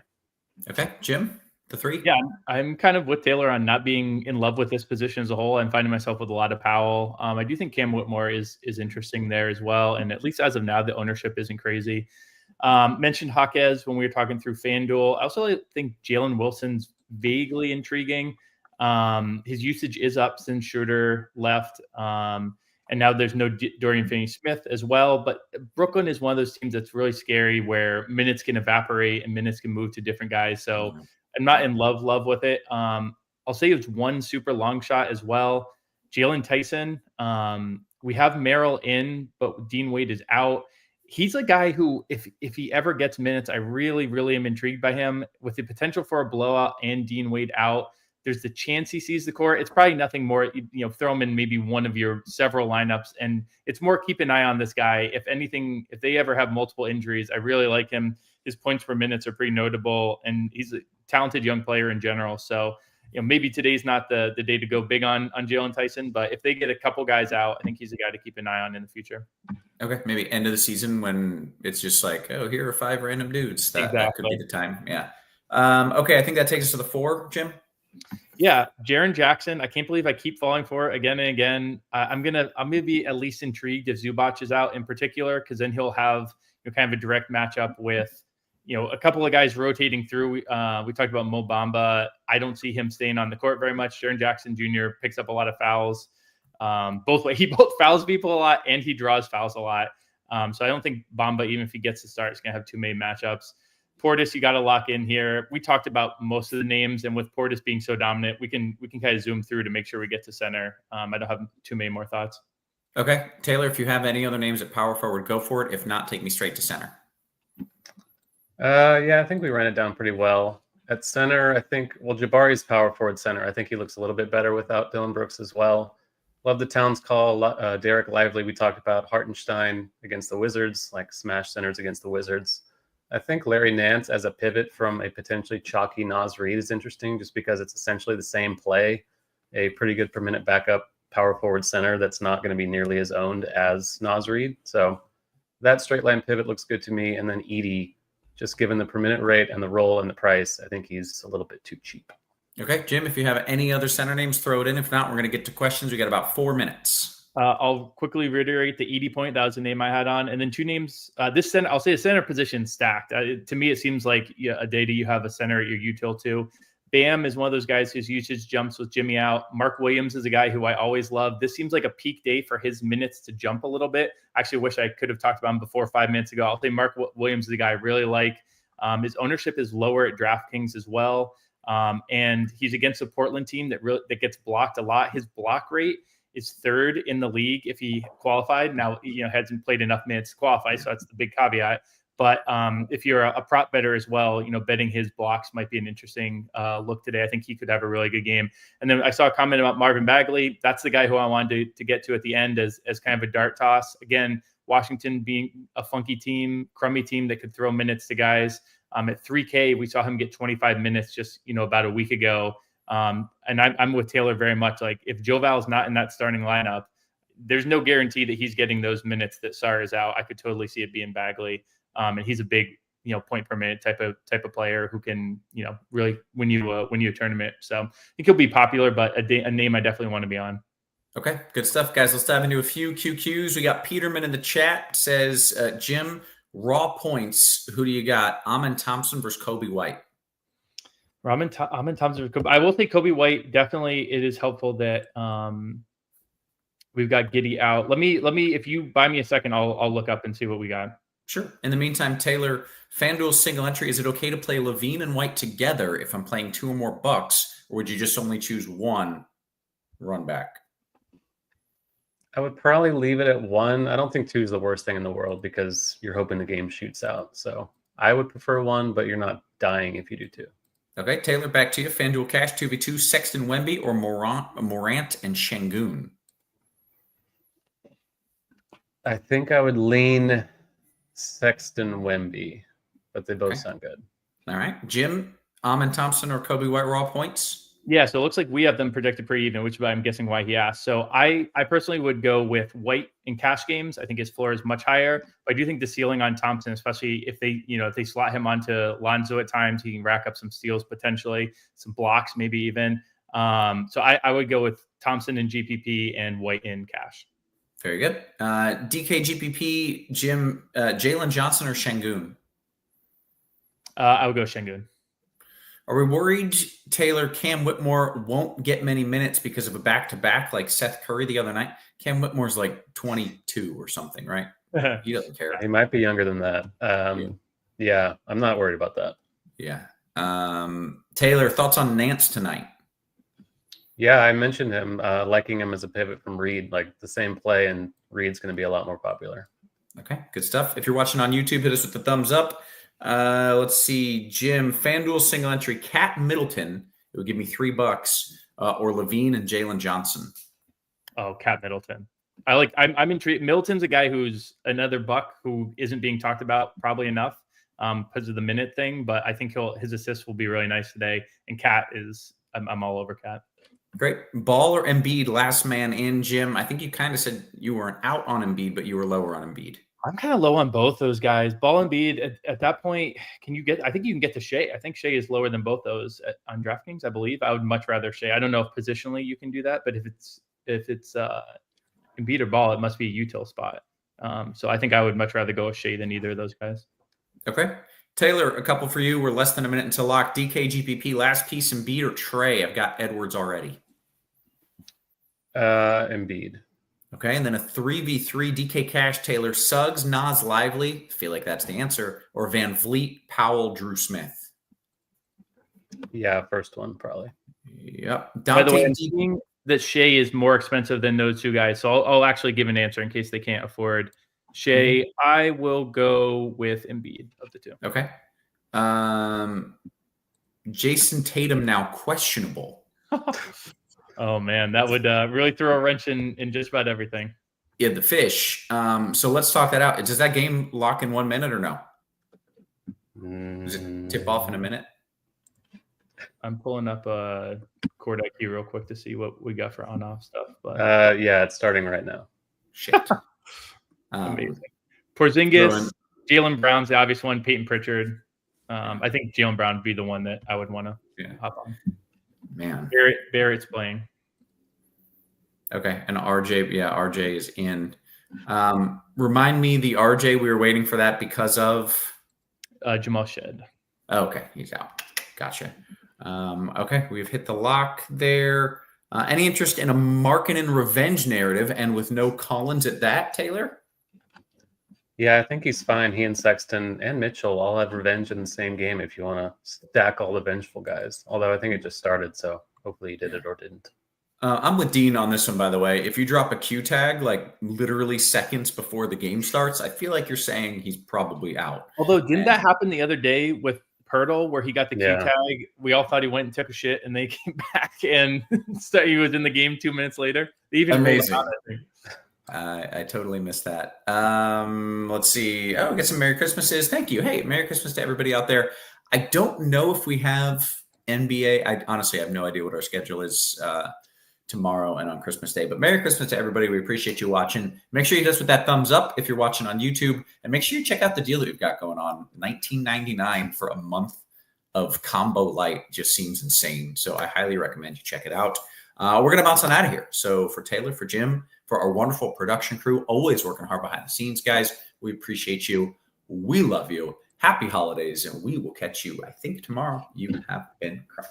Okay, Jim, the 3? Yeah, I'm kind of with Taylor on not being in love with this position as a whole. I'm finding myself with a lot of Powell. I do think Cam Whitmore is interesting there as well, and at least as of now, the ownership isn't crazy. Mentioned Jaquez when we were talking through FanDuel. I also think Jalen Wilson's vaguely intriguing. His usage is up since Schroeder left. And now there's no Dorian Finney-Smith as well. But Brooklyn is one of those teams that's really scary where minutes can evaporate and minutes can move to different guys. So I'm not in love with it. I'll say it's one super long shot as well. Jalen Tyson. We have Merrill in, but Dean Wade is out. He's a guy who, if he ever gets minutes, I really, really am intrigued by him with the potential for a blowout and Dean Wade out. There's the chance he sees the court. It's probably nothing more, throw him in maybe one of your several lineups. And it's more keep an eye on this guy. If anything, if they ever have multiple injuries, I really like him. His points per minutes are pretty notable, and he's a talented young player in general. So, maybe today's not the day to go big on Jalen Tyson, but if they get a couple guys out, I think he's a guy to keep an eye on in the future. Okay, maybe end of the season when it's just like, oh, here are 5 random dudes. That could be the time. Yeah. Okay, I think that takes us to the 4, Jim. Yeah, Jaren Jackson. I can't believe I keep falling for it again and again. I'm gonna be at least intrigued if Zubac is out in particular, because then he'll have kind of a direct matchup with a couple of guys rotating through. We talked about Mo Bamba. I don't see him staying on the court very much. Jaren Jackson Jr. picks up a lot of fouls. He both fouls people a lot and he draws fouls a lot. So I don't think Bamba, even if he gets to start, is going to have too many matchups. Portis, you got to lock in here. We talked about most of the names, and with Portis being so dominant, we can kind of zoom through to make sure we get to center. I don't have too many more thoughts. Okay, Taylor, if you have any other names at power forward, go for it. If not, take me straight to center. Yeah, I think we ran it down pretty well. At center, I think, Jabari's power forward center. I think he looks a little bit better without Dylan Brooks as well. Love the Towns call. Derek Lively, we talked about. Hartenstein against the Wizards, like smash centers against the Wizards. I think Larry Nance as a pivot from a potentially chalky Naz Reid is interesting just because it's essentially the same play, a pretty good per minute backup power forward center that's not going to be nearly as owned as Naz Reid. So that straight line pivot looks good to me. And then Edey, just given the per minute rate and the role and the price, I think he's a little bit too cheap. Okay, Jim, if you have any other center names, throw it in. If not, we're going to get to questions. We got about 4 minutes. I'll quickly reiterate the Edey point. That was the name I had on. And then 2 names. This center, I'll say the center position stacked. To me, it seems like a day you have a center at your util too. Bam is one of those guys whose usage jumps with Jimmy out. Mark Williams is a guy who I always love. This seems like a peak day for his minutes to jump a little bit. Actually, wish I could have talked about him before 5 minutes ago. I'll say Mark Williams is a guy I really like. His ownership is lower at DraftKings as well. And he's against a Portland team that gets blocked a lot. His block rate is 3rd in the league if he qualified. Now, hasn't played enough minutes to qualify, so that's the big caveat. But if you're a prop better as well, betting his blocks might be an interesting look today. I think he could have a really good game. And then I saw a comment about Marvin Bagley. That's the guy who I wanted to get to at the end as kind of a dart toss. Again, Washington being a funky team, crummy team that could throw minutes to guys. At 3K, we saw him get 25 minutes just, about a week ago. And I'm with Taylor very much. Like if Joe Val's not in that starting lineup, there's no guarantee that he's getting those minutes that Sarr is out. I could totally see it being Bagley. And he's a big, point per minute type of player who can, really win you a tournament. So I think he'll be popular, but a name I definitely want to be on. Okay, good stuff, guys. Let's dive into a few QQs. We got Peterman in the chat says, Jim, raw points. Who do you got? Amin Thompson versus Kobe White. Amin Thompson. I will say Kobe White. Definitely, it is helpful that we've got Giddey out. Let me. If you buy me a second, I'll look up and see what we got. Sure. In the meantime, Taylor, FanDuel single entry. Is it okay to play Levine and White together if I'm playing 2 or more bucks, or would you just only choose one run back? I would probably leave it at 1. I don't think 2 is the worst thing in the world because you're hoping the game shoots out. So I would prefer 1, but you're not dying if you do 2. Okay, Taylor, back to you. FanDuel Cash 2v2, Sexton Wemby or Morant and Şengün? I think I would lean Sexton Wemby, but they both sound good. All right. Jim, Amin Thompson or Kobe White raw points? Yeah, so it looks like we have them predicted pretty even, which is why I'm guessing why he asked. So I personally would go with White in cash games. I think his floor is much higher. But I do think the ceiling on Thompson, especially if they slot him onto Lonzo at times, he can rack up some steals potentially, some blocks maybe even. So I would go with Thompson in GPP and White in cash. Very good. DK GPP, Jim, Jalen Johnson or Şengün? I would go Şengün. Are we worried, Taylor, Cam Whitmore won't get many minutes because of a back-to-back like Seth Curry the other night? Cam Whitmore's like 22 or something, right? He doesn't care. He might be younger than that. Yeah, I'm not worried about that. Yeah. Taylor, thoughts on Nance tonight? Yeah, I mentioned him, liking him as a pivot from Reed, like the same play, and Reed's going to be a lot more popular. Okay, good stuff. If you're watching on YouTube, hit us with the thumbs up. Let's see, Jim, FanDuel single entry, Cat Middleton. It would give me $3, or Levine and Jalen Johnson. Oh, Cat Middleton. I'm intrigued. Middleton's a guy who's another buck who isn't being talked about probably enough because of the minute thing, but I think his assists will be really nice today. And Cat is, I'm all over Cat. Great. Ball or Embiid, last man in, Jim? I think you kind of said you weren't out on Embiid, but you were lower on Embiid. I'm kind of low on both those guys. Ball and Embiid, at that point, I think you can get to Shea. I think Shea is lower than both those on DraftKings, I believe. I would much rather Shea. I don't know if positionally you can do that, but if it's Embiid or Ball, it must be a util spot. So I think I would much rather go with Shea than either of those guys. Okay. Taylor, a couple for you. We're less than a minute until lock. DK, GPP, last piece, Embiid or Trey? I've got Edwards already. Embiid. Okay, and then a 3v3, DK Cash, Taylor, Suggs, Nas, Lively. I feel like that's the answer. Or Van Vliet, Powell, Drew Smith. Yeah, first one probably. Yep. By the way, Dante I'm seeing that Shea is more expensive than those two guys, so I'll actually give an answer in case they can't afford Shea. I will go with Embiid of the two. Okay. Jason Tatum now questionable. Oh man, that would really throw a wrench in just about everything. Yeah, the fish. So let's talk that out. Does that game lock in 1 minute or no? Does it tip off in a minute? I'm pulling up Court IQ real quick to see what we got for on-off stuff. But yeah, it's starting right now. Shit. amazing. Porzingis, Jaylen Brown's the obvious one. Peyton Pritchard. I think Jaylen Brown would be the one that I would want to hop on. Man. Barrett's playing. Okay, and RJ is in. Remind me the RJ, we were waiting for that because of? Jamal Shed. Okay, he's out. Gotcha. Okay, we've hit the lock there. Any interest in a Markkanen revenge narrative and with no Collins at that, Taylor? Yeah, I think he's fine. He and Sexton and Mitchell all have revenge in the same game if you want to stack all the vengeful guys. Although I think it just started, so hopefully he did it or didn't. I'm with Dean on this one, by the way. If you drop a Q tag like literally seconds before the game starts, I feel like you're saying he's probably out. Although, didn't that happen the other day with Pirtle where he got the Q tag? We all thought he went and took a shit, and they came back and he was in the game 2 minutes later. They even amazing. Out, I think. I totally missed that. Let's see. Oh, we got some Merry Christmases. Thank you. Hey, Merry Christmas to everybody out there. I don't know if we have NBA. I honestly have no idea what our schedule is tomorrow and on Christmas Day. But Merry Christmas to everybody. We appreciate you watching. Make sure you hit us with that thumbs up if you're watching on YouTube. And make sure you check out the deal that we've got going on. $19.99 for a month of combo Lite just seems insane. So I highly recommend you check it out. We're going to bounce on out of here. So for Taylor, for Jim, for our wonderful production crew, always working hard behind the scenes, guys, we appreciate you. We love you. Happy holidays, and we will catch you, I think, tomorrow. You have been crushed.